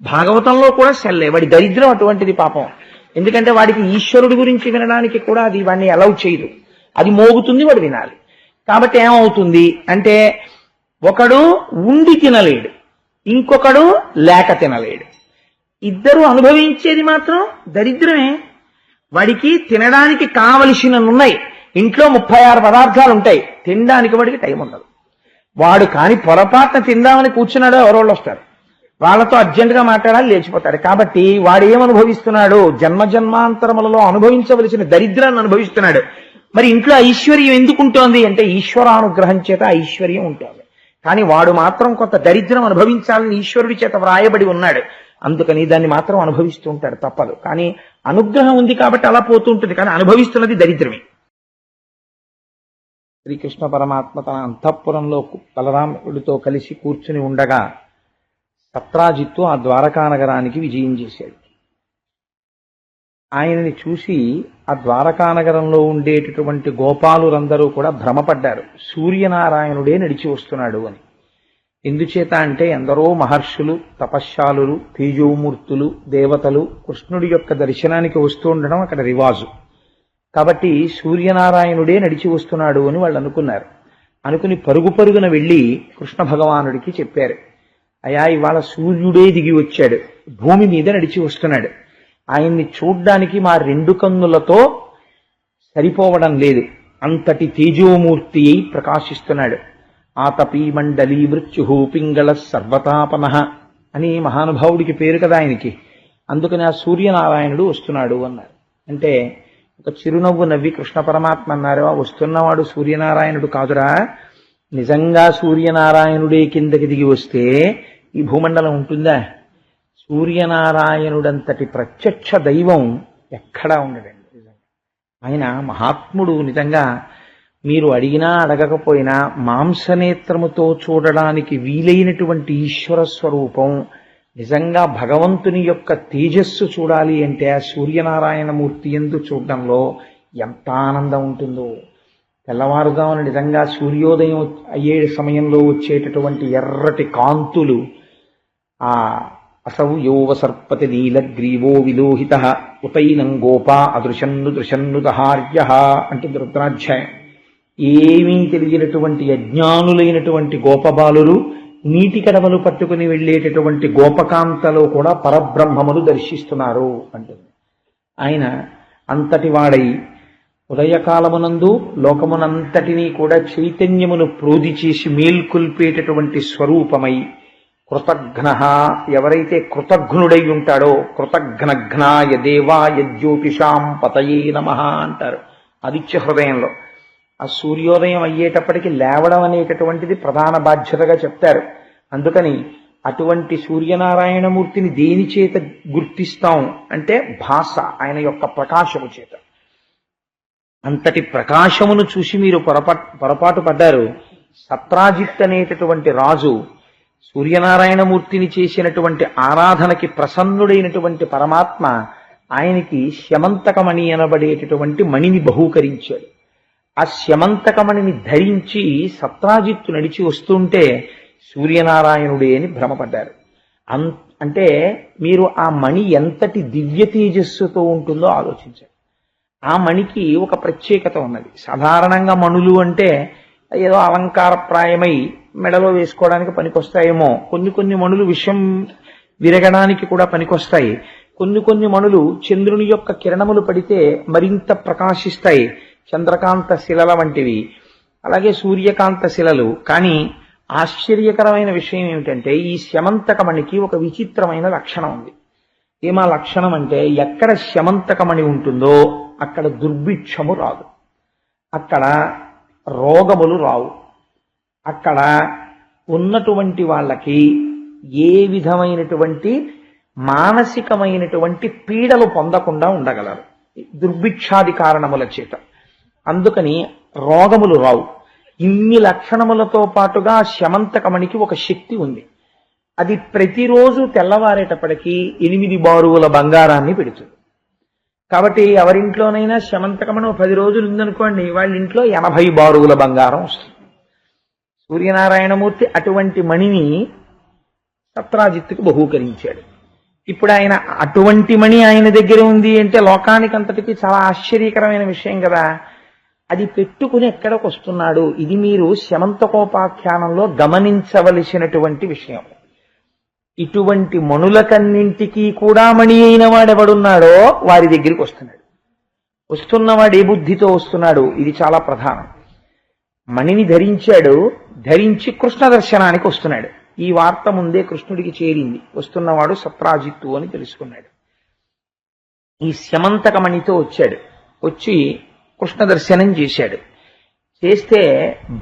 భాగవతంలో కూడా సెల్లే. వాడి దరిద్రం అటువంటిది పాపం. ఎందుకంటే వాడికి ఈశ్వరుడి గురించి వినడానికి కూడా అది వాడిని అలౌ చేయదు. అది మోగుతుంది, వాడు వినాలి. కాబట్టి ఏమవుతుంది అంటే, ఒకడు ఉండి తినలేడు, ఇంకొకడు లేక తినలేడు. ఇద్దరు అనుభవించేది మాత్రం దరిద్రమే. వాడికి తినడానికి కావలసినవి ఇంట్లో 36 పదార్థాలు ఉంటాయి, తినడానికి వాడికి టైం ఉండదు. వాడు కాని పొరపాటున తిందామని కూర్చున్నాడో ఎవరోళ్ళు వస్తారు, వాళ్ళతో అర్జెంటుగా మాట్లాడాలి, లేచిపోతాడు. కాబట్టి వాడు ఏమనుభవిస్తున్నాడు? జన్మజన్మాంతరములలో అనుభవించవలసిన దరిద్రాన్ని అనుభవిస్తున్నాడు. మరి ఇంట్లో ఐశ్వర్యం ఎందుకుంటోంది అంటే, ఈశ్వరానుగ్రహం చేత ఐశ్వర్యం ఉంటుంది. కానీ వాడు మాత్రం కొంత దరిద్రం అనుభవించాలని ఈశ్వరుడి చేత వ్రాయబడి ఉన్నాడు. అందుకని దాన్ని మాత్రం అనుభవిస్తూ ఉంటాడు, తప్పదు. కానీ అనుగ్రహం ఉంది కాబట్టి అలా పోతూ ఉంటుంది, కానీ అనుభవిస్తున్నది దరిద్రమే. శ్రీకృష్ణ పరమాత్మ తన అంతఃపురంలో బలరాముడితో కలిసి కూర్చుని ఉండగా సత్రాజిత్తు ఆ ద్వారకా నగరానికి విజయం చేశాడు. ఆయనని చూసి ఆ ద్వారకా నగరంలో ఉండేటటువంటి గోపాలురందరూ కూడా భ్రమపడ్డారు, సూర్యనారాయణుడే నడిచి వస్తున్నాడు అని. ఎందుచేత అంటే, ఎందరో మహర్షులు, తపశ్శాలులు, తేజోమూర్తులు, దేవతలు కృష్ణుడి యొక్క దర్శనానికి వస్తూ ఉండడం అక్కడ రివాజు. కాబట్టి సూర్యనారాయణుడే నడిచి వస్తున్నాడు అని వాళ్ళు అనుకున్నారు. అనుకుని పరుగు పరుగున వెళ్ళి కృష్ణ భగవానుడికి చెప్పారు, అయా ఇవాళ సూర్యుడే దిగి వచ్చాడు, భూమి మీద నడిచి వస్తున్నాడు. ఆయన్ని చూడ్డానికి మా 2 కన్నులతో సరిపోవడం లేదు, అంతటి తేజోమూర్తి అయి ప్రకాశిస్తున్నాడు. ఆతపీ మండలీ మృత్యు పింగళ సర్వతాపన అని మహానుభావుడికి పేరు కదా ఆయనకి. అందుకని ఆ సూర్యనారాయణుడు వస్తున్నాడు అన్నారు. అంటే ఒక చిరునవ్వు నవ్వి కృష్ణ పరమాత్మ అన్నారు, ఆ వస్తున్నవాడు సూర్యనారాయణుడు కాదురా, నిజంగా సూర్యనారాయణుడే కిందకి దిగి వస్తే ఈ భూమండలం ఉంటుందా? సూర్యనారాయణుడంతటి ప్రత్యక్ష దైవం ఎక్కడా ఉండడండి. నిజంగా ఆయన మహాత్ముడు. నిజంగా మీరు అడిగినా అడగకపోయినా మాంసనేత్రముతో చూడడానికి వీలైనటువంటి ఈశ్వర స్వరూపం. నిజంగా భగవంతుని యొక్క తేజస్సు చూడాలి అంటే ఆ సూర్యనారాయణమూర్తి యందు చూడడంలో ఎంత ఆనందం ఉంటుందో. తెల్లవారుగామున నిజంగా సూర్యోదయం అయ్యే సమయంలో వచ్చేటటువంటి ఎర్రటి కాంతులు, ఆ అసౌ యోవ సర్పతి నీలగ్రీవో విలోహిత ఉపైనం గోపా అదృశన్ను దృశన్ను దహార్య అంటుంది రుద్రాధ్యాయం. ఏమీ తెలియనటువంటి అజ్ఞానులైనటువంటి గోపబాలురు నీటి కడవలు పట్టుకుని వెళ్ళేటటువంటి గోపకాంతలో కూడా పరబ్రహ్మమును దర్శిస్తున్నారు అంటుంది. ఆయన అంతటి వాడై ఉదయకాలమునందు లోకమునంతటినీ కూడా చైతన్యమును ప్రోధి చేసి మేల్కొల్పేటటువంటి స్వరూపమై కృతఘ్న, ఎవరైతే కృతఘ్నుడై ఉంటాడో, కృతఘ్నఘ్నాయ దేవాయ జ్యోతిషాం పతయే నమః అంటారు ఆదిత్య హృదయంలో. ఆ సూర్యోదయం అయ్యేటప్పటికి లేవడం అనేటటువంటిది ప్రధాన బాధ్యతగా చెప్తారు. అందుకని అటువంటి సూర్యనారాయణమూర్తిని దేని చేత గుర్తిస్తాం అంటే భాష, ఆయన యొక్క ప్రకాశము చేత. అంతటి ప్రకాశమును చూసి మీరు పొరపాటు పడ్డారు. సత్రాజిత్ అనేటటువంటి రాజు సూర్యనారాయణమూర్తిని చేసినటువంటి ఆరాధనకి ప్రసన్నుడైనటువంటి పరమాత్మ ఆయనకి శమంతకమణి అనబడేటటువంటి మణిని బహూకరించాడు. ఆ శమంతకమణిని ధరించి సత్రాజిత్తు నడిచి వస్తుంటే సూర్యనారాయణుడే అని భ్రమపడ్డారు. అంటే మీరు ఆ మణి ఎంతటి దివ్య తేజస్సుతో ఉంటుందో ఆలోచించారు. ఆ మణికి ఒక ప్రత్యేకత ఉన్నది. సాధారణంగా మణులు అంటే ఏదో అలంకారప్రాయమై మెడలో వేసుకోవడానికి పనికొస్తాయేమో. కొన్ని మణులు విషం విరగడానికి కూడా పనికొస్తాయి. కొన్ని మణులు చంద్రుని యొక్క కిరణములు పడితే మరింత ప్రకాశిస్తాయి, చంద్రకాంత శిలల వంటివి, అలాగే సూర్యకాంత శిలలు. కానీ ఆశ్చర్యకరమైన విషయం ఏమిటంటే, ఈ శమంతకమణికి ఒక విచిత్రమైన లక్షణం ఉంది. ఏమా లక్షణం అంటే, ఎక్కడ శమంతకమణి ఉంటుందో అక్కడ దుర్భిక్షము రాదు, అక్కడ రోగములు రావు, అక్కడ ఉన్నటువంటి వాళ్ళకి ఏ విధమైనటువంటి మానసికమైనటువంటి పీడలు పొందకుండా ఉండగలరు దుర్భిక్షాది కారణముల చేత. అందుకని రోగములు రావు. ఇన్ని లక్షణములతో పాటుగా శమంతకమణికి ఒక శక్తి ఉంది. అది ప్రతిరోజు తెల్లవారేటప్పటికీ 8 బారువుల బంగారాన్ని పెడుతుంది. కాబట్టి ఎవరింట్లోనైనా శమంతకమణి 10 రోజులు ఉందనుకోండి, వాళ్ళ ఇంట్లో 80 బారువుల బంగారం వస్తుంది. సూర్యనారాయణమూర్తి అటువంటి మణిని సత్రాజిత్తుకు బహూకరించాడు. ఇప్పుడు ఆయన అటువంటి మణి ఆయన దగ్గర ఉంది అంటే లోకానికి అంతటికీ చాలా ఆశ్చర్యకరమైన విషయం కదా. అది పెట్టుకుని ఎక్కడికి వస్తున్నాడు, ఇది మీరు శమంతకోపాఖ్యానంలో గమనించవలసినటువంటి విషయం. ఇటువంటి మణులకన్నింటికీ కూడా మణి అయిన వాడెవడున్నాడో వారి దగ్గరికి వస్తున్నాడు. వస్తున్నవాడు ఏ బుద్ధితో వస్తున్నాడు, ఇది చాలా ప్రధానం. మణిని ధరించాడు, ధరించి కృష్ణ దర్శనానికి వస్తున్నాడు. ఈ వార్త ముందే కృష్ణుడికి చేరింది. వస్తున్నవాడు సత్రాజిత్తు అని తెలుసుకున్నాడు. ఈ శమంతక మణితో వచ్చాడు. వచ్చి కృష్ణ దర్శనం చేశాడు. చేస్తే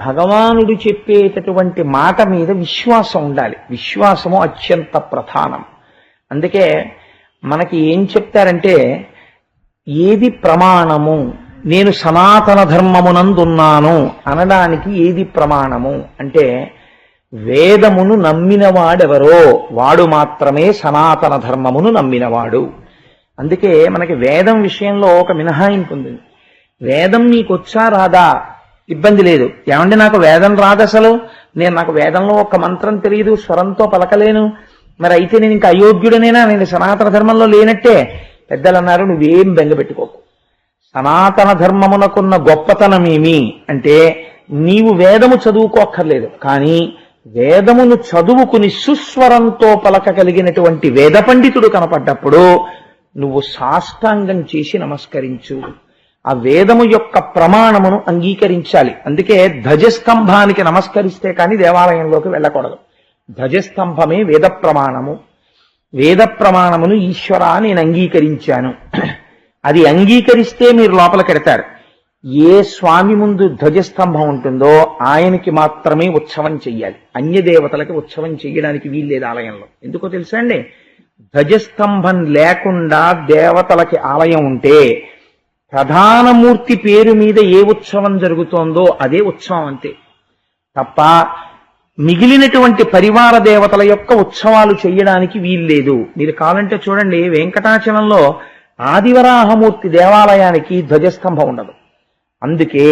భగవానుడు చెప్పేటటువంటి మాట మీద విశ్వాసం ఉండాలి. విశ్వాసము అత్యంత ప్రధానం. అందుకే మనకి ఏం చెప్తారంటే, ఏది ప్రమాణము, నేను సనాతన ధర్మమునందున్నాను అనడానికి ఏది ప్రమాణము అంటే, వేదమును నమ్మినవాడెవరో వాడు మాత్రమే సనాతన ధర్మమును నమ్మినవాడు. అందుకే మనకి వేదం విషయంలో ఒక మినహాయింపు ఉంది. వేదం నీకొచ్చా రాదా ఇబ్బంది లేదు. ఏమంటే నాకు వేదం రాదు, అసలు నాకు వేదంలో ఒక మంత్రం తెలియదు, స్వరంతో పలకలేను, మరి అయితే నేను ఇంకా అయోగ్యుడనేనా, నేను సనాతన ధర్మంలో లేనట్టే. పెద్దలు అన్నారు, నువ్వేం బెంగపెట్టుకోకు. సనాతన ధర్మమునకున్న గొప్పతనమేమి అంటే, నీవు వేదము చదువుకోక్కర్లేదు, కానీ వేదమును చదువుకుని సుస్వరంతో పలకగలిగినటువంటి వేద పండితుడు కనపడ్డప్పుడు నువ్వు సాష్టాంగం చేసి నమస్కరించు. ఆ వేదము యొక్క ప్రమాణమును అంగీకరించాలి. అందుకే ధ్వజస్తంభానికి నమస్కరిస్తే కానీ దేవాలయంలోకి వెళ్ళకూడదు. ధ్వజస్తంభమే వేద ప్రమాణము. వేద ప్రమాణమును ఈశ్వరా నేను అంగీకరించాను, అది అంగీకరిస్తే మీరు లోపలికెడతారు. ఏ స్వామి ముందు ధ్వజస్తంభం ఉంటుందో ఆయనకి మాత్రమే ఉత్సవం చెయ్యాలి. అన్య దేవతలకి ఉత్సవం చెయ్యడానికి వీల్లేదు ఆలయంలో. ఎందుకో తెలుసా అండి, ధ్వజస్తంభం లేకుండా దేవతలకి ఆలయం ఉంటే ప్రధానమూర్తి పేరు మీద ఏ ఉత్సవం జరుగుతోందో అదే ఉత్సవం అంతే తప్ప మిగిలినటువంటి పరివార దేవతల యొక్క ఉత్సవాలు చెయ్యడానికి వీల్లేదు. మీరు కావాలంటే చూడండి, వెంకటాచలంలో ఆదివరాహమూర్తి దేవాలయానికి ధ్వజస్తంభం ఉండదు. అందుకే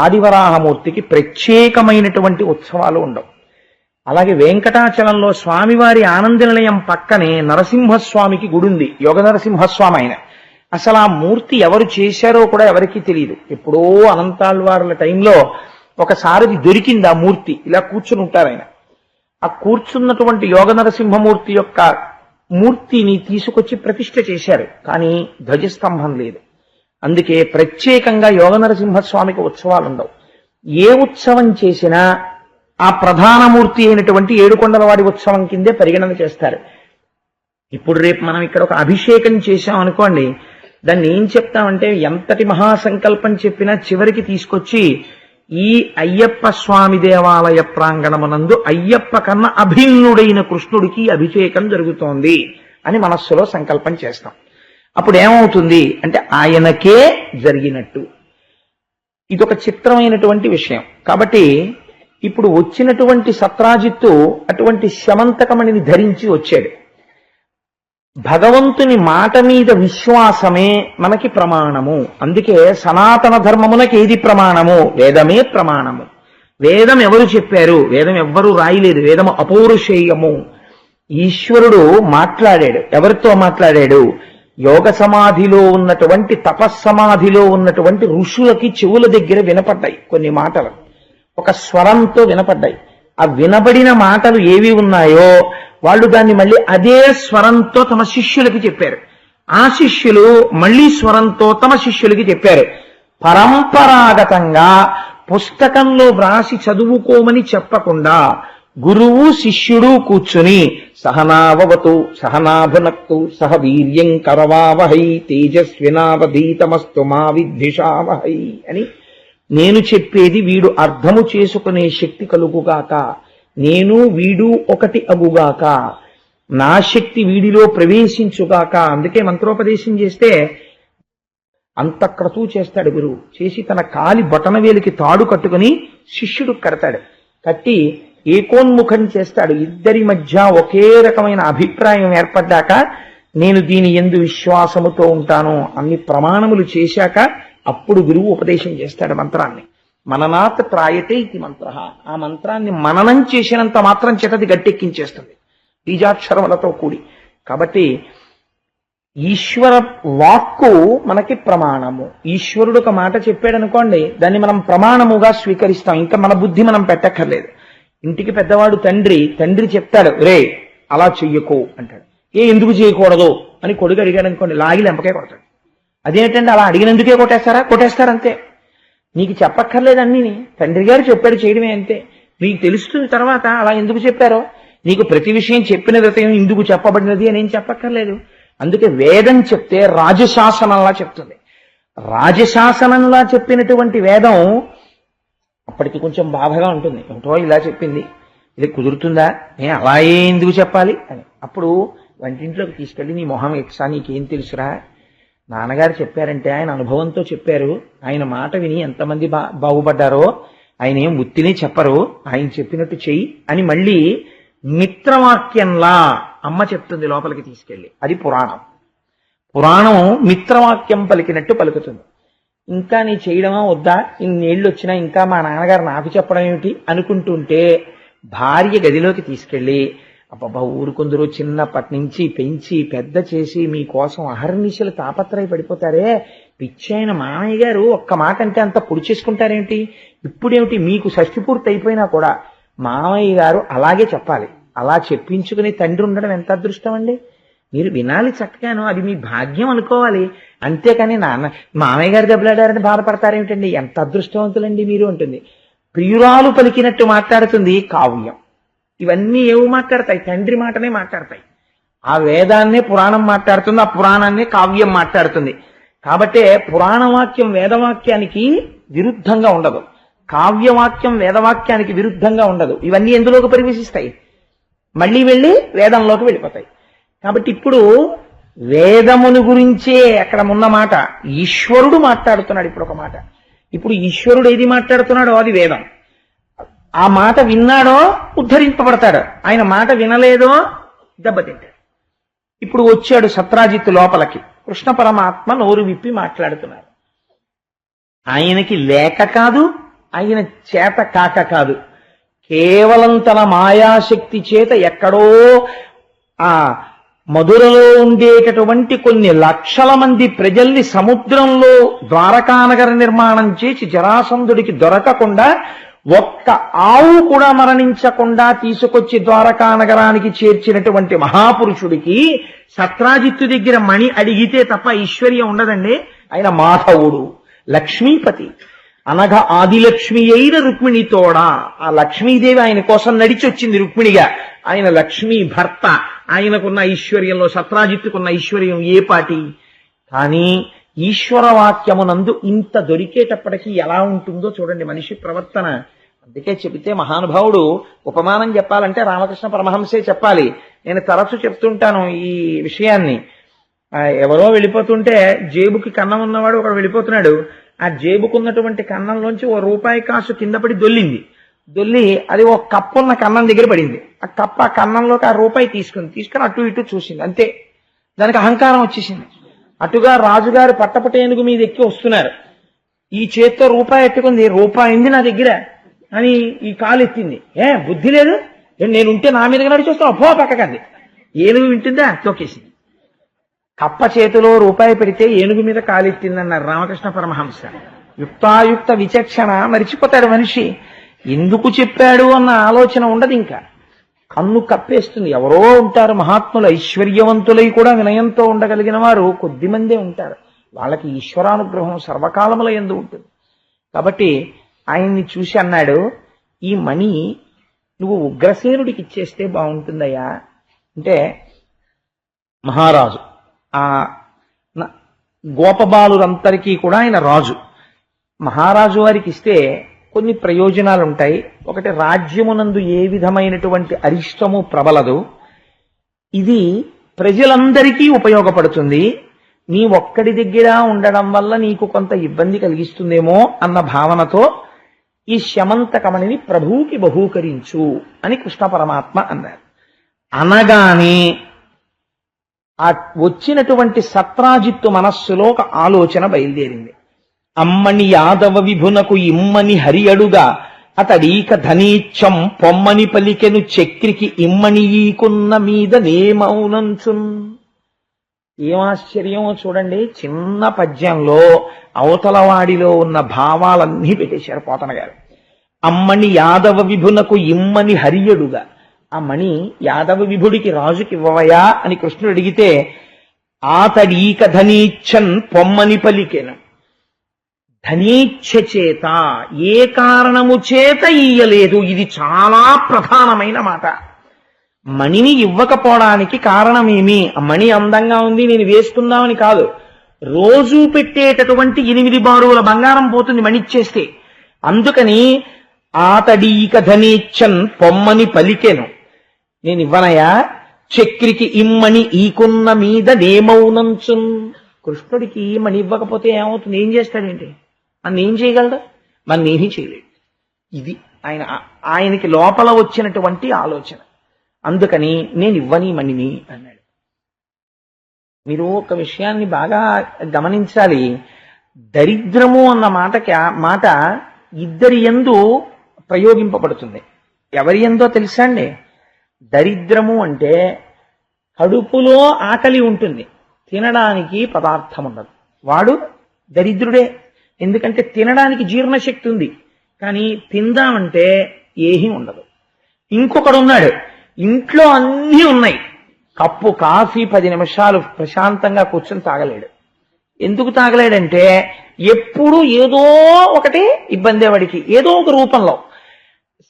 ఆదివరాహమూర్తికి ప్రత్యేకమైనటువంటి ఉత్సవాలు ఉండవు. అలాగే వెంకటాచలంలో స్వామివారి ఆనంద నిలయం పక్కనే నరసింహస్వామికి గుడి ఉంది, యోగ నరసింహస్వామి. ఆయన అసలు ఆ మూర్తి ఎవరు చేశారో కూడా ఎవరికీ తెలియదు. ఎప్పుడో అనంతాళ్వార్ల టైంలో ఒకసారి దొరికింది ఆ మూర్తి. ఇలా కూర్చుని ఉంటారు ఆయన. ఆ కూర్చున్నటువంటి యోగ నరసింహమూర్తి యొక్క మూర్తిని తీసుకొచ్చి ప్రతిష్ఠ చేశారు, కానీ ధ్వజస్తంభం లేదు. అందుకే ప్రత్యేకంగా యోగ నరసింహస్వామికి ఉత్సవాలు ఉండవు. ఏ ఉత్సవం చేసినా ఆ ప్రధానమూర్తి అయినటువంటి ఏడుకొండలవాడి ఉత్సవం కిందే పరిగణన చేస్తారు. ఇప్పుడు రేపు మనం ఇక్కడ ఒక అభిషేకం చేశాం అనుకోండి, దాన్ని ఏం చెప్తామంటే, ఎంతటి మహాసంకల్పం చెప్పినా చివరికి తీసుకొచ్చి ఈ అయ్యప్ప స్వామి దేవాలయ ప్రాంగణమునందు అయ్యప్ప కన్నా అభిన్నుడైన కృష్ణుడికి అభిషేకం జరుగుతోంది అని మనస్సులో సంకల్పం చేస్తాం. అప్పుడు ఏమవుతుంది అంటే ఆయనకే జరిగినట్టు. ఇదొక చిత్రమైనటువంటి విషయం. కాబట్టి ఇప్పుడు వచ్చినటువంటి సత్రాజిత్తు అటువంటి శమంతకమణిని ధరించి వచ్చాడు. భగవంతుని మాట మీద విశ్వాసమే మనకి ప్రమాణము. అందుకే సనాతన ధర్మమునకి ఏది ప్రమాణము? వేదమే ప్రమాణము. వేదం ఎవరు చెప్పారు? వేదం ఎవ్వరూ రాయలేదు. వేదము అపౌరుషేయము. ఈశ్వరుడు మాట్లాడాడు. ఎవరితో మాట్లాడాడు? యోగ సమాధిలో ఉన్నటువంటి తపస్సమాధిలో ఉన్నటువంటి ఋషులకి చెవుల దగ్గర వినపడ్డాయి కొన్ని మాటలు, ఒక స్వరంతో వినపడ్డాయి. ఆ వినబడిన మాటలు ఏవి ఉన్నాయో వాళ్ళు దాన్ని మళ్ళీ అదే స్వరంతో తమ శిష్యులకి చెప్పారు. ఆ శిష్యులు మళ్ళీ స్వరంతో తమ శిష్యులకి చెప్పారు. పరంపరాగతంగా పుస్తకంలో వ్రాసి చదువుకోమని చెప్పకుండా గురువు శిష్యుడు కూర్చుని సహనావవతు సహనాభునక్తు సహ వీర్యం కరవావహై తేజస్వినావధీతమస్తు మా విద్విషావహై అని, నేను చెప్పేది వీడు అర్థము చేసుకునే శక్తి కలుగుగాక, నేను వీడు ఒకటి అగుగాక, నా శక్తి వీడిలో ప్రవేశించుగాక. అందుకే మంత్రోపదేశం చేస్తే అంత క్రతువు చేస్తాడు గురువు. చేసి తన కాలి బొటనవేలికి తాడు కట్టుకుని శిష్యుడు కడతాడు. కట్టి ఏకోన్ముఖం చేస్తాడు. ఇద్దరి మధ్య ఒకే రకమైన అభిప్రాయం ఏర్పడ్డాక, నేను దీని యందు విశ్వాసముతో ఉంటాను అన్ని ప్రమాణములు చేశాక అప్పుడు గురువు ఉపదేశం చేస్తాడు మంత్రాన్ని. మననాత్ త్రాయతే ఇది మంత్ర. ఆ మంత్రాన్ని మననం చేసినంత మాత్రం చేతది గట్టెక్కించేస్తుంది బీజాక్షరములతో కూడి. కాబట్టి ఈశ్వర వాక్కు మనకి ప్రమాణము. ఈశ్వరుడు ఒక మాట చెప్పాడు అనుకోండి, దాన్ని మనం ప్రమాణముగా స్వీకరిస్తాం. ఇంకా మన బుద్ధి మనం పెట్టక్కర్లేదు. ఇంటికి పెద్దవాడు తండ్రి చెప్తాడు, రే అలా చెయ్యకు అంటాడు. ఎందుకు చేయకూడదు అని కొడుకు అడిగాడు అనుకోండి, లాగి లెంపకే కొడతాడు. అదేంటంటే అలా అడిగినందుకే కొట్టేస్తారు అంతే. నీకు చెప్పక్కర్లేదు అన్నీ, తండ్రి గారు చెప్పాడు చేయడమే అంతే. నీకు తెలుస్తుంది తర్వాత అలా ఎందుకు చెప్పారో. నీకు ప్రతి విషయం చెప్పిన హృదయం ఇందుకు చెప్పబడినది అని ఏం చెప్పక్కర్లేదు. అందుకే వేదం చెప్తే రాజశాసనంలా చెప్తుంది. రాజశాసనంలా చెప్పినటువంటి వేదం అప్పటికి కొంచెం బాధగా ఉంటుంది. ఏమిటో ఇలా చెప్పింది, ఇది కుదురుతుందా, నేను అలా ఎందుకు చెప్పాలి అని. అప్పుడు వంటింట్లోకి తీసుకెళ్ళి, నీ మొహం ఎక్సా, నీకేం తెలుసురా, నాన్నగారు చెప్పారంటే ఆయన అనుభవంతో చెప్పారు, ఆయన మాట విని ఎంతమంది బాగుపడ్డారో, ఆయన ఏం ఉత్తినే చెప్పరు, ఆయన చెప్పినట్టు చెయ్యి అని మళ్ళీ మిత్రవాక్యంలా అమ్మ చెప్తుంది లోపలికి తీసుకెళ్ళి. అది పురాణం. పురాణం మిత్రవాక్యం పలికినట్టు పలుకుతుంది. ఇంకా నీ చేయడమా వద్దా, ఇన్నేళ్ళు వచ్చినా ఇంకా మా నాన్నగారు నాకు చెప్పడం ఏమిటి అనుకుంటుంటే భార్య గదిలోకి తీసుకెళ్ళి, అబ్బబ్బా ఊరుకొందరు చిన్నప్పటి నుంచి పెంచి పెద్ద చేసి మీకోసం అహర్నిశలు తాపత్రయపడిపోతారే, పిచ్చైన మామయ్య గారు ఒక్క మాట అంటే అంత పొడి చేసుకుంటారేమిటి, ఇప్పుడేమిటి మీకు షష్ఠి పూర్తి అయిపోయినా కూడా మామయ్య గారు అలాగే చెప్పాలి, అలా చెప్పించుకుని తండ్రి ఉండడం ఎంత అదృష్టం అండి. మీరు వినాలి చక్కగాను, అది మీ భాగ్యం అనుకోవాలి. అంతేకాని మామయ్య గారు దెబ్బలాడారని బాధపడతారేమిటండి, ఎంత అదృష్టవంతులండి మీరు ఉంటుంది. ప్రియురాలు పలికినట్టు మాట్లాడుతుంది కావ్యం. ఇవన్నీ ఏవి మాట్లాడతాయి, తండ్రి మాటనే మాట్లాడతాయి. ఆ వేదాన్నే పురాణం మాట్లాడుతుంది, ఆ పురాణాన్నే కావ్యం మాట్లాడుతుంది. కాబట్టే పురాణవాక్యం వేదవాక్యానికి విరుద్ధంగా ఉండదు, కావ్యవాక్యం వేదవాక్యానికి విరుద్ధంగా ఉండదు. ఇవన్నీ ఎందులోకి ప్రవేశిస్తాయి, మళ్ళీ వెళ్ళి వేదంలోకి వెళ్ళిపోతాయి. కాబట్టి ఇప్పుడు వేదమును గురించే అక్కడ ఉన్న మాట, ఈశ్వరుడు మాట్లాడుతున్నాడు ఇప్పుడు ఒక మాట. ఇప్పుడు ఈశ్వరుడు ఏది మాట్లాడుతున్నాడో అది వేదం. ఆ మాట విన్నాడో ఉద్ధరింపబడతాడు, ఆయన మాట వినలేదో దెబ్బతింటాడు. ఇప్పుడు వచ్చాడు సత్రాజిత్తు లోపలికి, కృష్ణ పరమాత్మ నోరు విప్పి మాట్లాడుతున్నారు. ఆయనకి లేక కాదు, ఆయన చేత కాక కాదు, కేవలం తన మాయాశక్తి చేత ఎక్కడో ఆ మధురలో ఉండేటటువంటి కొన్ని లక్షల మంది ప్రజల్ని సముద్రంలో ద్వారకానగర నిర్మాణం చేసి జరాసంధుడికి దొరకకుండా, ఒక్క ఆవు కూడా మరణించకుండా తీసుకొచ్చి ద్వారకానగరానికి చేర్చినటువంటి మహాపురుషుడికి సత్రాజిత్తు దగ్గర మణి అడిగితే తప్ప ఐశ్వర్యం ఉండదండి. ఆయన మాధవుడు, లక్ష్మీపతి, అనగా ఆదిలక్ష్మి అయిన రుక్మిణితోడా. ఆ లక్ష్మీదేవి ఆయన కోసం నడిచి వచ్చింది రుక్మిణిగా. ఆయన లక్ష్మీ భర్త. ఆయనకున్న ఐశ్వర్యంలో సత్రాజిత్తుకున్న ఐశ్వర్యం ఏ పాటి. కానీ ఈశ్వరవాక్యమునందు ఇంత దొరికేటప్పటికీ ఎలా ఉంటుందో చూడండి మనిషి ప్రవర్తన. అందుకే చెబితే మహానుభావుడు ఉపమానం చెప్పాలంటే రామకృష్ణ పరమహంసే చెప్పాలి. నేను తరచు చెప్తుంటాను ఈ విషయాన్ని. ఎవరో వెళ్ళిపోతుంటే జేబుకి కన్నం ఉన్నవాడు ఒకడు వెళ్ళిపోతున్నాడు. ఆ జేబుకున్నటువంటి కన్నంలోంచి ఓ రూపాయి కాసు కింద పడి దొల్లి అది ఓ కప్పు ఉన్న కన్నం దగ్గర పడింది. ఆ కప్పు ఆ కన్నంలోకి ఆ రూపాయి తీసుకుని అటు ఇటు చూసింది. అంతే, దానికి అహంకారం వచ్చేసింది. అటుగా రాజుగారు పట్టపటేనుగు మీద ఎక్కి వస్తున్నారు. ఈ చేత్తో రూపాయి ఎట్టుకుంది, రూపాయి ఉంది నా దగ్గర అని ఈ కాలు ఎత్తింది. బుద్ధి లేదు, నేనుంటే నా మీదగా నడిచొస్తాను, పో పక్కకంది. ఏనుగు వింటుందా, తొక్కేసింది. కప్ప చేతిలో రూపాయి పెడితే ఏనుగు మీద కాలెత్తిందన్నారు రామకృష్ణ పరమహంస. యుక్తాయుక్త విచక్షణ మరిచిపోతాడు మనిషి. ఎందుకు చెప్పాడు అన్న ఆలోచన ఉండదు. ఇంకా కన్ను కప్పేస్తుంది. ఎవరో ఉంటారు మహాత్ములు, ఐశ్వర్యవంతులై కూడా వినయంతో ఉండగలిగిన వారు కొద్దిమందే ఉంటారు. వాళ్ళకి ఈశ్వరానుగ్రహం సర్వకాలముల యందు ఉంటుంది. కాబట్టి ఆయన్ని చూసి అన్నాడు, ఈ మణి నువ్వు ఉగ్రసేనుడికి ఇచ్చేస్తే బాగుంటుందయ్యా అంటే, మహారాజు ఆ గోపబాలురందరికీ కూడా ఆయన రాజు. మహారాజు వారికి ఇస్తే కొన్ని ప్రయోజనాలు ఉంటాయి. ఒకటి, రాజ్యమునందు ఏ విధమైనటువంటి అరిష్టము ప్రబలదు. ఇది ప్రజలందరికీ ఉపయోగపడుతుంది. నీ ఒక్కడి దగ్గర ఉండడం వల్ల నీకు కొంత ఇబ్బంది కలిగిస్తుందేమో అన్న భావనతో ఈ శమంతకమణిని ప్రభువుకి బహూకరించు అని కృష్ణ పరమాత్మ అన్నారు. అనగానే ఆ వచ్చినటువంటి సత్రాజిత్తు మనస్సులో ఒక ఆలోచన బయలుదేరింది. అమ్మని యాదవ విభునకు ఇమ్మని హరి అడుగా అతడీక ధనీచ్చం పొమ్మని పలికెను చక్రికి ఇమ్మని ఈకున్న మీద నేమౌనంచున్. ఏం ఆశ్చర్యమో చూడండి, చిన్న పద్యంలో అవతలవాడిలో ఉన్న భావాలన్నీ పెట్టేశారు పోతన గారు. అమ్మని యాదవ విభునకు ఇమ్మని హరియడుగా. ఆ మణి యాదవ విభుడికి రాజుకి ఇవ్వవయా అని కృష్ణుడు అడిగితే ఆతడీక ధనీచ్చన్ పొమ్మని పలికెను. ధనీచ్ఛ చేత, ఏ కారణము చేత ఇయ్యలేదు. ఇది చాలా ప్రధానమైన మాట. మణిని ఇవ్వకపోవడానికి కారణమేమి? మణి అందంగా ఉంది నేను వేసుకుందామని కాదు. రోజు పెట్టేటటువంటి 8 బారుల బంగారం పోతుంది మణిచ్చేస్తే. అందుకని ఆతడీక ధనీచ్చన్ పొమ్మని పలికెను. నేను ఇవ్వనయా, చక్రికి ఇమ్మని ఈకున్న మీద నేమౌనంచున్. కృష్ణుడికి మణి ఇవ్వకపోతే ఏమవుతుంది? ఏం చేస్తాడేంటి? మన ఏం చేయగలడు? మన ఏమీ చేయలేడు. ఇది ఆయనకి లోపల వచ్చినటువంటి ఆలోచన. అందుకని నేను ఇవ్వని మణిని అన్నాడు. మీరు ఒక విషయాన్ని బాగా గమనించాలి. దరిద్రము అన్న మాట ఇద్దరి యందు ప్రయోగింపబడుతుంది. ఎవరి యందో తెలుసా అండి? దరిద్రము అంటే కడుపులో ఆకలి ఉంటుంది, తినడానికి పదార్థం ఉండదు, వాడు దరిద్రుడే. ఎందుకంటే తినడానికి జీర్ణశక్తి ఉంది, కానీ తిందామంటే ఏమీ ఉండదు. ఇంకొకడు ఉన్నాడు, ఇంట్లో అన్నీ ఉన్నాయి, కప్పు కాఫీ 10 నిమిషాలు ప్రశాంతంగా కూర్చొని తాగలేడు. ఎందుకు తాగలేడంటే ఎప్పుడు ఏదో ఒకటి ఇబ్బంది వాడికి, ఏదో ఒక రూపంలో.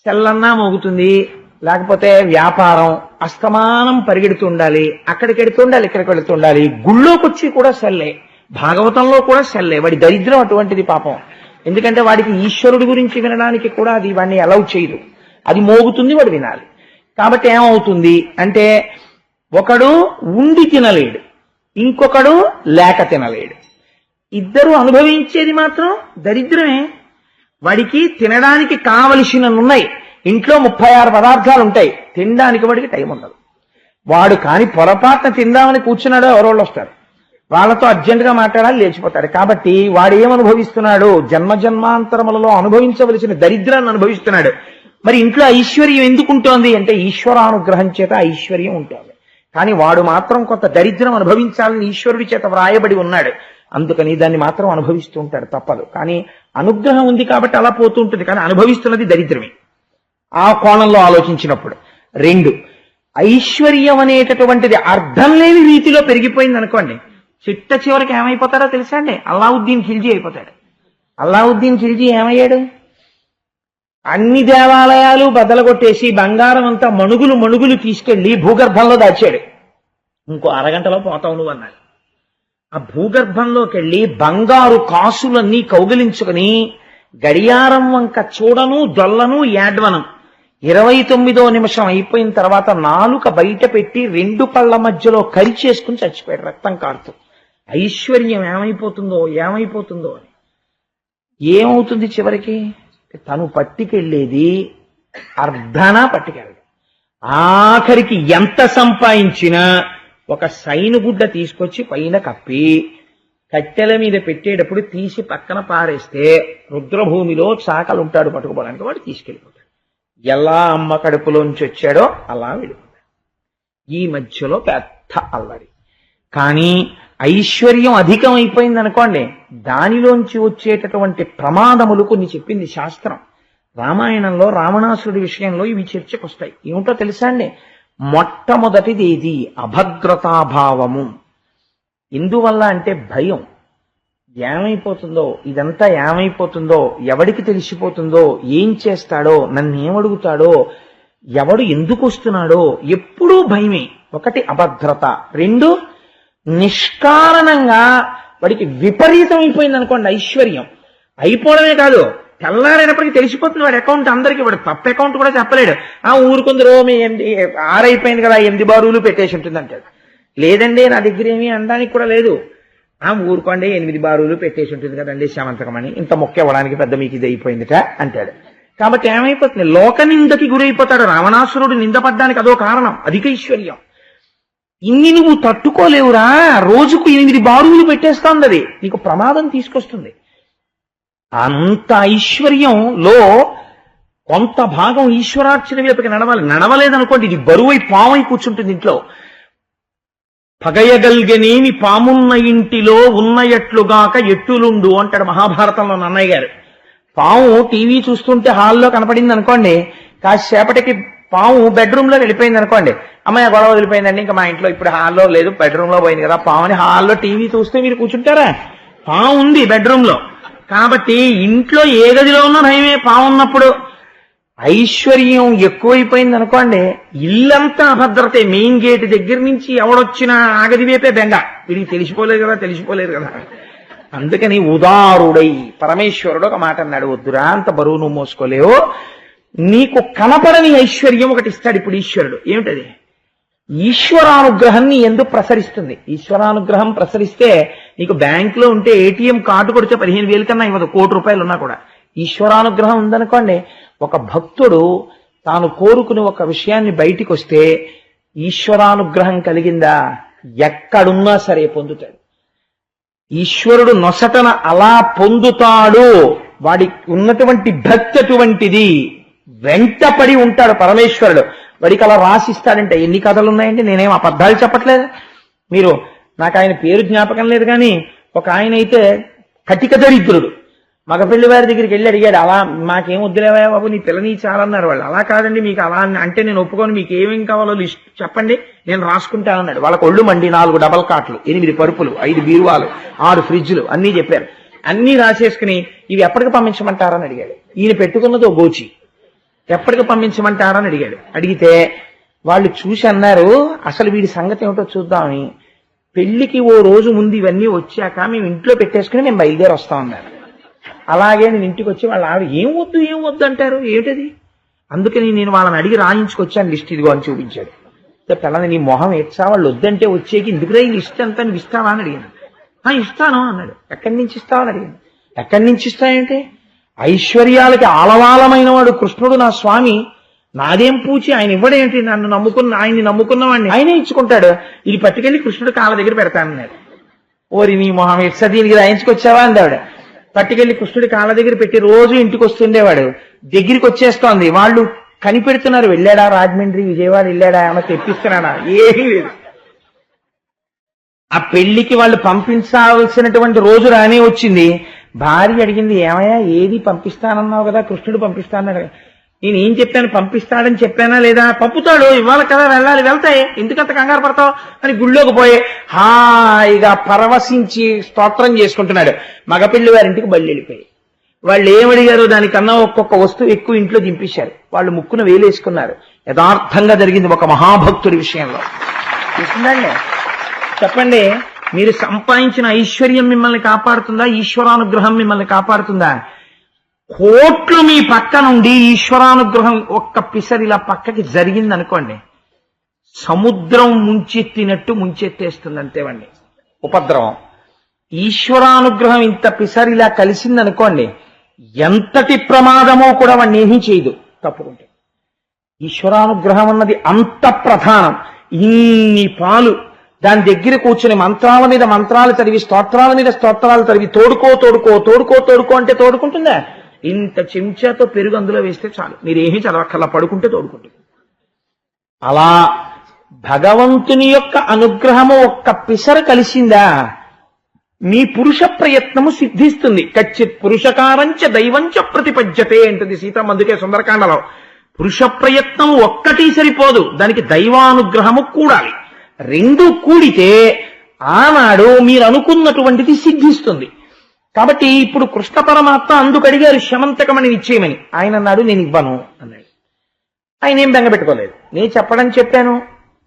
సెల్లన్నా మోగుతుంది, లేకపోతే వ్యాపారం, అస్తమానం పరిగెడుతుండాలి, అక్కడికి వెడుతుండాలి, ఇక్కడికి వెళుతుండాలి. గుళ్ళోకి వచ్చి కూడా సెల్లే, భాగవతంలో కూడా సెల్లే. వాడి దరిద్రం అటువంటిది పాపం. ఎందుకంటే వాడికి ఈశ్వరుడి గురించి వినడానికి కూడా అది వాడిని అలౌ చేయదు. అది మోగుతుంది, వాడు వినాలి. కాబట్టి ఏమవుతుంది అంటే ఒకడు ఉండి తినలేడు, ఇంకొకడు లేక తినలేడు. ఇద్దరు అనుభవించేది మాత్రం దరిద్రమే. వాడికి తినడానికి కావలసినవి ఇంట్లో 36 పదార్థాలు ఉంటాయి, తినడానికి వాడికి టైం ఉండదు. వాడు కాని పొరపాటున తిందామని కూర్చున్నాడో ఎవరోళ్ళు వస్తారు, వాళ్ళతో అర్జెంటుగా మాట్లాడాలి, లేచిపోతాడు. కాబట్టి వాడు ఏమనుభవిస్తున్నాడు? జన్మజన్మాంతరములలో అనుభవించవలసిన దరిద్రాన్ని అనుభవిస్తున్నాడు. మరి ఇంట్లో ఐశ్వర్యం ఎందుకుంటోంది అంటే ఈశ్వరానుగ్రహం చేత ఐశ్వర్యం ఉంటుంది. కానీ వాడు మాత్రం కొంత దరిద్రం అనుభవించాలని ఈశ్వరుడి చేత వ్రాయబడి ఉన్నాడు. అందుకని దాన్ని మాత్రం అనుభవిస్తూ ఉంటాడు, తప్పదు. కానీ అనుగ్రహం ఉంది కాబట్టి అలా పోతూ ఉంటుంది, కానీ అనుభవిస్తున్నది దరిద్రమే. ఆ కోణంలో ఆలోచించినప్పుడు 2, ఐశ్వర్యం అనేటటువంటిది అర్థం లేని రీతిలో పెరిగిపోయింది అనుకోండి, చిట్ట చివరికి ఏమైపోతాడో తెలుసా అండి? అల్లావుద్దీన్ ఖిల్జీ అయిపోతాడు. అల్లావుద్దీన్ ఖిల్జీ ఏమయ్యాడు? అన్ని దేవాలయాలు బద్దలగొట్టేసి బంగారం అంతా మణుగులు తీసుకెళ్లి భూగర్భంలో దాచాడు. ఇంకో అరగంటలో పోతావు నువ్వు అన్నాడు. ఆ భూగర్భంలోకి వెళ్ళి బంగారు కాసులన్నీ కౌగిలించుకుని గడియారం వంక చూడను, దొల్లను, ఏడ్వనం. 29వ నిమిషం అయిపోయిన తర్వాత నాలుక బయట పెట్టి 2 పళ్ళ మధ్యలో కరిచేసుకుని చచ్చిపోయాడు, రక్తం కారుతూ. ఐశ్వర్యం ఏమైపోతుందో అని. ఏమవుతుంది చివరికి? తను పట్టుకెళ్ళేది అర్ధనా పట్టుకెళ్ళదు. ఆఖరికి ఎంత సంపాదించినా ఒక సైనుగుడ్డ తీసుకొచ్చి పైన కప్పి కట్టెల మీద పెట్టేటప్పుడు తీసి పక్కన పారేస్తే రుద్రభూమిలో చాకలుంటాడు పట్టుకోవడానికి, వాడు తీసుకెళ్ళిపోతాడు. ఎలా అమ్మ కడుపులోంచి వచ్చాడో అలా వెళ్ళిపోతాడు. ఈ మధ్యలో పెద్ద అల్లరి. కానీ ఐశ్వర్యం అధికమైపోయింది అనుకోండి, దానిలోంచి వచ్చేటటువంటి ప్రమాదములు కొన్ని చెప్పింది శాస్త్రం. రామాయణంలో రావణాసురుడి విషయంలో ఇవి చర్చకు వస్తాయి. ఏమిటో తెలుసా అండి? మొట్టమొదటిది ఏది? అభద్రతాభావము. ఎందువల్ల అంటే భయం. ఏమైపోతుందో, ఇదంతా ఏమైపోతుందో, ఎవడికి తెలిసిపోతుందో, ఏం చేస్తాడో, నన్నేమడుగుతాడో, ఎవడు ఎందుకు వస్తున్నాడో, ఎప్పుడూ భయమే. 1 అభద్రత, 2 నిష్కారణంగా వాడికి విపరీతం అయిపోయింది అనుకోండి ఐశ్వర్యం. అయిపోవడమే కాదు, తెల్లారైనప్పటికీ తెలిసిపోతుంది వాడి అకౌంట్ అందరికీ. వాడు తప్ప అకౌంట్ కూడా చెప్పలేడు. ఊరుకుందరో మీ 6 అయిపోయింది కదా 8 బారులు పెట్టేసి ఉంటుంది అంటాడు. లేదండి నా దగ్గర ఏమీ అనడానికి కూడా లేదు. ఊరుకోండి 8 బారులు పెట్టేసి ఉంటుంది కదండి శమంతకమని, ఇంత మొక్క ఇవ్వడానికి పెద్ద మీకు ఇది అయిపోయిందిట అంటాడు. కాబట్టి ఏమైపోతుంది? లోక నిందకి గురైపోతాడు. రావణాసురుడు నిందపడ్డానికి అదో కారణం, అధిక ఐశ్వర్యం. ఇన్ని నువ్వు తట్టుకోలేవురా, రోజుకు 8 బారులు పెట్టేస్తాంది, అది నీకు ప్రమాదం తీసుకొస్తుంది. అంత ఐశ్వర్యంలో కొంత భాగం ఈశ్వరార్చన వైపుకి నడవాలి. నడవలేదనుకోండి ఇది బరువై పావై కూర్చుంటుంది ఇంట్లో. పగయగల్గనేమి పామున్న ఇంటిలో ఉన్నయట్లుగాక ఎట్టులుండు అంటాడు మహాభారతంలో నన్నయ్య గారు. పాము టీవీ చూస్తుంటే హాల్లో కనపడింది అనుకోండి, కాసేపటికి పాము బెడ్రూమ్ లో వెళ్ళిపోయింది అనుకోండి, అమ్మాయి గొడవ వదిలిపోయిందండి, ఇంకా మా ఇంట్లో ఇప్పుడు హాల్లో లేదు బెడ్రూమ్ లో పోయింది కదా పాముని. హాల్లో టీవీ చూస్తే మీరు కూర్చుంటారా? పాము ఉంది బెడ్రూమ్ లో. కాబట్టి ఇంట్లో ఏ గదిలో ఉన్నా భయమే పాము ఉన్నప్పుడు. ఐశ్వర్యం ఎక్కువైపోయింది అనుకోండి, ఇల్లంతా అభద్రతే. మెయిన్ గేట్ దగ్గర నుంచి ఎవడొచ్చినా ఆగది వేపే బెంగ. వీడికి తెలిసిపోలేదు కదా. అందుకని ఉదారుడై పరమేశ్వరుడు ఒక మాట అన్నాడు, వద్దురా అంత బరువు నువ్వు మోసుకోలేవు, నీకు కనపడని ఐశ్వర్యం ఒకటి ఇస్తాడు ఇప్పుడు ఈశ్వరుడు. ఏమిటది? ఈశ్వరానుగ్రహం నీ ఎందుకు ప్రసరిస్తుంది. ఈశ్వరానుగ్రహం ప్రసరిస్తే నీకు బ్యాంకులో ఉంటే ఏటీఎం కార్డు కొడితే 15,000 కన్నా ఇవ్వదు, ₹1,00,00,000 ఉన్నా కూడా. ఈశ్వరానుగ్రహం ఉందనుకోండి, ఒక భక్తుడు తాను కోరుకుని ఒక విషయాన్ని బయటికి వస్తే ఈశ్వరానుగ్రహం కలిగిందా ఎక్కడున్నా సరే పొందుతాడు. ఈశ్వరుడు నొసటన అలా పొందుతాడు. వాడికి ఉన్నటువంటి భక్తి అటువంటిది. వెంటపడి ఉంటాడు పరమేశ్వరుడు. వాడికి అలా రాసిస్తాడంటే ఎన్ని కథలు ఉన్నాయంటే నేనేం అబద్ధాలు చెప్పట్లేదు. మీరు నాకు ఆయన పేరు జ్ఞాపకం లేదు కానీ ఒక ఆయన అయితే కటిక దరిద్రుడు. మగపిల్లి వారి దగ్గరికి వెళ్ళి అడిగాడు, అలా మాకేం వద్దులేవా బాబు నీ పిల్లని చాలన్నారు వాళ్ళు. అలా కాదండి మీకు అలా అంటే నేను ఒప్పుకొని మీకు ఏమేం కావాలో లిస్ట్ చెప్పండి నేను రాసుకుంటానన్నాడు. వాళ్ళకి ఒళ్ళు మండి 4 డబల్ కాట్లు, 8 పరుపులు, 5 బీరువాలు, 6 ఫ్రిడ్జ్లు అన్నీ చెప్పారు. అన్నీ రాసేసుకుని ఇవి ఎప్పటికి పంపించమంటారని అడిగాడు. ఈయన పెట్టుకున్నది ఓ గోచి. ఎప్పటికి పంపించమంటారని అడిగాడు. అడిగితే వాళ్ళు చూసి అన్నారు, అసలు వీడి సంగతి ఏమిటో చూద్దామని పెళ్లికి ఓ రోజు ముందు ఇవన్నీ వచ్చాక మేము ఇంట్లో పెట్టేసుకుని మేము బయలుదేరి వస్తామన్నారు. అలాగే నేను ఇంటికి వచ్చి వాళ్ళ ఆవిడ ఏం వద్దు అంటారు, ఏమిటది? అందుకని నేను వాళ్ళని అడిగి రాయించుకొచ్చాను లిస్ట్, ఇదిగో అని చూపించాడు. పిల్లల్ని నీ మొహం ఎచ్చా, వాళ్ళు వద్దంటే వచ్చేకి ఎందుకురా ఈ లిస్ట్ అంతా నువ్వు ఇస్తావా అని అడిగాను. ఇస్తాను అన్నాడు. ఎక్కడి నుంచి ఇస్తావని అడిగాను. ఎక్కడి నుంచి ఇస్తాయంటే ఐశ్వర్యాలకి ఆలవాలమైన వాడు కృష్ణుడు నా స్వామి, నాదేం పూచి ఆయన ఇవ్వడేంటి, ఆయన్ని నమ్ముకున్నవాడిని ఆయనే ఇచ్చుకుంటాడు, ఇది పట్టుకెళ్ళి కృష్ణుడు కాళ్ళ దగ్గర పెడతానన్నాడు. ఓరి నీ మొహం ఎచ్చా దీనికి రాయించుకొచ్చావా అందావిడ. పట్టుకెళ్లి కృష్ణుడి కాళ్ళ దగ్గర పెట్టి రోజు ఇంటికి వస్తుండేవాడు. దగ్గరికి వచ్చేస్తోంది, వాళ్ళు కనిపెడుతున్నారు, వెళ్ళాడా రాజమండ్రి విజయవాడ వెళ్ళాడా ఏమన్నా తెప్పిస్తున్నాడా, ఏమీ లేదు. ఆ పెళ్లికి వాళ్ళు పంపించాల్సినటువంటి రోజు రానే వచ్చింది. భార్య అడిగింది, ఏమయ్యా ఏది పంపిస్తానన్నావు కదా, కృష్ణుడు పంపిస్తానన్నాడు. నేను ఏం చెప్పాను, పంపిస్తాడని చెప్పానా లేదా? పంపుతాడు, ఇవాళ కదా వెళ్ళాలి, వెళ్తాయి, ఎందుకంత కంగారు పడతావు అని గుళ్ళోకి పోయి హాయిగా పరవశించి స్తోత్రం చేసుకుంటున్నాడు. మగపిల్లి వారింటికి బళ్ళు వెళ్ళిపోయి వాళ్ళు ఏమడిగారు దానికన్నా ఒక్కొక్క వస్తువు ఎక్కువ ఇంట్లో దింపేశారు. వాళ్ళు ముక్కున వేలేసుకున్నారు. యథార్థంగా జరిగింది ఒక మహాభక్తుడి విషయంలో. చూసిందండి, చెప్పండి, మీరు సంపాదించిన ఐశ్వర్యం మిమ్మల్ని కాపాడుతుందా, ఈశ్వరానుగ్రహం మిమ్మల్ని కాపాడుతుందా? కోట్లు మీ పక్క నుండి ఈశ్వరానుగ్రహం ఒక్క పిసరిలా పక్కకి జరిగిందనుకోండి, సముద్రం ముంచెత్తినట్టు ముంచెత్తేస్తుంది అంతేవండి ఉపద్రవం. ఈశ్వరానుగ్రహం ఇంత పిసరిలా కలిసిందనుకోండి, ఎంతటి ప్రమాదమో కూడా వాడిని ఏమీ చేయదు తప్పుకుంటే. ఈశ్వరానుగ్రహం అన్నది అంత ప్రధానం. ఇన్ని పాలు దాని దగ్గర కూర్చుని మంత్రాల మీద మంత్రాలు చదివి స్తోత్రాల మీద స్తోత్రాలు చదివి తోడుకో అంటే తోడుకుంటుందా? ఇంత చెంచాతో పెరుగు అందులో వేస్తే చాలు, మీరేమీ చదవక్కర్లా, పడుకుంటే తోడుకుంటుంది. అలా భగవంతుని యొక్క అనుగ్రహము ఒక్క పిసర కలిసిందా మీ పురుష ప్రయత్నము సిద్ధిస్తుంది. కచ్చిత్ పురుషకారంచ దైవంచ ప్రతిపద్యతే అంటుంది సీతమ్మ. అందుకే సుందరకాండలో పురుష ప్రయత్నం ఒక్కటి సరిపోదు, దానికి దైవానుగ్రహము కూడాలి. రెండు కూడితే ఆనాడు మీరు అనుకున్నటువంటిది సిద్ధిస్తుంది. కాబట్టి ఇప్పుడు కృష్ణ పరమాత్మ అందుకు అడిగారు శమంతకమని ఇచ్చేయమని. ఆయన అన్నాడు నేను ఇవ్వను అన్నాడు. ఆయన ఏం బెంగపెట్టుకోలేదు. నేను చెప్పాను,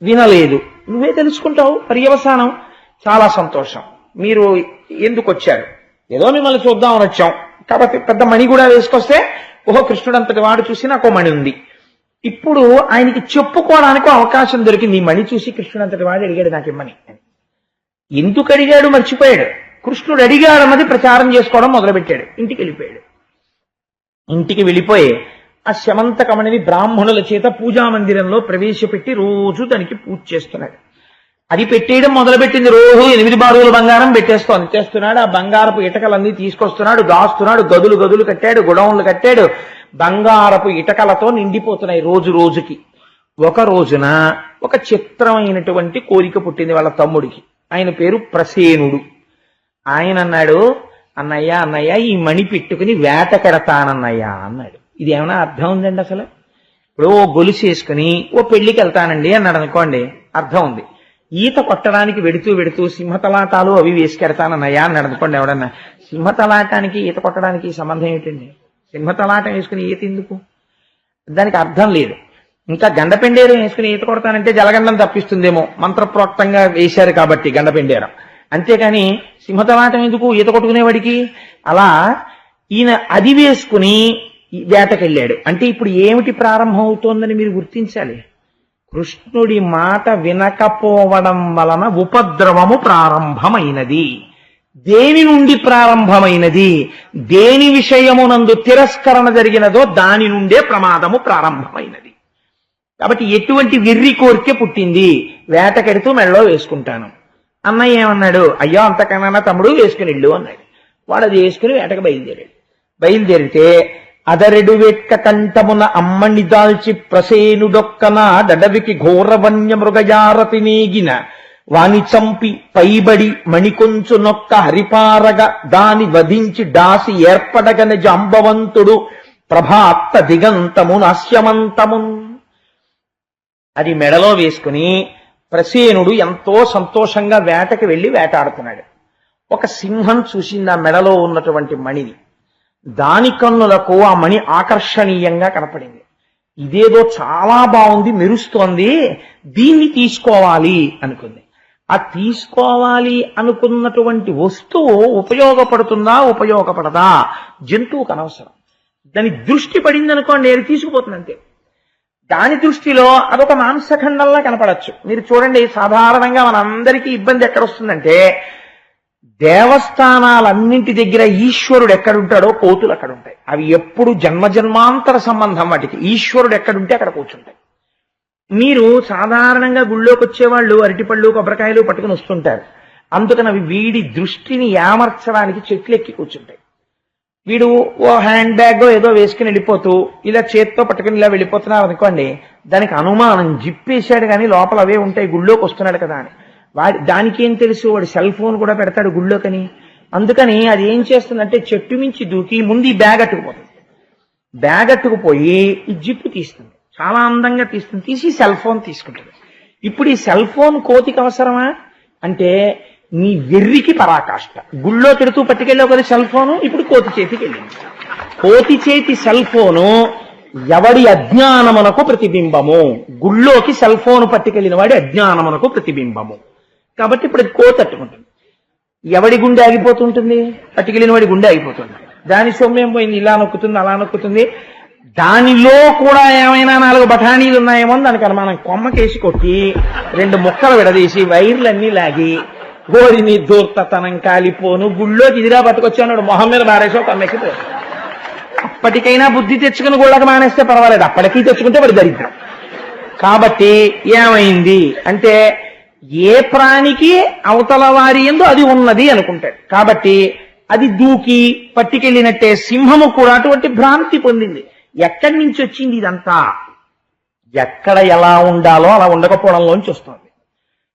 వినలేదు, నువ్వే తెలుసుకుంటావు పర్యవసానం. చాలా సంతోషం, మీరు ఎందుకు వచ్చారు? ఏదో మిమ్మల్ని చూద్దామని వచ్చాం కాబట్టి పెద్ద మణి కూడా వేసుకొస్తే ఓహో కృష్ణుడు అంతటి వాడు చూసి నాకు మణి ఉంది. ఇప్పుడు ఆయనకి చెప్పుకోవడానికి అవకాశం దొరికింది. ఈ మణి చూసి కృష్ణుడు అంతటి వాడు అడిగాడు నాకు ఇమ్మని. ఎందుకు అడిగాడు మర్చిపోయాడు. కృష్ణుడు అడిగాడన్నది ప్రచారం చేసుకోవడం మొదలుపెట్టాడు. ఇంటికి వెళ్ళిపోయాడు. ఇంటికి వెళ్ళిపోయి ఆ శమంతకమణిని బ్రాహ్మణుల చేత పూజా మందిరంలో ప్రవేశపెట్టి రోజు దానికి పూజ చేస్తున్నాడు. అది పెట్టేయడం మొదలుపెట్టింది. రోజు 8 బారుల బంగారం పెట్టేస్తోంది. తెస్తున్నాడు, ఆ బంగారపు ఇటకలన్నీ తీసుకొస్తున్నాడు, దాస్తున్నాడు, గదులు గదులు కట్టాడు, గుడౌన్లు కట్టాడు. బంగారపు ఇటకలతో నిండిపోతున్నాయి రోజు రోజుకి. ఒక రోజున ఒక చిత్రమైనటువంటి కోరిక పుట్టింది వాళ్ళ తమ్ముడికి. ఆయన పేరు ప్రసేనుడు. ఆయన అన్నాడు, అన్నయ్య అన్నయ్య ఈ మణి పెట్టుకుని వేట కెడతానన్నయ్యా అన్నాడు. ఇది ఏమైనా అర్థం ఉందండి అసలు? ఇప్పుడు ఓ గొలుసు వేసుకుని ఓ పెళ్లికి వెళ్తానండి అన్నాడు అనుకోండి, అర్థం ఉంది. ఈత కొట్టడానికి వెడుతూ వెడుతూ సింహతలాటాలు అవి వేసుకెడతానన్నయ్యా అన్నాడు అనుకోండి ఎవడన్నా. సింహతలాటానికి ఈత కొట్టడానికి సంబంధం ఏమిటండి? సింహతలాటం వేసుకుని ఈత ఎందుకు? దానికి అర్థం లేదు. ఇంకా గండపెండేరం వేసుకుని ఈత కొడతానంటే జలగండం తప్పిస్తుందేమో, మంత్రప్రోక్తంగా వేశారు కాబట్టి గండపెండేరం. అంతేకాని సింహతలాటం ఎందుకు ఈత కొట్టుకునేవాడికి? అలా ఈయన అది వేసుకుని వేటకెళ్ళాడు. అంటే ఇప్పుడు ఏమిటి ప్రారంభం అవుతోందని మీరు గుర్తించాలి. కృష్ణుడి మాట వినకపోవడం వలన ఉపద్రవము ప్రారంభమైనది. దేని నుండి ప్రారంభమైనది? దేని విషయమునందు తిరస్కరణ జరిగినదో దాని నుండే ప్రమాదము ప్రారంభమైనది. కాబట్టి ఎటువంటి వెర్రి కోరిక పుట్టింది? వేటకెడుతూ మెడలో వేసుకుంటాను. అన్నయ్య ఏమన్నాడు? అయ్యో అంతకన్నా తమ్ముడు వేసుకుని ఇల్లు అన్నాడు. వాడు అది వేసుకుని వేటకు బయలుదేరాడు. బయలుదేరితే అదరెడు వెట్క కంఠమున అమ్మని దాల్చి ప్రసేనుడొక్కన డడవికి ఘోరవన్య మృగయారతి నేగిన వాని చంపి పైబడి మణికొంచు నొక్క హరిపారగ దాని వధించి డాసి ఏర్పడగన జాంబవంతుడు ప్రభాత్త దిగంతము నాస్యమంతమున్. అది మెడలో వేసుకుని ప్రసేనుడు ఎంతో సంతోషంగా వేటకి వెళ్లి వేటాడుతున్నాడు. ఒక సింహం చూసింది ఆ మెడలో ఉన్నటువంటి మణిని. దాని కన్నులకు ఆ మణి ఆకర్షణీయంగా కనపడింది. ఇదేదో చాలా బాగుంది, మెరుస్తోంది, దీన్ని తీసుకోవాలి అనుకుంది. ఆ తీసుకోవాలి అనుకున్నటువంటి వస్తువు ఉపయోగపడుతుందా ఉపయోగపడదా జంతువుకు అనవసరం. దాని దృష్టి పడింది అనుకోండి, అది తీసుకుపోతుంది అంతే. దాని దృష్టిలో అదొక మాంసఖండంలా కనపడచ్చు. మీరు చూడండి, సాధారణంగా మనందరికీ ఇబ్బంది ఎక్కడొస్తుందంటే, దేవస్థానాలన్నింటి దగ్గర ఈశ్వరుడు ఎక్కడుంటాడో కోతులు అక్కడ ఉంటాయి. అవి ఎప్పుడు జన్మజన్మాంతర సంబంధం వాటికి. ఈశ్వరుడు ఎక్కడుంటే అక్కడ కూర్చుంటాయి. మీరు సాధారణంగా గుళ్ళోకి వచ్చేవాళ్ళు అరటిపళ్ళు కొబ్బరికాయలు పట్టుకుని వస్తుంటారు. అందుకని అవి వీడి దృష్టిని ఏమర్చడానికి చెట్లు ఎక్కి కూర్చుంటాయి. వీడు ఓ హ్యాండ్ బ్యాగ్ ఏదో వేసుకుని వెళ్ళిపోతూ ఇలా చేత్తో పట్టుకుని ఇలా వెళ్ళిపోతున్నారు అనుకోండి, దానికి అనుమానం జిప్పేశాడు కానీ లోపల అవే ఉంటాయి, గుళ్ళోకి వస్తున్నాడు కదా అని. దానికేం తెలుసు, వాడు సెల్ ఫోన్ కూడా పెడతాడు గుళ్ళోకని. అందుకని అది ఏం చేస్తుందంటే చెట్టు మించి దూకి ముందు ఈ బ్యాగ్ అట్టుకుపోతుంది. బ్యాగ్ అట్టుకుపోయి ఈ జిప్పు తీస్తుంది, చాలా అందంగా తీస్తుంది, తీసి సెల్ ఫోన్ తీసుకుంటుంది. ఇప్పుడు ఈ సెల్ ఫోన్ కోతికి అవసరమా అంటే నీ వెర్రికి పరాకాష్ట. గుళ్ళో తిడుతూ పట్టుకెళ్ళావు కదా సెల్ ఫోను, ఇప్పుడు కోతి చేతికి వెళ్ళింది. కోతి చేతి సెల్ ఫోను ఎవడి అజ్ఞానమునకు ప్రతిబింబము. గుళ్ళోకి సెల్ ఫోన్ పట్టుకెళ్ళిన వాడి అజ్ఞానమునకు ప్రతిబింబము. కాబట్టి ఇప్పుడు అది కోతి అట్టుకుంటుంది. ఎవడి గుండె ఆగిపోతుంటుంది? పట్టుకెళ్ళిన వాడి గుండె ఆగిపోతుంది. దాని సొమ్మేం పోయింది, ఇలా నొక్కుతుంది అలా నొక్కుతుంది. దానిలో కూడా ఏమైనా 4 బఠానీలు ఉన్నాయేమో దానికి అనుమానం. కొమ్మకేసి కొట్టి 2 ముక్కలు విడదీసి వైర్లన్నీ లాగి గోరిని దూర్తతనం కాలిపోను గుళ్ళోకి ఇదిరా పట్టుకొచ్చాడు, మొహం మీద బారేసో కమ్మెక్కిపోయి. అప్పటికైనా బుద్ధి తెచ్చుకుని గుళ్ళకి మానేస్తే పర్వాలేదు, అప్పటికీ తెచ్చుకుంటే వాడి దరిద్రం. కాబట్టి ఏమైంది అంటే ఏ ప్రాణికి అవతల వారి యందు అది ఉన్నది అనుకుంటాడు. కాబట్టి అది దూకి పట్టుకెళ్ళినట్టే సింహము కూడా అటువంటి భ్రాంతి పొందింది. ఎక్కడి నుంచి వచ్చింది ఇదంతా? ఎక్కడ ఎలా ఉండాలో అలా ఉండకపోవడంలోంచి వస్తుంది.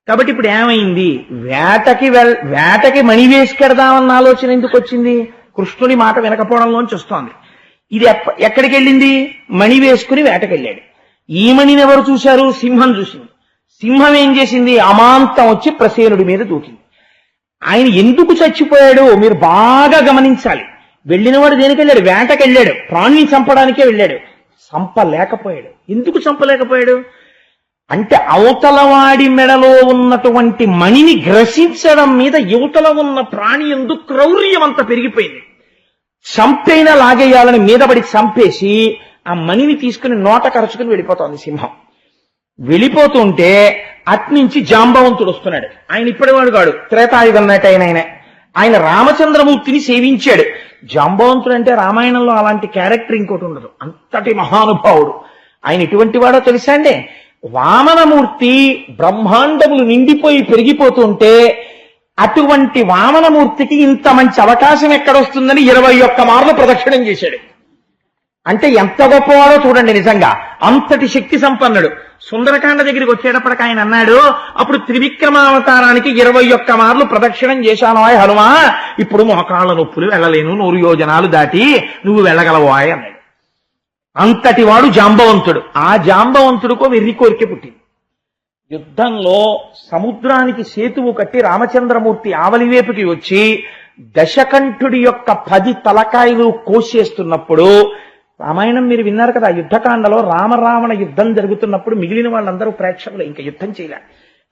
కాబట్టి ఇప్పుడు ఏమైంది? వేటకి మణి వేసుకెడదామన్న ఆలోచన ఎందుకు వచ్చింది? కృష్ణుడి మాట వినకపోవడంలోంచి వస్తోంది. ఇది ఎక్కడికి వెళ్ళింది? మణి వేసుకుని వేటకెళ్ళాడు. ఈ మణిని ఎవరు చూశారు? సింహం చూసింది. సింహం ఏం చేసింది? అమాంతం వచ్చి ప్రసేనుడి మీద దూకింది. ఆయన ఎందుకు చచ్చిపోయాడు మీరు బాగా గమనించాలి. వెళ్ళినవాడు దేనికి వెళ్ళాడు? వేటకెళ్ళాడు, ప్రాణిని చంపడానికే వెళ్ళాడు. చంపలేకపోయాడు. ఎందుకు చంపలేకపోయాడు అంటే అవతలవాడి మెడలో ఉన్నటువంటి మణిని గ్రసించడం మీద యువతల ఉన్న ప్రాణి ఎందుకు క్రౌర్యం అంత పెరిగిపోయింది. చంపైనా లాగేయాలని మీదపడి చంపేసి ఆ మణిని తీసుకుని నోట కరుచుకుని వెళ్ళిపోతోంది సింహం. వెళ్ళిపోతుంటే అట్నుంచి జాంబవంతుడు వస్తున్నాడు. ఆయన ఇప్పటివాడు కాడు, త్రేతాయుగం నాటి ఆయన రామచంద్రమూర్తిని సేవించాడు. జాంబవంతుడు అంటే రామాయణంలో అలాంటి క్యారెక్టర్ ఇంకోటి ఉండదు, అంతటి మహానుభావుడు. ఆయన ఎటువంటి వాడో తెలుసా అండి? వామనమూర్తి బ్రహ్మాండములు నిండిపోయి పెరిగిపోతుంటే అటువంటి వామనమూర్తికి ఇంత మంచి అవకాశం ఎక్కడొస్తుందని 21 మార్లు ప్రదక్షిణం చేశాడు. అంటే ఎంత గొప్పవాడో చూడండి. నిజంగా అంతటి శక్తి సంపన్నుడు. సుందరకాండ దగ్గరికి వచ్చేటప్పటికి ఆయన అన్నాడు, అప్పుడు త్రివిక్రమావతారానికి 21 మార్లు ప్రదక్షిణం చేశాను ఆయ్ హనుమా, ఇప్పుడు మోకాళ్ళ నొప్పులు వెళ్ళలేను, 100 యోజనాలు దాటి నువ్వు వెళ్ళగలవాయ్ అన్నాడు. అంతటి వాడు జాంబవంతుడు. ఆ జాంబవంతుడికో వెర్రి కోరిక పుట్టింది. యుద్ధంలో సముద్రానికి సేతువు కట్టి రామచంద్రమూర్తి ఆవలివేపుకి వచ్చి దశకంఠుడి యొక్క 10 తలకాయలు కోసేస్తున్నప్పుడు, రామాయణం మీరు విన్నారు కదా, యుద్ధకాండలో రామరావణ యుద్ధం జరుగుతున్నప్పుడు మిగిలిన వాళ్ళందరూ ప్రేక్షకులు, ఇంకా యుద్ధం చేయలే.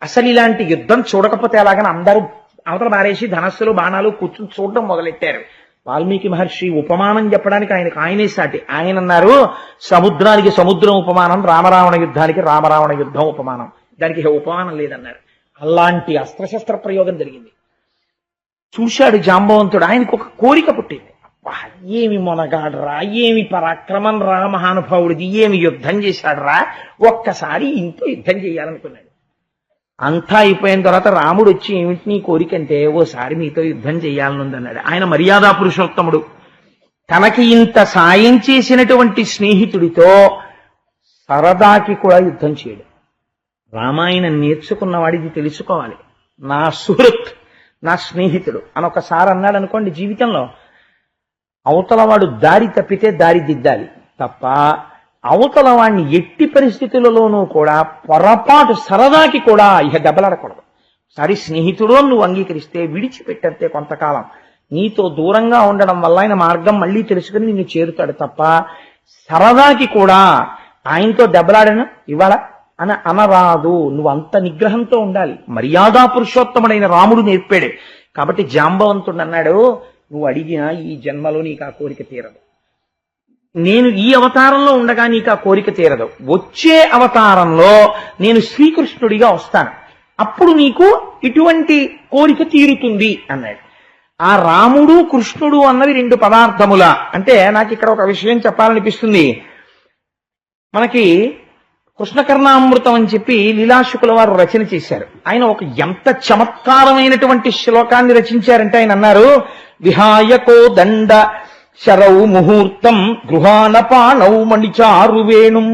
అసలు ఇలాంటి యుద్ధం చూడకపోతే ఎలాగని అందరూ అవతల బారేసి ధనస్సులు బాణాలు కూర్చుని చూడడం మొదలెట్టారు. వాల్మీకి మహర్షి ఉపమానం చెప్పడానికి ఆయనే సాటి. ఆయన అన్నారు, సముద్రానికి సముద్రం ఉపమానం, రామరావణ యుద్ధానికి రామరావణ యుద్ధం ఉపమానం, దానికి ఉపమానం లేదన్నారు. అలాంటి అస్త్రశస్త్ర ప్రయోగం జరిగింది. చూశాడు జాంబవంతుడు. ఆయనకు ఒక కోరిక పుట్టింది. అబ్బా, ఏమి మొనగాడరా, ఏమి పరాక్రమం రా మహానుభావుడిది, ఏమి యుద్ధం చేశాడరా, ఒక్కసారి ఇంట్లో యుద్ధం చేయాలనుకున్నాడు. అంతా అయిపోయిన తర్వాత రాముడు వచ్చి, ఏమిటి నీ కోరిక అంటే, ఓసారి మీతో యుద్ధం చేయాలనుందన్నాడు. ఆయన మర్యాదా పురుషోత్తముడు. తనకి ఇంత సాయం చేసినటువంటి స్నేహితుడితో సరదాకి కూడా యుద్ధం చేయడు. రామాయణం నేర్చుకున్నవాడు ఇది తెలుసుకోవాలి. నా సుహృత్, నా స్నేహితుడు అని ఒకసారి అన్నాడు అనుకోండి, జీవితంలో అవతల వాడు దారి తప్పితే దారి దిద్దాలి తప్ప అవతల వాడిని ఎట్టి పరిస్థితులలోనూ కూడా పొరపాటు సరదాకి కూడా ఇక దెబ్బలాడకూడదు. సరి స్నేహితుడు నువ్వు అంగీకరిస్తే విడిచిపెట్టంతే కొంతకాలం. నీతో దూరంగా ఉండడం వల్ల ఆయన మార్గం మళ్ళీ తెలుసుకుని నిన్ను చేరుతాడు తప్ప సరదాకి కూడా ఆయనతో దెబ్బలాడను ఇవాళ అని అనరాదు. నువ్వు అంత నిగ్రహంతో ఉండాలి. మర్యాదా పురుషోత్తముడైన రాముడు నేర్పాడు. కాబట్టి జాంబవంతుడు అన్నాడు, నువ్వు అడిగినా ఈ జన్మలో నీకు ఆ కోరిక తీరదు. నేను ఈ అవతారంలో ఉండగా నీకు ఆ కోరిక తీరదు. వచ్చే అవతారంలో నేను శ్రీకృష్ణుడిగా వస్తాను, అప్పుడు నీకు ఇటువంటి కోరిక తీరుతుంది అన్నాడు. ఆ రాముడు కృష్ణుడు అన్నవి 2 పదార్థముల. అంటే నాకు ఇక్కడ ఒక విషయం చెప్పాలనిపిస్తుంది. మనకి కృష్ణకర్ణామృతం అని చెప్పి లీలాశుకుల వారు రచన చేశారు. ఆయన ఒక ఎంత చమత్కారమైనటువంటి శ్లోకాన్ని రచించారంటే ఆయన అన్నారు, విహాయకో దండ శరౌ ముహూర్తం గృహాన పాణౌ మణిచారు వేణుం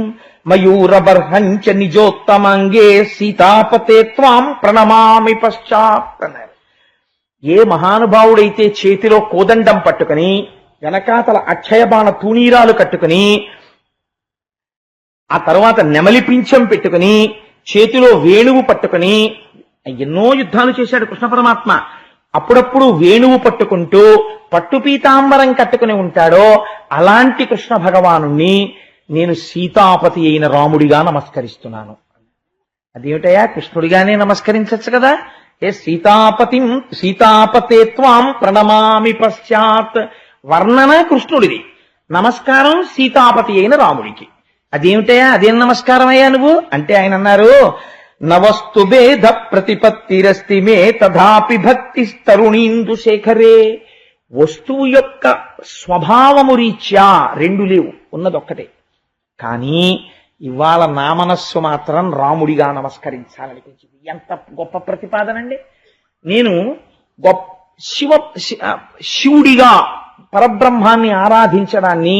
మయూరబర్హంచ నిజోత్తమంగే సీతాపతే త్వాం ప్రణమామి పశ్చాత్ అన్నారు. ఏ మహానుభావుడైతే చేతిలో కోదండం పట్టుకుని వెనకాతల అక్షయబాణ తూణీరాలు కట్టుకుని ఆ తర్వాత నెమలి పింఛం పెట్టుకుని చేతిలో వేణువు పట్టుకుని ఎన్నో యుద్ధాలు చేశాడు కృష్ణ పరమాత్మ. అప్పుడప్పుడు వేణువు పట్టుకుంటూ పట్టు పీతాంబరం కట్టుకుని ఉంటాడో అలాంటి కృష్ణ భగవానుణ్ణి నేను సీతాపతి అయిన రాముడిగా నమస్కరిస్తున్నాను. అదేమిటయా, కృష్ణుడిగానే నమస్కరించచ్చు కదా. సీతాపతే త్వాం ప్రణమామి పశ్చాత్. వర్ణన కృష్ణుడిది, నమస్కారం సీతాపతి అయిన రాముడికి. అదేమిటయా, అదేం నమస్కారం అయ్యా నువ్వు అంటే ఆయన అన్నారు, నవస్తు భేద ప్రతిపత్తిరస్తి మే తథాపి భక్తి తరుణీందు శేఖరే. వస్తువు యొక్క స్వభావము రీత్యా 2 లేవు, ఉన్నదొక్కటే. కానీ ఇవాళ నా మనస్సు మాత్రం రాముడిగా నమస్కరించాలనిపించింది. ఎంత గొప్ప ప్రతిపాదనండి. నేను శివుడిగా పరబ్రహ్మాన్ని ఆరాధించడాన్ని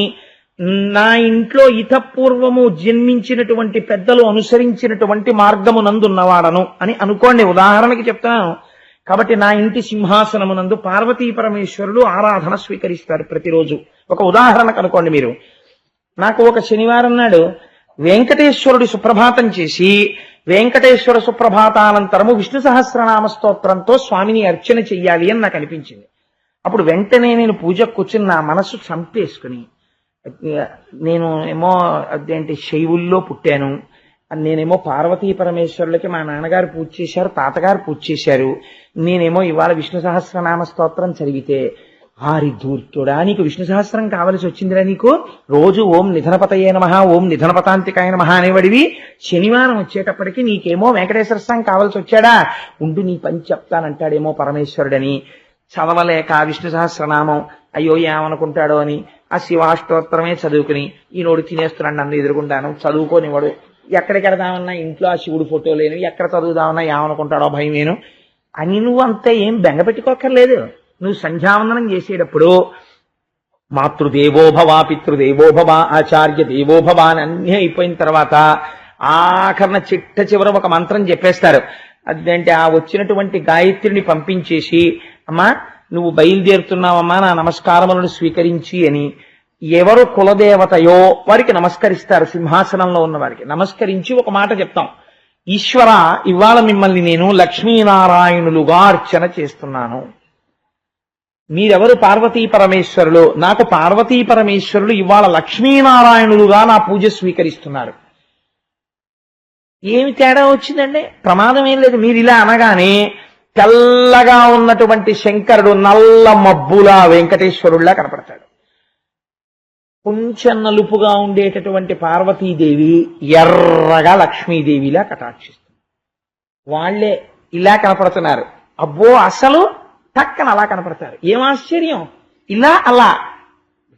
నా ఇంట్లో ఇతపూర్వము జన్మించినటువంటి పెద్దలు అనుసరించినటువంటి మార్గమునందున్నవాడను అని అనుకోండి. ఉదాహరణకి చెప్తాను. కాబట్టి నా ఇంటి సింహాసనమునందు పార్వతీ పరమేశ్వరుడు ఆరాధన స్వీకరిస్తారు ప్రతిరోజు. ఒక ఉదాహరణకు అనుకోండి మీరు, నాకు ఒక శనివారం నాడు వెంకటేశ్వరుడి సుప్రభాతం చేసి వెంకటేశ్వర సుప్రభాతానంతరము విష్ణు సహస్రనామ స్తోత్రంతో స్వామిని అర్చన చెయ్యాలి అని నాకు అనిపించింది. అప్పుడు వెంటనే నేను పూజకు కూర్చుని నా మనస్సు చంపేసుకుని, నేను ఏమో అదేంటి శైవుల్లో పుట్టాను, నేనేమో పార్వతీ పరమేశ్వరులకి మా నాన్నగారు పూజ చేశారు, తాతగారు పూజ చేశారు, నేనేమో ఇవాళ విష్ణు సహస్రనామ స్తోత్రం చదివితే, ఆరి దూర్తుడా నీకు విష్ణు సహస్రం కావలసి వచ్చిందిరా, నీకు రోజు ఓం నిధనపతయే నమః ఓం నిధనపతాంతికాయ నమః అనేవాడివి, శనివారం వచ్చేటప్పటికి నీకేమో వెంకటేశ్వర స్వామి కావలసి వచ్చాడా, ఉండు నీ పని చెప్తానంటాడేమో పరమేశ్వరుడని చదవలేక విష్ణు సహస్రనామం అయ్యో ఏమనుకుంటాడో అని ఆ శివాష్టోత్తరమే చదువుకుని ఈనోడు తినేస్తున్నాడు నన్ను ఎదురుకుంటాను చదువుకోనివాడు ఎక్కడికి వెడదామన్నా ఇంట్లో ఆ శివుడు ఫోటో లేను, ఎక్కడ చదువుదామన్నా ఏమనుకుంటాడో భయమేను అని నువ్వు అంతా ఏం బెంగపెట్టుకోక్కర్లేదు. నువ్వు సంధ్యావందనం చేసేటప్పుడు మాతృదేవోభవ, పితృదేవోభవ, ఆచార్య దేవోభవ అని అన్నీ అయిపోయిన తర్వాత ఆఖరణ చిట్ట చివర ఒక మంత్రం చెప్పేస్తారు. అదేంటే ఆ వచ్చినటువంటి గాయత్రిని పంపించేసి, అమ్మా నువ్వు బయలుదేరుతున్నావమ్మా నా నమస్కారములను స్వీకరించి అని ఎవరు కులదేవతయో వారికి నమస్కరిస్తారు. సింహాసనంలో ఉన్న వారికి నమస్కరించి ఒక మాట చెప్తాం, ఈశ్వర ఇవాళ మిమ్మల్ని నేను లక్ష్మీనారాయణులుగా అర్చన చేస్తున్నాను. మీరెవరు పార్వతీ పరమేశ్వరులు, నాకు పార్వతీ పరమేశ్వరులు ఇవాళ లక్ష్మీనారాయణులుగా నా పూజ స్వీకరిస్తున్నారు. ఏమి తేడా వచ్చిందండి? ప్రమాదం ఏం లేదు. మీరు ఇలా అనగానే తెల్లగా ఉన్నటువంటి శంకరుడు నల్ల మబ్బులా వెంకటేశ్వరుల్లా కనపడతాడు. కొంచెం నలుపుగా ఉండేటటువంటి పార్వతీదేవి ఎర్రగా లక్ష్మీదేవిలా కటాక్షిస్తుంది. వాళ్లే ఇలా కనపడుతున్నారు. అబ్బో అసలు టక్కన అలా కనపడతారు. ఏం ఆశ్చర్యం! ఇలా అలా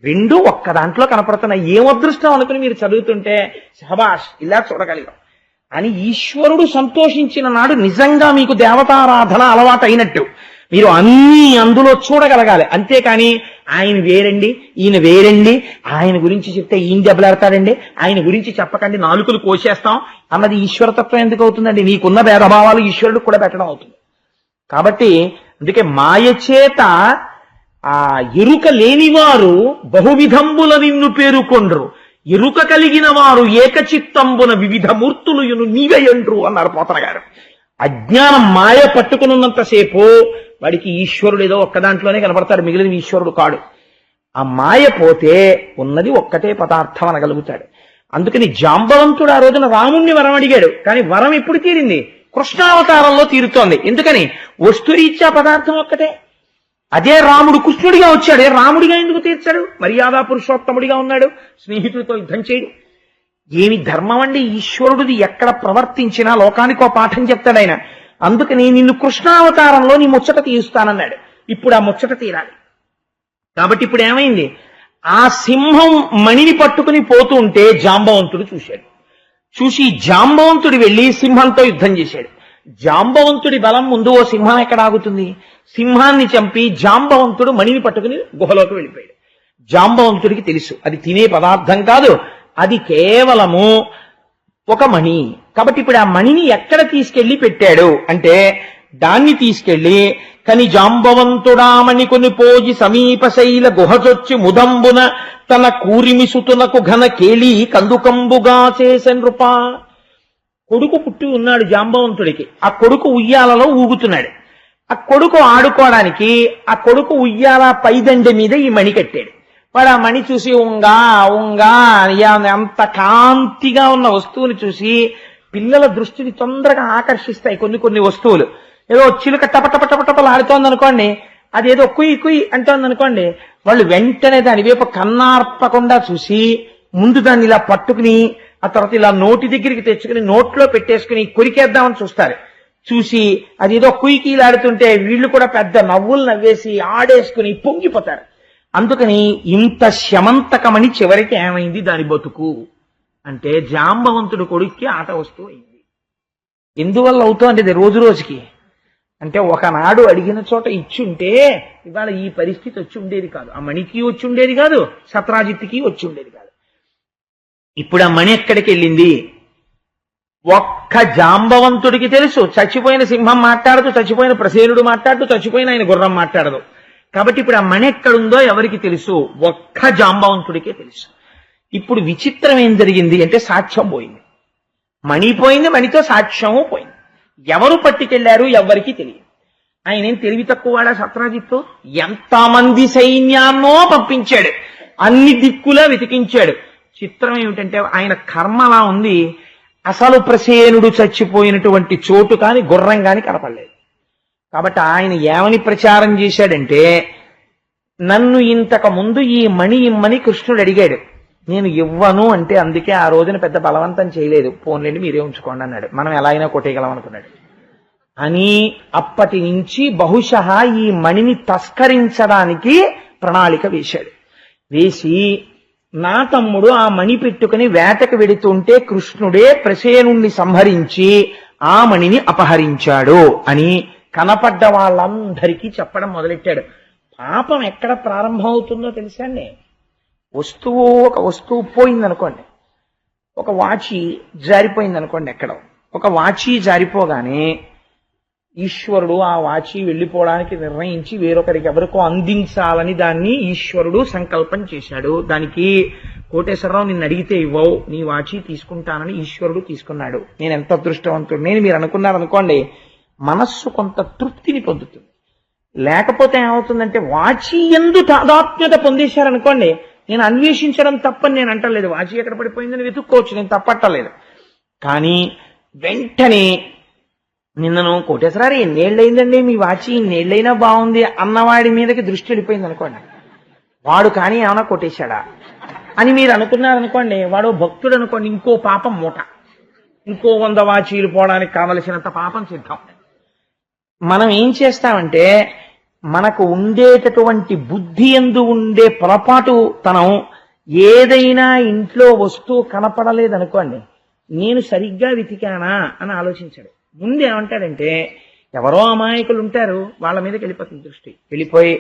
రెండు ఒక్క దాంట్లో కనపడుతున్నాయి. ఏం అదృష్టం అనుకుని మీరు చదువుతుంటే శభాష్ ఇలా చూడగలిగాం అని ఈశ్వరుడు సంతోషించిన నాడు నిజంగా మీకు దేవతారాధన అలవాటు అయినట్టు. మీరు అన్నీ అందులో చూడగలగాలి. అంతేకాని ఆయన వేరండి, ఈయన వేరండి, ఆయన గురించి చెప్తే ఈయన దెబ్బలాడతాడండి, ఆయన గురించి చెప్పకండి నాలుకలు కోసేస్తాం అన్నది ఈశ్వరతత్వం ఎందుకు అవుతుందండి? నీకున్న భేదభావాలు ఈశ్వరుడికి కూడా పెట్టడం అవుతుంది. కాబట్టి అందుకే మాయచేత ఆ ఎరుక లేనివారు బహువిధంబుల నిన్ను పేరుకొండ్రు, ఎరుక కలిగిన వారు ఏకచిత్తంబున వివిధ మూర్తులు నీవయండ్రు అన్నారు పోతన గారు. అజ్ఞానం మాయ పట్టుకున్నంతసేపు వాడికి ఈశ్వరుడు ఏదో ఒక్క దాంట్లోనే కనపడతాడు, మిగిలిన ఈశ్వరుడు కాడు. ఆ మాయ పోతే ఉన్నది ఒక్కటే పదార్థం అనగలుగుతాడు. అందుకని జాంబవంతుడు ఆ రోజున రాముణ్ణి వరం అడిగాడు, కానీ వరం ఎప్పుడు తీరింది? కృష్ణావతారంలో తీరుతోంది. ఎందుకని? వస్తురీత్యా పదార్థం ఒక్కటే. అదే రాముడు కృష్ణుడిగా వచ్చాడు, రాముడిగా ఎందుకు తీర్చాడు? మర్యాదా పురుషోత్తముడిగా ఉన్నాడు, స్నేహితుడితో యుద్ధం చేయడు. ఏమి ధర్మం అండి ఈశ్వరుడిది! ఎక్కడ ప్రవర్తించినా లోకానికో పాఠం చెప్తాడు ఆయన. అందుకని నిన్ను కృష్ణావతారంలో నీ ముచ్చట తీరుస్తానన్నాడు. ఇప్పుడు ఆ ముచ్చట తీరాలి. కాబట్టి ఇప్పుడు ఏమైంది? ఆ సింహం మణిని పట్టుకుని పోతూ ఉంటే జాంబవంతుడు చూశాడు. చూసి జాంబవంతుడు వెళ్లి సింహంతో యుద్ధం చేశాడు. జాంబవంతుడి బలం ముందు ఓ సింహం ఎక్కడ ఆగుతుంది? సింహాన్ని చంపి జాంబవంతుడు మణిని పట్టుకుని గుహలోకి వెళ్ళిపోయాడు. జాంబవంతుడికి తెలుసు అది తినే పదార్థం కాదు, అది కేవలము ఒక మణి. కాబట్టి ఇప్పుడు ఆ మణిని ఎక్కడ తీసుకెళ్లి పెట్టాడు అంటే దాన్ని తీసుకెళ్లి కని జాంబవంతుడామణి కొని పోజి సమీప శైల గుహచొచ్చి ముదంబున తన కూరిమిసుతునకు ఘన కేళి కందుకంబుగా చేసె నృప. కొడుకు పుట్టి ఉన్నాడు జాంబవంతుడికి. ఆ కొడుకు ఉయ్యాలలో ఊగుతున్నాడు. ఆ కొడుకు ఆడుకోవడానికి ఆ కొడుకు ఉయ్యాల పైదండె మీద ఈ మణి కట్టాడు. వాడు ఆ మణి చూసి ఉంగా ఉంగా అంత కాంతిగా ఉన్న వస్తువుని చూసి పిల్లల దృష్టిని తొందరగా ఆకర్షిస్తాయి కొన్ని కొన్ని వస్తువులు. ఏదో చిలుక టపటపటపటపలు ఆడుతోంది అనుకోండి, అదేదో కుయ్యి కుయ్యి అంటోంది అనుకోండి, వాళ్ళు వెంటనే దాని వైపు కన్నార్పకుండా చూసి ముందు దాన్ని ఇలా పట్టుకుని ఆ తర్వాత ఇలా నోటి దగ్గరికి తెచ్చుకుని నోట్లో పెట్టేసుకుని కొరికేద్దామని చూస్తారు. చూసి అదేదో కుయ్యికీలాడుతుంటే వీళ్ళు కూడా పెద్ద నవ్వులు నవ్వేసి ఆడేసుకుని పొంగిపోతారు. అందుకని ఇంత శమంతకమని చివరికి ఏమైంది దాని బతుకు అంటే జాంబవంతుడు కొడుక్కి ఆట వస్తువు అయింది. ఎందువల్ల అవుతోంది రోజు రోజుకి అంటే ఒకనాడు అడిగిన చోట ఇచ్చుంటే ఇవాళ ఈ పరిస్థితి వచ్చి ఉండేది కాదు. ఆ మణికి వచ్చి ఉండేది కాదు, సత్రాజిత్తుకి వచ్చి ఉండేది కాదు. ఇప్పుడు ఆ మణి ఎక్కడికి వెళ్ళింది? ఒక్క జాంబవంతుడికి తెలుసు. చచ్చిపోయిన సింహం మాట్లాడదు, చచ్చిపోయిన ప్రసేనుడు మాట్లాడదు, చచ్చిపోయిన ఆయన గుర్రం మాట్లాడదు. కాబట్టి ఇప్పుడు ఆ మణి ఎక్కడుందో ఎవరికి తెలుసు? ఒక్క జాంబవంతుడికే తెలుసు. ఇప్పుడు విచిత్రం ఏం జరిగింది అంటే సాక్ష్యం పోయింది. మణి పోయింది, మణితో సాక్ష్యము పోయింది. ఎవరు పట్టుకెళ్లారు ఎవరికి తెలియదు. ఆయన ఏం తెలివి తక్కువవాడా సత్రాజిత్తు? ఎంతమంది సైన్యాన్నో పంపించాడు, అన్ని దిక్కులా వెతికించాడు. చిత్రం ఏమిటంటే ఆయన కర్మలా ఉంది. అసలు ప్రసేనుడు చచ్చిపోయినటువంటి చోటు కాని గుర్రం కాని కనపడలేదు. కాబట్టి ఆయన ఏమని ప్రచారం చేశాడంటే, నన్ను ఇంతకు ముందు ఈ మణి ఇమ్మని కృష్ణుడు అడిగాడు, నేను ఇవ్వను అంటే అందుకే ఆ రోజున పెద్ద బలవంతం చేయలేదు, పోన్లేండి మీరే ఉంచుకోండి అన్నాడు. మనం ఎలా అయినా కొట్టేయగలం అనుకున్నాడు. అని అప్పటి నుంచి బహుశः ఈ మణిని తస్కరించడానికి ప్రణాళిక వేశాడు. వేసి నా తమ్ముడు ఆ మణి పెట్టుకుని వేటకు వెడుతుంటే కృష్ణుడే ప్రసేనుణ్ణి సంహరించి ఆ మణిని అపహరించాడు అని కనపడ్డ వాళ్ళందరికీ చెప్పడం మొదలెట్టాడు. పాపం ఎక్కడ ప్రారంభం అవుతుందో తెలుసా అండి? ఒక వస్తువు పోయిందనుకోండి, ఒక వాచి జారిపోయింది అనుకోండి, ఎక్కడో ఒక వాచి జారిపోగానే ఈశ్వరుడు ఆ వాచి వెళ్ళిపోవడానికి నిర్ణయించి వేరొకరికి ఎవరికో అందించాలని దాన్ని ఈశ్వరుడు సంకల్పం చేశాడు. దానికి కోటేశ్వరరావు నిన్ను అడిగితే ఇవ్వవు, నీ వాచి తీసుకుంటానని ఈశ్వరుడు తీసుకున్నాడు. నేను ఎంత అదృష్టవంతుడు నేను మీరు అనుకున్నారనుకోండి, మనస్సు కొంత తృప్తిని పొందుతుంది. లేకపోతే ఏమవుతుందంటే వాచి ఎందు తాదాత్మ్యత పొందేశారనుకోండి, నేను అన్వేషించడం తప్పని నేను అంటలేదు, వాచి ఎక్కడ పడిపోయిందని వెతుక్కోవచ్చు, నేను తప్పట్టలేదు. కానీ వెంటనే నిన్నను కోటేశ్వరారు ఎన్నేళ్ళయిందండి మీ వాచి, ఇన్నేళ్ళైనా బాగుంది అన్నవాడి మీదకి దృష్టి వెళ్ళిపోయింది అనుకోండి, వాడు కానీ ఏమైనా కొట్టేశాడా అని మీరు అనుకున్నారనుకోండి, వాడు భక్తుడు అనుకోండి, ఇంకో పాపం మూట, ఇంకో 100 వాచీలు పోవడానికి కావలసినంత పాపం సిద్ధం. మనం ఏం చేస్తామంటే మనకు ఉండేటటువంటి బుద్ధి యందు ఉండే పొరపాటు తనం, ఏదైనా ఇంట్లో వస్తువు కనపడలేదనుకోండి, నేను సరిగ్గా వెతికానా అని ఆలోచించాడు. ముందు ఏమంటాడంటే ఎవరో అమాయకులు ఉంటారు, వాళ్ళ మీదకి వెళ్ళిపోతుంది దృష్టి, వెళ్ళిపోయి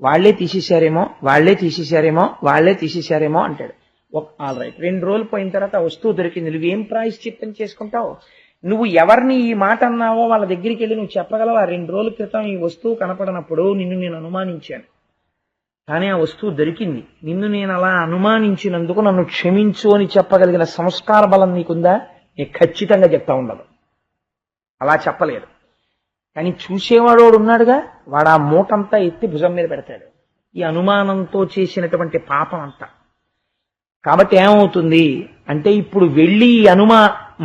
వాళ్లే తీసేశారేమో అంటాడు. ఆల్ రైట్, 2 రోజులు పోయిన తర్వాత వస్తువు దొరికింది, నువ్వేం ప్రాయశ్చిత్తం చేసుకుంటావు? నువ్వు ఎవరిని ఈ మాట అన్నావో వాళ్ళ దగ్గరికి వెళ్ళి నువ్వు చెప్పగలవా, 2 రోజుల క్రితం ఈ వస్తువు కనపడనప్పుడు నిన్ను నేను అనుమానించాను, కానీ ఆ వస్తువు దొరికింది, నిన్ను నేను అలా అనుమానించినందుకు నన్ను క్షమించు అని చెప్పగలిగిన సంస్కార బలం నీకుందా? నేను ఖచ్చితంగా చెప్తా ఉండదు, అలా చెప్పలేదు. కానీ చూసేవాడు ఉన్నాడుగా, వాడు ఆ మూటంతా ఎత్తి భుజం మీద పెడతాడు, ఈ అనుమానంతో చేసినటువంటి పాపం అంతా. కాబట్టి ఏమవుతుంది అంటే ఇప్పుడు వెళ్ళి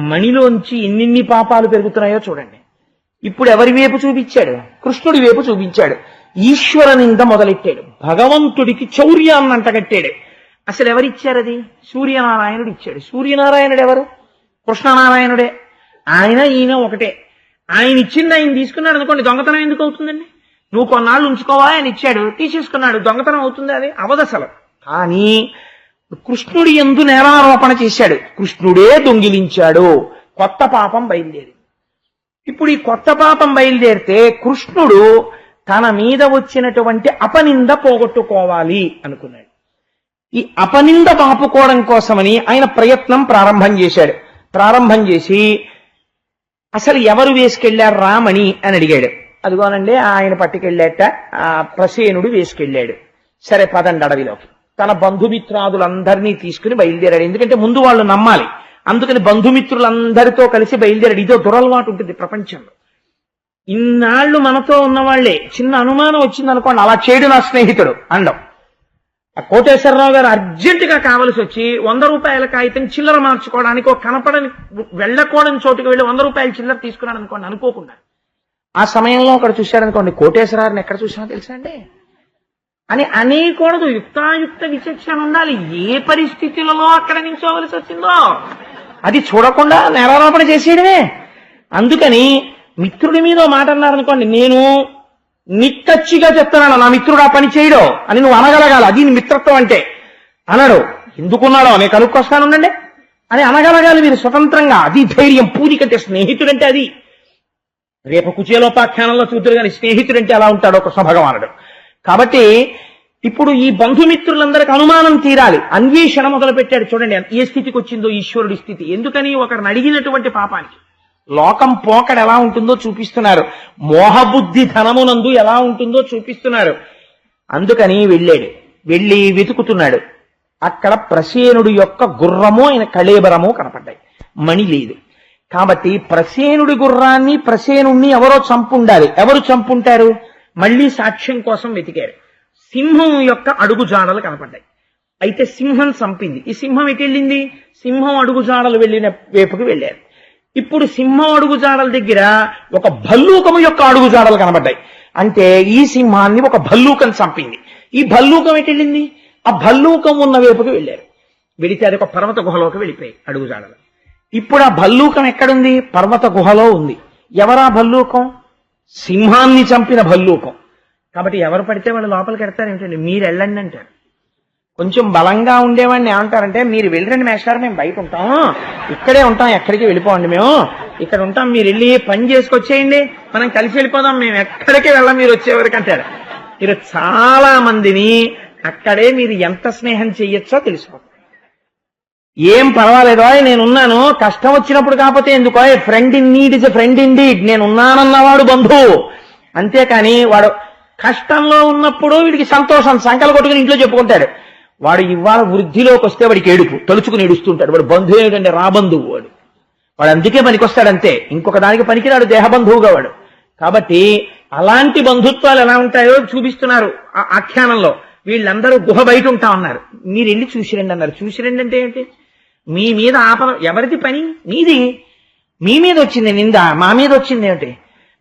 మణిలోంచి ఎన్నిన్ని పాపాలు పెరుగుతున్నాయో చూడండి. ఇప్పుడు ఎవరి వైపు చూపించాడు? కృష్ణుడి వైపు చూపించాడు. ఈశ్వర నింద మొదలెట్టాడు, భగవంతుడికి చౌర్యాన్ని అంటగట్టాడు. అసలు ఎవరిచ్చారు అది? సూర్యనారాయణుడు ఇచ్చాడు. సూర్యనారాయణుడు ఎవరు? కృష్ణనారాయణుడే. ఆయన ఈయన ఒకటే. ఆయన ఇచ్చింది ఆయన తీసుకున్నాడు అనుకోండి, దొంగతనం ఎందుకు అవుతుందండి? నువ్వు కొన్నాళ్ళు ఉంచుకోవా, ఆయన ఇచ్చాడు తీసేసుకున్నాడు, దొంగతనం అవుతుంది? అది అవదసలు. కానీ కృష్ణుడి యందు నేరారోపణ చేశాడు, కృష్ణుడే దొంగిలించాడు, కొత్త పాపం బయలుదేరి. ఇప్పుడు ఈ కొత్త పాపం బయలుదేరితే కృష్ణుడు తన మీద వచ్చినటువంటి అపనింద పోగొట్టుకోవాలి అనుకున్నాడు. ఈ అపనింద పాపుకోవడం కోసమని ఆయన ప్రయత్నం ప్రారంభం చేశాడు. ప్రారంభం చేసి అసలు ఎవరు వేసుకెళ్లారు రామని అని అడిగాడు. అదిగోనండి ఆయన పట్టుకెళ్ళాట, ఆ ప్రసేనుడు వేసుకెళ్ళాడు. సరే పదండి అడవిలోకి. తన బంధుమిత్రాదులందరినీ తీసుకుని బయలుదేరాడు. ఎందుకంటే ముందు వాళ్ళు నమ్మాలి, అందుకని బంధుమిత్రులందరితో కలిసి బయలుదేరాడు. ఇదో దురలవాటు ఉంటుంది ప్రపంచంలో. ఇన్నాళ్లు మనతో ఉన్నవాళ్లే చిన్న అనుమానం వచ్చింది అనుకోండి, అలా చేయడు నా స్నేహితుడు అండం. ఆ కోటేశ్వరరావు గారు అర్జెంటుగా కావలసి వచ్చి 100 రూపాయల కాగితం చిల్లర మార్చుకోవడానికి ఒక కనపడని వెళ్ళకూడని చోటుకు వెళ్ళి 100 రూపాయల చిల్లర తీసుకున్నాడు అనుకోండి అనుకోకుండా. ఆ సమయంలో అక్కడ చూశారనుకోండి, కోటేశ్వరారిని ఎక్కడ చూసినా తెలుసా అండి అని అనేకూడదు. యుక్తాయుక్త విచక్షణ ఉండాలి. ఏ పరిస్థితులలో అక్కడ నిల్చోవలసి వచ్చిందో అది చూడకుండా నేరారోపణ చేసేయడమే. అందుకని మిత్రుడి మీద మాట అన్నారనుకోండి, నేను నిక్కచ్చిగా చెప్తున్నాను నా మిత్రుడు ఆ పని చేయడో అని నువ్వు అనగలగాలి. అది మిత్రత్వం అంటే. అనడు, ఎందుకున్నాడో నేను కనుక్కొస్తానుండండి అని అనగలగాలి మీరు స్వతంత్రంగా. అది ధైర్యం. పూరికంటే స్నేహితుడంటే అది. రేపు కుచేలోపాఖ్యానంలో చూద్దరు కానీ స్నేహితుడంటే ఎలా ఉంటాడో కృష్ణ భగవానుడు. కాబట్టి ఇప్పుడు ఈ బంధుమిత్రులందరికీ అనుమానం తీరాలి, అన్వేషణ మొదలు పెట్టాడు. చూడండి ఏ స్థితికి వచ్చిందో ఈశ్వరుడి స్థితి. ఎందుకని? ఒకరిని అడిగినటువంటి పాపానికి. లోకం పోకడ ఎలా ఉంటుందో చూపిస్తున్నారు, మోహబుద్ధి ధనమునందు ఎలా ఉంటుందో చూపిస్తున్నారు. అందుకని వెళ్ళాడు. వెళ్ళి వెతుకుతున్నాడు. అక్కడ ప్రసేనుడి యొక్క గుర్రము ఆయన కళేబరము కనపడ్డాయి, మణి లేదు. కాబట్టి ప్రసేనుడి గుర్రాన్ని ప్రసేనుణ్ణి ఎవరో చంపుండాలి. ఎవరు చంపుంటారు? మళ్లీ సాక్ష్యం కోసం వెతికారు. సింహం యొక్క అడుగు జాడలు కనపడ్డాయి. అయితే సింహం చంపింది. ఈ సింహం ఎటు వెళ్ళింది? సింహం అడుగు జాడలు వెళ్ళిన వైపుకు వెళ్ళారు. ఇప్పుడు సింహం అడుగు జాడల దగ్గర ఒక భల్లూకము యొక్క అడుగు జాడలు కనబడ్డాయి. అంటే ఈ సింహాన్ని ఒక భల్లూకం చంపింది. ఈ భల్లూకం ఎటు వెళ్ళింది? ఆ భల్లూకం ఉన్న వైపుకు వెళ్ళారు. వెళితే అది ఒక పర్వత గుహలోకి వెళ్ళిపోయి అడుగు జాడలు. ఇప్పుడు ఆ భల్లూకం ఎక్కడుంది? పర్వత గుహలో ఉంది. ఎవరా భల్లూకం? సింహాన్ని చంపిన భల్లూకం. కాబట్టి ఎవరు పడితే వాళ్ళు లోపలికి ఎడతారు ఏమిటండి? మీరు వెళ్ళండి అంటారు. కొంచెం బలంగా ఉండేవాడిని ఏమంటారంటే, మీరు వెళ్ళరండి మేస్టారు, మేము బయట ఉంటాం, ఇక్కడే ఉంటాం, ఎక్కడికి వెళ్ళిపోండి, మేము ఇక్కడ ఉంటాం, మీరు వెళ్ళి పని చేసుకొచ్చేయండి, మనం కలిసి వెళ్ళిపోదాం, మేము ఎక్కడికి వెళ్ళాం మీరు వచ్చేవరకు అంటారు. మీరు చాలా మందిని అక్కడే మీరు ఎంత స్నేహం చెయ్యొచ్చో తెలుసుకోండి. ఏం పర్వాలేదో, నేనున్నాను, కష్టం వచ్చినప్పుడు కాకపోతే ఎందుకో, friend in need is a friend indeed, నేనున్నానన్నవాడు బంధువు. అంతేకాని వాడు కష్టంలో ఉన్నప్పుడు వీడికి సంతోషం సంకలు కొట్టుకుని ఇంట్లో చెప్పుకుంటాడు. వాడు ఇవాళ వృద్ధిలోకి వస్తే వాడికి ఏడుపు, తలుచుకుని ఏడుస్తుంటాడు. వాడు బంధువు ఏమిటంటే రాబంధువు వాడు అందుకే పనికొస్తాడంతే, ఇంకొక దానికి పనికిరాడు, దేహబంధువుగా వాడు. కాబట్టి అలాంటి బంధుత్వాలు ఎలా ఉంటాయో చూపిస్తున్నారు ఆఖ్యానంలో. వీళ్ళందరూ గుహ బయట ఉంటా ఉన్నారు, మీరు వెళ్ళి చూసిరండి అన్నారు. చూసిరండి అంటే ఏంటి? మీ మీద ఆపద, ఎవరిది పని? మీది. మీ మీద వచ్చింది నింద, మా మీద వచ్చింది ఏమిటి?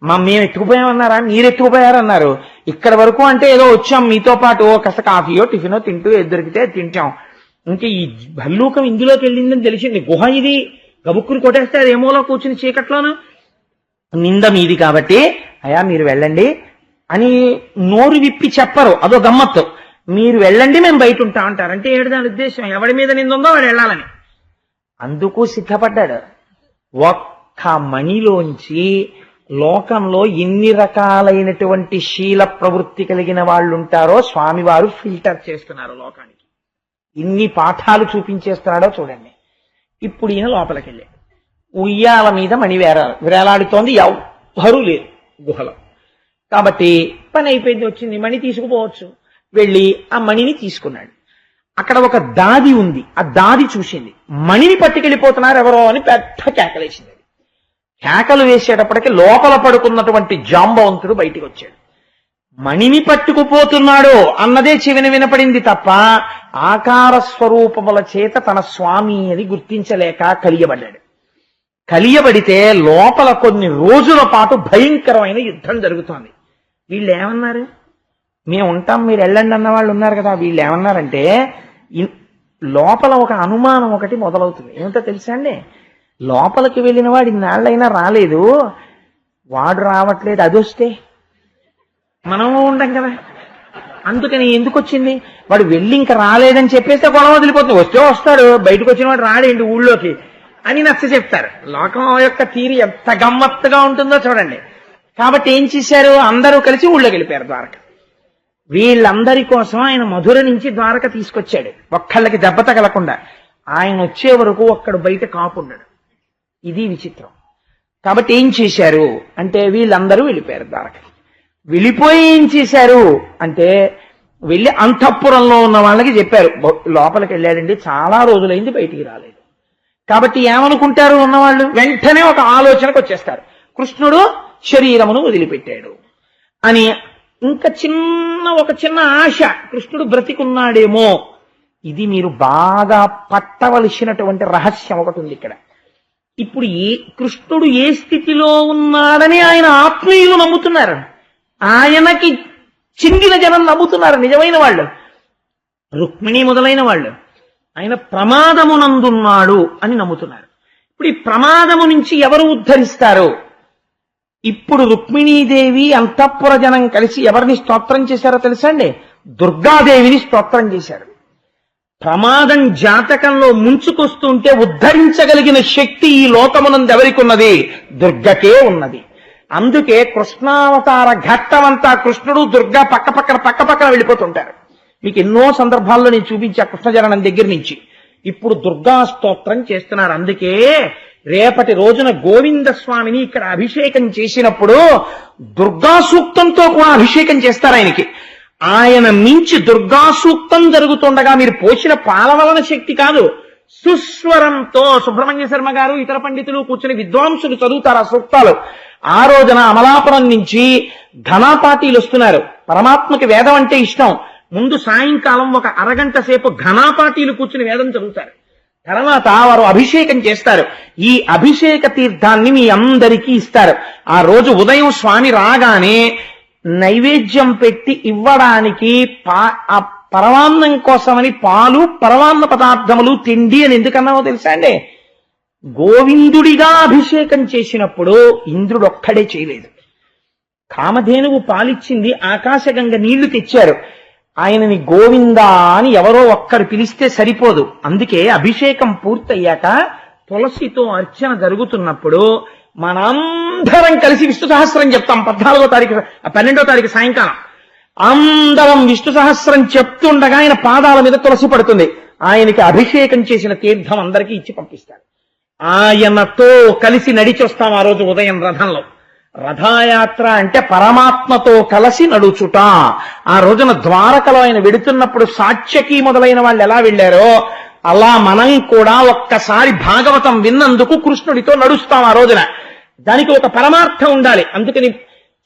మేము ఎత్తుకుపోయామన్నారా? మీరు ఎత్తుకుపోయారన్నారు. ఇక్కడ వరకు అంటే ఏదో వచ్చాం మీతో పాటు, కాస్త కాఫీయో టిఫినో తింటూ దొరికితే తింటాం. ఇంకా ఈ భల్లూకం ఇందులోకి వెళ్ళిందని తెలిసింది. గుహ ఇది, గబుక్కుని కొట్టేస్తే అది ఏమోలో కూర్చుని చీకట్లోనూ. నింద మీది కాబట్టి అయ్యా మీరు వెళ్ళండి అని నోరు విప్పి చెప్పరు, అదో గమ్మత్తు. మీరు వెళ్ళండి మేము బయట ఉంటాం అంటారు. అంటే ఏడు దాని ఉద్దేశం, ఎవడి మీద నింద ఉందో వాడు వెళ్ళాలని. అందుకు సిద్ధపడ్డాడు. ఒక్క మణిలోంచి లోకంలో ఎన్ని రకాలైనటువంటి శీల ప్రవృత్తి కలిగిన వాళ్ళు ఉంటారో స్వామివారు ఫిల్టర్ చేస్తున్నారు లోకానికి. ఇన్ని పాఠాలు చూపించేస్తున్నాడో చూడండి. ఇప్పుడు ఈయన లోపలికి వెళ్ళాడు. ఉయ్యాల మీద మణి వేలాడుతోంది, ఎవ్వరూ లేరు గుహలో. కాబట్టి పని అయిపోయింది, వచ్చింది, మణి తీసుకుపోవచ్చు. వెళ్ళి ఆ మణిని తీసుకున్నాడు. అక్కడ ఒక దాది ఉంది, ఆ దాది చూసింది, మణిని పట్టుకెళ్ళిపోతున్నారు ఎవరో అని పెద్ద కేకలేసింది. కేకలు వేసేటప్పటికి లోపల పడుకున్నటువంటి జాంబవంతుడు బయటికి వచ్చాడు. మణిని పట్టుకుపోతున్నాడు అన్నదే చెవిన వినపడింది తప్ప ఆకార స్వరూపముల చేత తన స్వామి అని గుర్తించలేక కలియబడ్డాడు. కలియబడితే లోపల కొన్ని రోజుల పాటు భయంకరమైన యుద్ధం జరుగుతోంది. వీళ్ళు ఏమన్నారు? మేము ఉంటాం, మీరు వెళ్ళండి అన్న వాళ్ళు ఉన్నారు కదా. వీళ్ళు ఏమన్నారంటే, లోపల ఒక అనుమానం ఒకటి మొదలవుతుంది. ఏమిటో తెలుసా అండి? లోపలికి వెళ్ళిన వాడు ఇన్నాళ్ళైనా రాలేదు, వాడు రావట్లేదు, అది వస్తే మనము ఉండం కదా. అందుకని ఎందుకు వచ్చింది? వాడు వెళ్ళి ఇంకా రాలేదని చెప్పేస్తే గొడవ వదిలిపోతుంది. వస్తే వస్తాడు, బయటకు వచ్చిన వాడు రాడేంటి ఊళ్ళోకి అని నచ్చ చెప్తారు. లోకం యొక్క తీరు ఎంత గమ్మత్తుగా ఉంటుందో చూడండి. కాబట్టి ఏం చేశారు? అందరూ కలిసి ఊళ్ళోకి వెళ్ళిపోయారు ద్వారక. వీళ్ళందరి కోసం ఆయన మధుర నుంచి ద్వారక తీసుకొచ్చాడు, ఒక్కళ్ళకి దెబ్బ తగలకుండా. ఆయన వచ్చే వరకు ఒక్కడు బయట కాపున్నాడు. ఇది విచిత్రం. కాబట్టి ఏం చేశారు అంటే, వీళ్ళందరూ వెళ్ళిపోయారు ద్వారక. వెళ్ళిపోయి ఏం చేశారు అంటే, వెళ్ళి అంతఃపురంలో ఉన్న వాళ్ళకి చెప్పారు, లోపలికి వెళ్ళాడండి, చాలా రోజులైంది బయటికి రాలేదు. కాబట్టి ఏమనుకుంటారు ఉన్నవాళ్ళు? వెంటనే ఒక ఆలోచనకు వచ్చేస్తారు, కృష్ణుడు శరీరమును వదిలిపెట్టాడు అని. ఇంకా ఒక చిన్న ఆశ, కృష్ణుడు బ్రతికున్నాడేమో. ఇది మీరు బాగా పట్టవలసినటువంటి రహస్యం ఒకటి ఉంది ఇక్కడ. ఇప్పుడు కృష్ణుడు ఏ స్థితిలో ఉన్నాడని ఆయన ఆత్మీయులు నమ్ముతున్నారు, ఆయనకి చెందిన జనం నమ్ముతున్నారు, నిజమైన వాళ్ళు, రుక్మిణి మొదలైన వాళ్ళు. ఆయన ప్రమాదమునందున్నాడు అని నమ్ముతున్నారు. ఇప్పుడు ఈ ప్రమాదము నుంచి ఎవరు ఉద్ధరిస్తారు? ఇప్పుడు రుక్మిణీదేవి అంతఃపుర జనం కలిసి ఎవరిని స్తోత్రం చేశారో తెలుసా అండి? దుర్గాదేవిని స్తోత్రం చేశారు. ప్రమాదం జాతకంలో ముంచుకొస్తుంటే ఉద్ధరించగలిగిన శక్తి ఈ లోకమునందు ఎవరికి ఉన్నది? దుర్గకే ఉన్నది. అందుకే కృష్ణావతార ఘట్టమంతా కృష్ణుడు దుర్గా పక్కపక్కన వెళ్ళిపోతుంటారు. మీకు ఎన్నో సందర్భాల్లో నేను చూపించా కృష్ణజననం దగ్గర నుంచి. ఇప్పుడు దుర్గా స్తోత్రం చేస్తున్నారు. అందుకే రేపటి రోజున గోవింద స్వామిని ఇక్కడ అభిషేకం చేసినప్పుడు దుర్గా సూక్తంతో కూడా అభిషేకం చేస్తారు ఆయనకి. ఆయన మించి దుర్గా సూక్తం జరుగుతుండగా మీరు పోసిన పాల వలన శక్తి కాదు, సుస్వరంతో సుబ్రహ్మణ్య శర్మ గారు ఇతర పండితులు కూర్చుని విద్వాంసులు చదువుతారు ఆ సూక్తాలు. ఆ రోజున అమలాపురం నుంచి ఘనాపాటీలు వస్తున్నారు. పరమాత్మకి వేదం అంటే ఇష్టం. ముందు సాయంకాలం ఒక అరగంట సేపు ఘనాపాటీలు కూర్చుని వేదం చదువుతారు. తర్వాత వారు అభిషేకం చేస్తారు. ఈ అభిషేక తీర్థాన్ని మీ అందరికీ ఇస్తారు. ఆ రోజు ఉదయం స్వామి రాగానే నైవేద్యం పెట్టి ఇవ్వడానికి పరమాన్నం కోసమని పాలు, పరమాన్న పదార్థములు, తిండి అని ఎందుకన్నావో తెలుసా అండి? గోవిందుడిగా అభిషేకం చేసినప్పుడు ఇంద్రుడు ఒక్కడే చేయలేదు. కామధేనువు పాలిచ్చింది, ఆకాశగంగ నీళ్లు తెచ్చారు. ఆయనని గోవిందా అని ఎవరో ఒక్కరు పిలిస్తే సరిపోదు. అందుకే అభిషేకం పూర్తయ్యాక తులసితో అర్చన జరుగుతున్నప్పుడు మనందరం కలిసి విష్ణు సహస్రం చెప్తాం. 12వ తారీఖు సాయంకాలం అందరం విష్ణు సహస్రం చెప్తుండగా ఆయన పాదాల మీద తులసి పడుతుంది. ఆయనకి అభిషేకం చేసిన తీర్థం అందరికీ ఇచ్చి పంపిస్తాడు. ఆయనతో కలిసి నడిచి వస్తాం ఆ రోజు ఉదయం రథంలో. రథయాత్ర అంటే పరమాత్మతో కలిసి నడుచుట. ఆ రోజున ద్వారకలో ఆయన వెడుతున్నప్పుడు సాత్యకి మొదలైన వాళ్ళు ఎలా వెళ్ళారో అలా మనం కూడా ఒక్కసారి భాగవతం విన్నందుకు కృష్ణుడితో నడుస్తాం ఆ రోజున. దానికి ఒక పరమార్థం ఉండాలి. అందుకని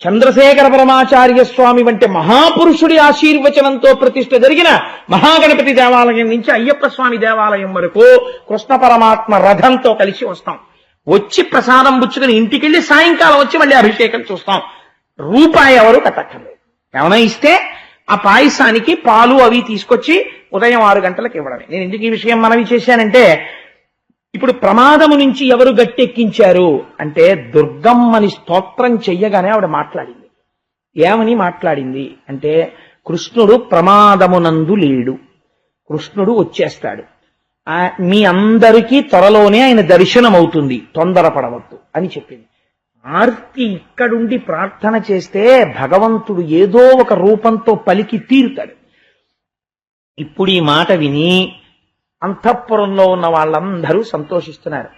చంద్రశేఖర పరమాచార్య స్వామి వంటి మహాపురుషుడి ఆశీర్వచనంతో ప్రతిష్ఠ జరిగిన మహాగణపతి దేవాలయం నుంచి అయ్యప్ప స్వామి దేవాలయం వరకు కృష్ణ పరమాత్మ రథంతో కలిసి వస్తాం. వచ్చి ప్రసాదం పుచ్చుకుని ఇంటికెళ్ళి సాయంకాలం వచ్చి మళ్ళీ అభిషేకం చూస్తాం. రూపాయి ఎవరు కట్టక్కర్లేదు. ఏమైనా ఇస్తే ఆ పాయసానికి పాలు అవి తీసుకొచ్చి ఉదయం 6 గంటలకు ఇవ్వడమే. నేను ఎందుకు ఈ విషయం మనవి చేశానంటే, ఇప్పుడు ప్రమాదము నుంచి ఎవరు గట్టెక్కించారు అంటే దుర్గమ్మని స్తోత్రం చెయ్యగానే ఆవిడ మాట్లాడింది. ఏమని మాట్లాడింది అంటే, కృష్ణుడు ప్రమాదమునందు లేడు, కృష్ణుడు వచ్చేస్తాడు, మీ అందరికీ త్వరలోనే ఆయన దర్శనం అవుతుంది, తొందరపడవద్దు అని చెప్పింది. ఆర్తి ఇక్కడుండి ప్రార్థన చేస్తే భగవంతుడు ఏదో ఒక రూపంతో పలికి తీరుతాడు. ఇప్పుడు ఈ మాట విని అంతఃపురంలో ఉన్న వాళ్ళందరూ సంతోషిస్తున్నారు.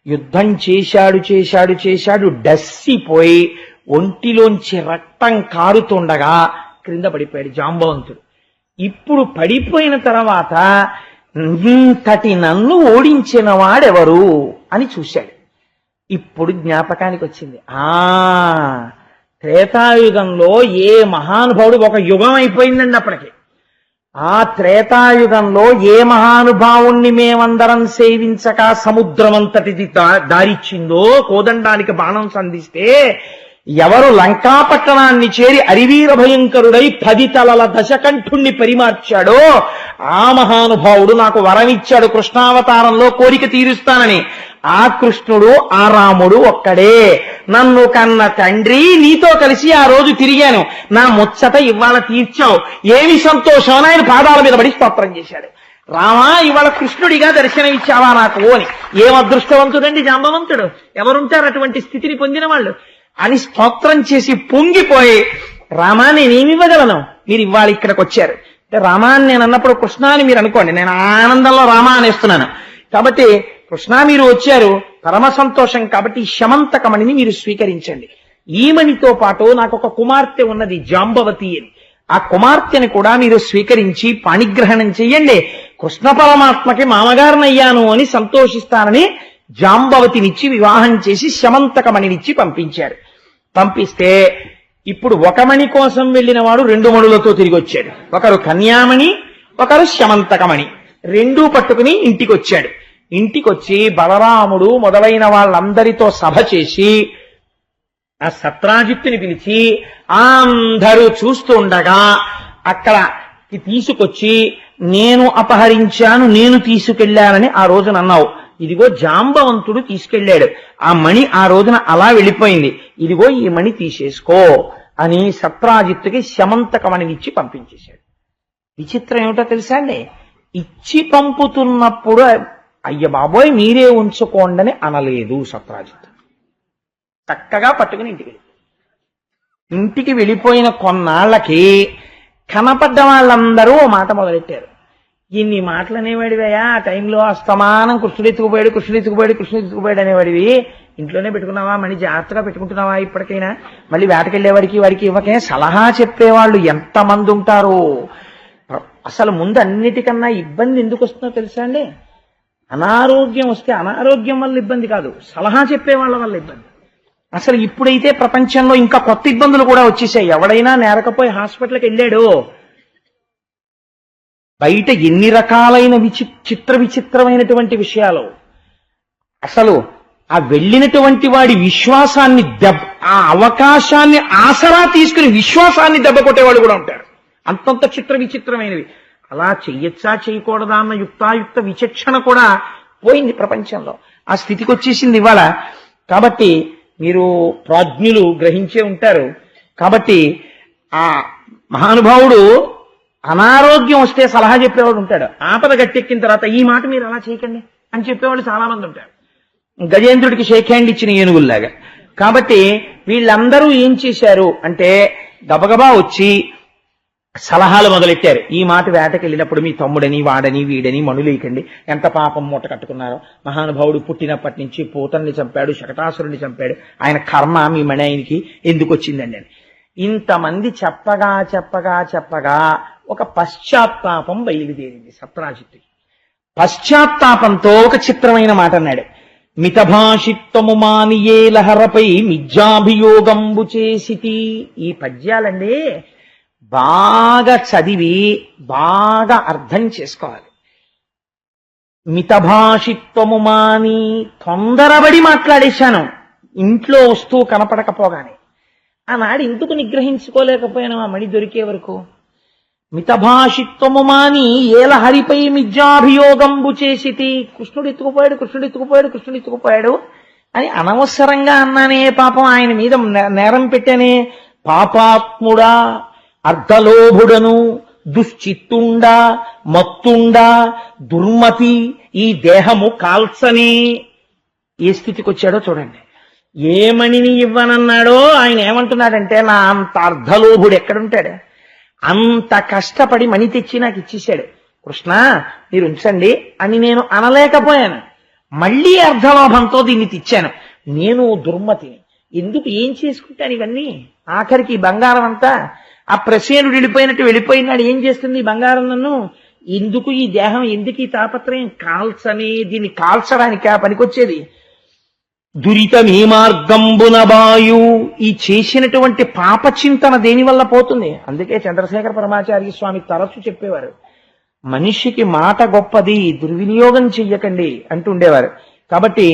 యుద్ధం చేశాడు డస్సిపోయి ఒంటిలోంచి రక్తం కారుతుండగా క్రింద పడిపోయాడు జాంబవంతుడు. ఇప్పుడు పడిపోయిన తర్వాత ఇంతటి నన్ను ఓడించిన వాడెవరు అని చూశాడు. ఇప్పుడు జ్ఞాపకానికి వచ్చింది, త్రేతాయుగంలో ఏ మహానుభావుడు, ఒక యుగం అయిపోయిందండి అప్పటికి. ఆ త్రేతాయుగంలో ఏ మహానుభావుణ్ణి మేమందరం సేవించక సముద్రమంతటిది దారిచ్చిందో, కోదండానికి బాణం సంధిస్తే ఎవరు లంకాపట్టణాన్ని చేరి అరివీర భయంకరుడై 10 తలల దశకంఠుణ్ణి పరిమార్చాడో ఆ మహానుభావుడు నాకు వరమిచ్చాడు కృష్ణావతారంలో కోరిక తీరుస్తానని. ఆ కృష్ణుడు ఆ రాముడు ఒక్కడే. నన్ను కన్న తండ్రి, నీతో కలిసి ఆ రోజు తిరిగాను, నా ముచ్చట ఇవాళ తీర్చావు, ఏమి సంతోషం అని ఆయన పాదాల మీద పడి స్తోత్రం చేశాడు. రామా, ఇవాళ కృష్ణుడిగా దర్శనమిచ్చావా నాకు అని. ఏం అదృష్టవంతుడండి జాంబవంతుడు, ఎవరుంటారు అటువంటి స్థితిని పొందిన వాళ్ళు అని స్తోత్రం చేసి పొంగిపోయి, రామా నేనేమి ఇవ్వగలను, మీరు ఇవాళ ఇక్కడికి వచ్చారు అంటే, రామా అని నేను అన్నప్పుడు కృష్ణ అని మీరు అనుకోండి, నేను ఆనందంలో రామా అనేస్తున్నాను కాబట్టి కృష్ణ మీరు వచ్చారు, పరమ సంతోషం కాబట్టి ఈ శమంతకమణిని మీరు స్వీకరించండి. ఈ మణితో పాటు నాకు ఒక కుమార్తె ఉన్నది జాంబవతి అని, ఆ కుమార్తెని కూడా మీరు స్వీకరించి పాణిగ్రహణం చెయ్యండి, కృష్ణ పరమాత్మకి మామగారినయ్యాను అని సంతోషిస్తానని జాంబవతినిచ్చి వివాహం చేసి శమంతకమణినిచ్చి పంపించారు. పంపిస్తే ఇప్పుడు ఒక మణి కోసం వెళ్ళిన వాడు 2 మణులతో తిరిగి వచ్చాడు. ఒకరు కన్యామణి, ఒకరు శమంతకమణి, రెండూ పట్టుకుని ఇంటికి వచ్చాడు. ఇంటికొచ్చి బలరాముడు మొదలైన వాళ్ళందరితో సభ చేసి ఆ సత్రాజిత్తుని పిలిచి అందరూ చూస్తూ ఉండగా అక్కడికి తీసుకొచ్చి, నేను అపహరించాను, నేను తీసుకెళ్లానని ఆ రోజున అన్నావు, ఇదిగో జాంబవంతుడు తీసుకెళ్లాడు, ఆ మణి ఆ రోజున అలా వెళ్ళిపోయింది, ఇదిగో ఈ మణి తీసేసుకో అని సత్రాజిత్తుకి శమంతకమణినిచ్చి పంపించేశాడు. విచిత్రం ఏమిటో తెలుసా అండి, ఇచ్చి పంపుతున్నప్పుడు అయ్య బాబోయ్ మీరే ఉంచుకోండని అనలేదు సత్రాజిత్. చక్కగా పట్టుకుని ఇంటికి వెళ్ళిపోయిన కొన్నాళ్లకి కనపడ్డ వాళ్ళందరూ మాట మొదలెట్టారు. ఇన్ని మాటలు అనేవాడివయ్యా, ఆ టైంలో అస్తమానం కృష్ణుడు ఎత్తుకుపోయాడు అనేవాడివి, ఇంట్లోనే పెట్టుకున్నావా, మళ్ళీ జాగ్రత్తగా పెట్టుకుంటున్నావా, ఇప్పటికైనా మళ్ళీ వేటకెళ్లే వారికి ఇవ్వకే సలహా చెప్పేవాళ్ళు ఎంతమంది ఉంటారు. అసలు ముందు అన్నిటికన్నా ఇబ్బంది ఎందుకు వస్తుందో తెలుసా అండి, అనారోగ్యం వస్తే అనారోగ్యం వల్ల ఇబ్బంది కాదు, సలహా చెప్పేవాళ్ళ వల్ల ఇబ్బంది. అసలు ఇప్పుడైతే ప్రపంచంలో ఇంకా కొత్త ఇబ్బందులు కూడా వచ్చేసాయి. ఎవడైనా నేరకపోయి హాస్పిటల్కి వెళ్ళాడు, బయట ఎన్ని రకాలైన విచిత్రమైనటువంటి విషయాలు. అసలు ఆ వెళ్ళినటువంటి వాడి విశ్వాసాన్ని ఆ అవకాశాన్ని ఆసరా తీసుకుని విశ్వాసాన్ని దెబ్బ కొట్టేవాళ్ళు కూడా ఉంటారు. అంతంత విచిత్రమైనవి. అలా చెయ్యొచ్చా చేయకూడదా అన్న యుక్తాయుక్త విచక్షణ కూడా పోయింది ప్రపంచంలో. ఆ స్థితికి వచ్చేసింది ఇవాళ. కాబట్టి మీరు ప్రాజ్ఞులు గ్రహించే ఉంటారు. కాబట్టి ఆ మహానుభావుడు అనారోగ్యం వస్తే సలహా చెప్పేవాడు ఉంటాడు, ఆపద గట్టెక్కిన తర్వాత ఈ మాట మీరు అలా చేయకండి అని చెప్పేవాళ్ళు చాలా మంది ఉంటారు, గజేంద్రుడికి షేక్ హ్యాండ్ ఇచ్చిన ఏనుగుల్లాగా. కాబట్టి వీళ్ళందరూ ఏం చేశారు అంటే గబగబా వచ్చి సలహాలు మొదలెట్టారు. ఈ మాట వేటకి వెళ్ళినప్పుడు మీ తమ్ముడని వాడని వీడని మణులేయకండి, ఎంత పాపం మూట కట్టుకున్నారో, మహానుభావుడు పుట్టినప్పటి నుంచి పూతన్ని చంపాడు, శకటాసురుని చంపాడు, ఆయన కర్మ మీ మణి ఆయనకి ఎందుకు వచ్చిందండి అని ఇంతమంది చెప్పగా చెప్పగా చెప్పగా ఒక పశ్చాత్తాపం బయలుదేరింది సత్రాజిత్తుకి. పశ్చాత్తాపంతో ఒక చిత్రమైన మాట అన్నాడు, మితభాషిత్వము మానియే లహరపై మిథ్యాభియోగంబు చేసితి. ఈ పద్యాలండి బాగా చదివి బాగా అర్థం చేసుకోవాలి. మితభాషిత్వము మాని, తొందరబడి మాట్లాడేశాను ఇంట్లో వస్తూ కనపడకపోగానే. ఆనాడు ఎందుకు నిగ్రహించుకోలేకపోయాను ఆ మణి దొరికే వరకు? మితభాషిత్వము మాని ఏల హరిపై మిథ్యాభియోగంబు చేసితి. కృష్ణుడు ఎత్తుకుపోయాడు, కృష్ణుడు ఎత్తుకుపోయాడు, కృష్ణుడు ఎత్తుకుపోయాడు అని అనవసరంగా అన్నానే, పాపం ఆయన మీద నేరం పెట్టానే. పాపాత్ముడా, అర్ధలోభుడను, దుశ్చిత్తుండా, మత్తుండా, దుర్మతి, ఈ దేహము కాల్చని ఏ స్థితికి వచ్చాడో చూడండి. ఏ మణిని ఇవ్వనన్నాడో ఆయన ఏమంటున్నాడంటే, నా అంత అర్ధలోభుడు ఎక్కడుంటాడు? అంత కష్టపడి మణి తెచ్చి నాకు ఇచ్చేశాడు, కృష్ణ మీరు ఉంచండి అని నేను అనలేకపోయాను. మళ్ళీ అర్ధలోభంతో దీన్ని తెచ్చాను. నేను దుర్మతిని, ఎందుకు ఏం చేసుకుంటాను ఇవన్నీ? ఆఖరికి ఈ బంగారం అంతా ఆ ప్రసేనుడు వెళ్ళిపోయినట్టు వెళ్ళిపోయినాడు. ఏం చేస్తుంది ఈ బంగారం నన్ను? ఎందుకు ఈ దేహం, ఎందుకు ఈ తాపత్రయం? కాల్చని, దీన్ని కాల్చడానికి ఆ పనికొచ్చేది. దురితమే మార్గంబున బాయు, ఈ చేసినటువంటి పాప చింతన దేనివల్ల పోతుంది? అందుకే చంద్రశేఖర పరమాచార్య స్వామి తరచు చెప్పేవారు, మనిషికి మాట గొప్పది, దుర్వినియోగం చెయ్యకండి అంటుండేవారు. కాబట్టి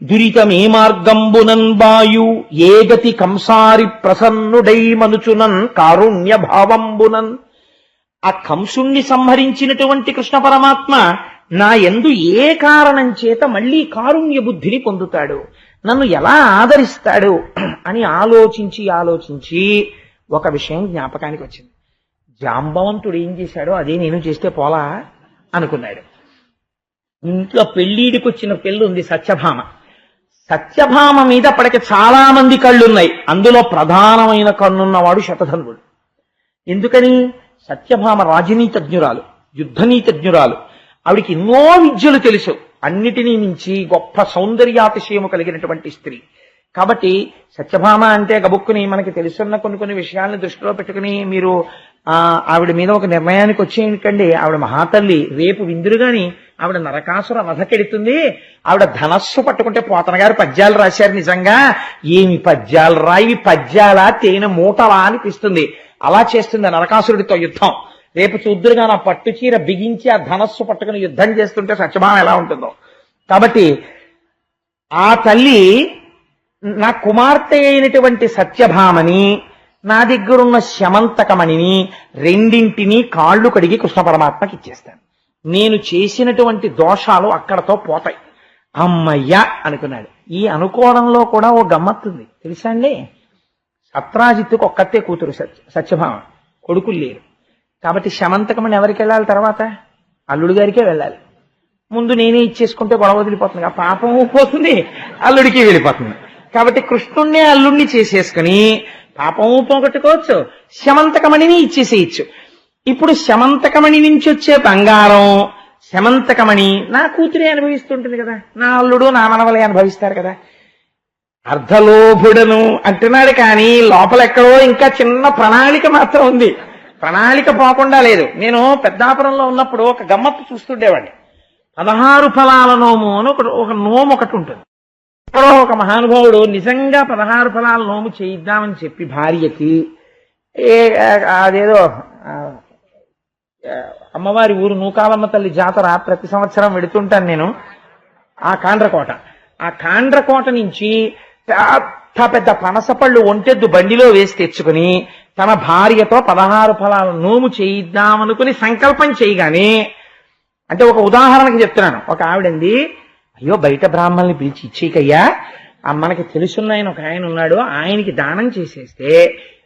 దురితమే మార్గంబునన్ బాయు, ఏ గతి కంసారి ప్రసన్నుడై మనుచునన్ కారుణ్య భావంబునన్. ఆ కంసుణ్ణి సంహరించినటువంటి కృష్ణ పరమాత్మ నా యందు ఏ కారణం చేత మళ్ళీ కారుణ్య బుద్ధిని పొందుతాడు, నన్ను ఎలా ఆదరిస్తాడు అని ఆలోచించి ఆలోచించి ఒక విషయం జ్ఞాపకానికి వచ్చింది. జాంబవంతుడు ఏం చేశాడో అదే నేను చేస్తే పోలా అనుకున్నాడు. ఇంట్లో పెళ్లిడికి వచ్చిన పెళ్లి ఉంది సత్యభామ. సత్యభామ మీద అప్పటికి చాలా మంది కళ్ళున్నాయి. అందులో ప్రధానమైన కన్నున్నవాడు శతధన్వుడు. ఎందుకని? సత్యభామ రాజనీతజ్ఞురాలు, యుద్ధనీతజ్ఞురాలు. ఆవిడికి ఎన్నో విద్యలు తెలుసు, అన్నిటినీ మించి గొప్ప సౌందర్యాతిశయము కలిగినటువంటి స్త్రీ. కాబట్టి సత్యభామ అంటే గబుక్కుని మనకి తెలుసున్న కొన్ని విషయాలను దృష్టిలో పెట్టుకుని మీరు ఆవిడ మీద ఒక నిర్ణయానికి వచ్చేయండి. ఆవిడ మహాతల్లి, రేపు విందురుగాని ఆవిడ నరకాసుర వధకెడుతుంది. ఆవిడ ధనస్సు పట్టుకుంటే పోతన గారు పద్యాలు రాశారు. నిజంగా ఏమి పద్యాలు రాయి, పద్యాల తేనె మూటలా అనిపిస్తుంది. అలా చేస్తుంది నరకాసురుడితో యుద్ధం. రేపు చూద్దురుగా నా పట్టు చీర బిగించి ఆ ధనస్సు పట్టుకుని యుద్ధం చేస్తుంటే సత్యభామ ఎలా ఉంటుందో. కాబట్టి ఆ తల్లి నా కుమార్తె అయినటువంటి సత్యభామని, నా దగ్గరున్న శమంతకమణిని రెండింటినీ కాళ్ళు కడిగి కృష్ణ పరమాత్మకి ఇచ్చేస్తాను. నేను చేసినటువంటి దోషాలు అక్కడతో పోతాయి. అమ్మయ్యా అనుకున్నాడు. ఈ అనుకోవడంలో కూడా ఓ గమ్మత్తుంది తెలుసా అండి. సత్రాజిత్తుకు ఒక్కతే కూతురు సత్యభామ, కొడుకులు లేరు. కాబట్టి శమంతకమణి ఎవరికి వెళ్ళాలి? తర్వాత అల్లుడి గారికే వెళ్ళాలి. ముందు నేనే ఇచ్చేసుకుంటే గొడవ వదిలిపోతుంది, ఆ పాపం పోతుంది, అల్లుడికి వెళ్ళిపోతుంది. కాబట్టి కృష్ణుణ్ణే అల్లుడిని చేసేసుకుని పాపము పోగొట్టుకోవచ్చు, శమంతకమణిని ఇచ్చేసేయచ్చు. ఇప్పుడు శమంతకమణి నుంచి వచ్చే బంగారం, శమంతకమణి నా కూతురే అనుభవిస్తుంటుంది కదా, నా అల్లుడు నా మనవలే అనుభవిస్తారు కదా. అర్ధలోభుడను అంటున్నాడు కానీ లోపల ఎక్కడో ఇంకా చిన్న ప్రణాళిక మాత్రం ఉంది. ప్రణాళిక పోకుండా లేదు. నేను పెద్దాపురంలో ఉన్నప్పుడు ఒక గమ్మత్తు చూస్తుండేవాడిని. 16 ఫలాల నోము అని ఒక నోము ఒకటి ఉంటుంది. ఎక్కడో ఒక మహానుభావుడు నిజంగా 16 ఫలాల నోము చేయిద్దామని చెప్పి భార్యకి అదేదో అమ్మవారి ఊరు నూకాలమ్మ తల్లి జాతర ప్రతి సంవత్సరం వెడుతుంటాను నేను. ఆ కాండ్రకోట, ఆ కాండ్రకోట నుంచి పెద్ద పనసపళ్ళు ఒంటెద్దు బండిలో వేసి తెచ్చుకుని తన భార్యతో 16 ఫలాల నోము చేయిద్దామనుకుని సంకల్పం చేయగానే, అంటే ఒక ఉదాహరణకి చెప్తున్నాను, ఒక ఆవిడంది, అయ్యో బయట బ్రాహ్మణ్ని పిలిచి ఇచ్చేకయ్యా, మనకి తెలుసున్న ఆయన ఒక ఆయన ఉన్నాడు, ఆయనకి దానం చేసేస్తే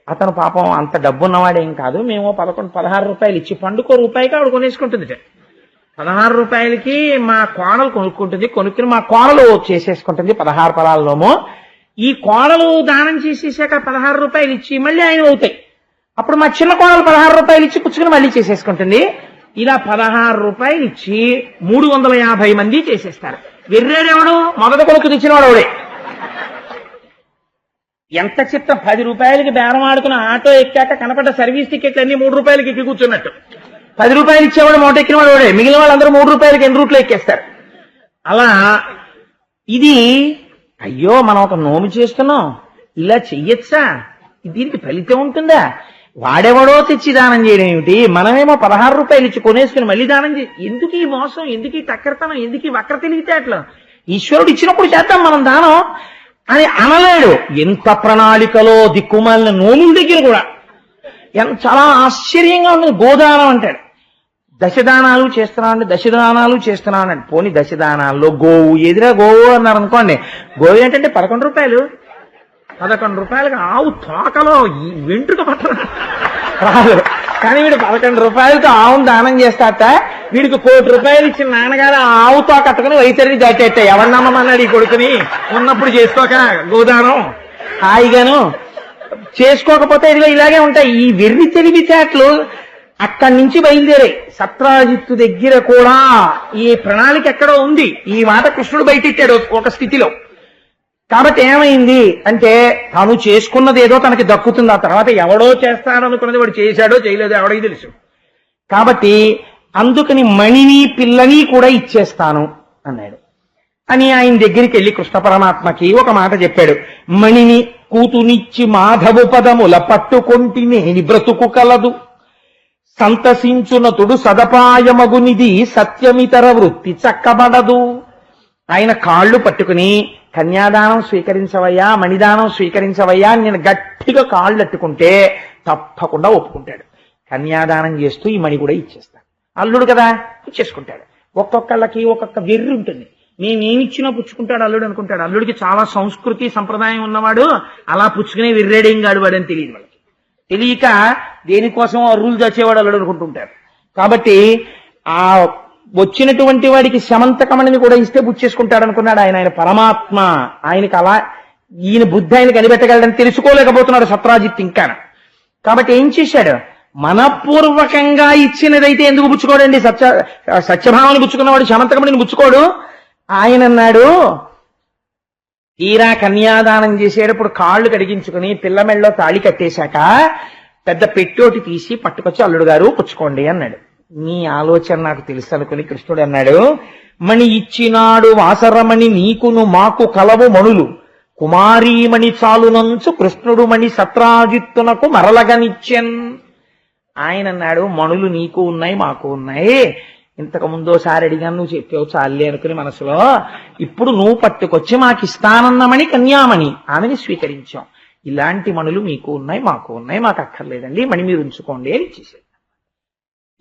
అతను పాపం అంత డబ్బు ఉన్నవాడేం కాదు, మేము 16 రూపాయలు ఇచ్చి పండుకో రూపాయికి ఆవిడ కొనేసుకుంటుంది. 16 రూపాయలకి మా కోడలు కొనుక్కుంటుంది, కొనుక్కుని మా కోడలు చేసేసుకుంటుంది 16 ఫలాల్లోమో. ఈ కోడలు దానం చేసేసాక 16 రూపాయలు ఇచ్చి మళ్ళీ ఆయన అవుతాయి. అప్పుడు మా చిన్న కోడలు 16 రూపాయలు ఇచ్చి పుచ్చుకుని మళ్ళీ చేసేసుకుంటుంది. ఇలా 16 రూపాయలు ఇచ్చి 350 మంది చేసేస్తారు. వెర్రేడెవడు? మొదటి కొడుకు తెచ్చినవాడు అవడే. ఎంత చిత్తం! 10 రూపాయలకి బేరం ఆడుకున్న ఆటో ఎక్కాక కనపడ్డ సర్వీస్ టికెట్లు అన్ని 3 రూపాయలకి ఎక్కి కూర్చున్నట్టు. 10 రూపాయలు ఇచ్చేవాడు మోట ఎక్కిన వాడు వాడే, మిగిలిన వాళ్ళందరూ 3 రూపాయలకి ఎన్ని రూట్లో ఎక్కేస్తారు. అలా ఇది అయ్యో మనం ఒక నోము చేస్తున్నాం, ఇలా చెయ్యొచ్చా, దీనికి ఫలితం ఉంటుందా, వాడెవడో తెచ్చి దానం చేయడం ఏమిటి, మనమేమో 16 రూపాయలు ఇచ్చి కొనేసుకుని మళ్ళీ దానం చేయి. ఎందుకు ఈ మోసం, ఎందుకు ఈ టక్కరతనం, ఎందుకు ఈ వక్ర తెలివితేటలు? ఈశ్వరుడు ఇచ్చినప్పుడు చేద్దాం మనం దానం అని అనలేడు. ఎంత ప్రణాళికలో దిక్కుమాలిన నోముల దగ్గర కూడా చాలా ఆశ్చర్యంగా ఉంటుంది. గోదానం అంటాడు, దశదానాలు చేస్తున్నానండి, దశదానాలు చేస్తున్నానండి. పోనీ దశదానాల్లో గోవు ఎదురా గోవు అన్నారు అనుకోండి, గోవు ఏంటంటే 11 రూపాయలు. 11 రూపాయలకి ఆవు తోకలో వెంట్రుక పట్టడం రాదు, కానీ వీడు 11 రూపాయలతో ఆవును దానం చేస్తాట. వీడికి 1 కోటి రూపాయలు ఇచ్చిన నాన్నగారు ఆవుతో కట్టుకుని వైతరిని దాటేట. ఎవరు నమ్మమన్నాడు ఈ కొడుకుని? ఉన్నప్పుడు చేసుకోక గోదానం హాయిగాను, చేసుకోకపోతే ఇదిగో ఇలాగే ఉంటాయి ఈ వెర్రి తెలివితేటలు. అక్కడి నుంచి బయలుదేరాయి. సత్రాజిత్తు దగ్గర కూడా ఈ ప్రణాళిక ఎక్కడో ఉంది. ఈ మాట కృష్ణుడు బయటెట్టాడు ఒక స్థితిలో. కాబట్టి ఏమైంది అంటే తాను చేసుకున్నది ఏదో తనకి దక్కుతుంది, ఆ తర్వాత ఎవడో చేస్తాడనుకున్నది వాడు చేశాడో చేయలేదో ఎవడికి తెలుసు. కాబట్టి అందుకని మణిని పిల్లని కూడా ఇచ్చేస్తాను అన్నాడు. అని ఆయన దగ్గరికి వెళ్ళి కృష్ణ పరమాత్మకి ఒక మాట చెప్పాడు. మణిని కూతునిచ్చి మాధవు పదముల పట్టుకొంటినేని బ్రతుకు కలదు, సంతసించునతుడు సదపాయమగునిది సత్యమితర వృత్తి చక్కబడదు. ఆయన కాళ్ళు పట్టుకుని కన్యాదానం స్వీకరించవయ్యా, మణిదానం స్వీకరించవయ్యా నేను గట్టిగా కాళ్ళు అట్టుకుంటే తప్పకుండా ఒప్పుకుంటాడు. కన్యాదానం చేస్తూ ఈ మణి కూడా ఇచ్చేస్తాడు. అల్లుడు కదా ఇచ్చేసుకుంటాడు. ఒక్కొక్కళ్ళకి ఒక్కొక్క వెర్రి ఉంటుంది. మేమేమిచ్చినా పుచ్చుకుంటాడు అల్లుడు అనుకుంటాడు. అల్లుడికి చాలా సంస్కృతి సంప్రదాయం ఉన్నవాడు, అలా పుచ్చుకునే వెర్రేడేం గాడు వాడని తెలియదు వాళ్ళకి. తెలియక దేనికోసం అర్రులు చచ్చేవాడు అల్లుడు అనుకుంటుంటారు. కాబట్టి ఆ వచ్చినటువంటి వాడికి శమంతకమణిని కూడా ఇస్తే పుచ్చేసుకుంటాడు అనుకున్నాడు ఆయన. ఆయన పరమాత్మ, ఆయనకి అలా ఈయన బుద్ధి ఆయన కనిపెట్టగలడని తెలుసుకోలేకపోతున్నాడు సత్రాజిత్ ఇంకా. కాబట్టి ఏం చేశాడు? మనపూర్వకంగా ఇచ్చినదైతే ఎందుకు పుచ్చుకోడండి? సత్యభామని పుచ్చుకున్నవాడు శమంతకమణిని పుచ్చుకోడు. ఆయన అన్నాడు, తీరా కన్యాదానం చేసేటప్పుడు కాళ్ళు కడిగించుకుని పిల్లమెళ్ళలో తాళి కట్టేశాక పెద్ద పెట్టోటి తీసి పట్టుకొచ్చి అల్లుడు గారు పుచ్చుకోండి అన్నాడు. నీ ఆలోచన నాకు తెలుసు అనుకుని కృష్ణుడు అన్నాడు, మణి ఇచ్చినాడు వాసరమణి నీకును మాకు కలవు మణులు, కుమారీమణి చాలునంచు కృష్ణుడు మణి సత్రాజిత్తునకు మరలగనిచ్చెన్. ఆయన అన్నాడు, మణులు నీకు ఉన్నాయి మాకు ఉన్నాయి, ఇంతకు ముందోసారి అడిగాను నువ్వు చెప్పావు చాలే అనుకుని మనసులో, ఇప్పుడు నువ్వు పట్టుకొచ్చి మాకు ఇస్తానన్నమణి కన్యామణి ఆమెని స్వీకరించాం. ఇలాంటి మణులు మీకు ఉన్నాయి మాకు ఉన్నాయి, మాకు అక్కర్లేదండి, మణి మీరు ఉంచుకోండి అని ఇచ్చేసాడు.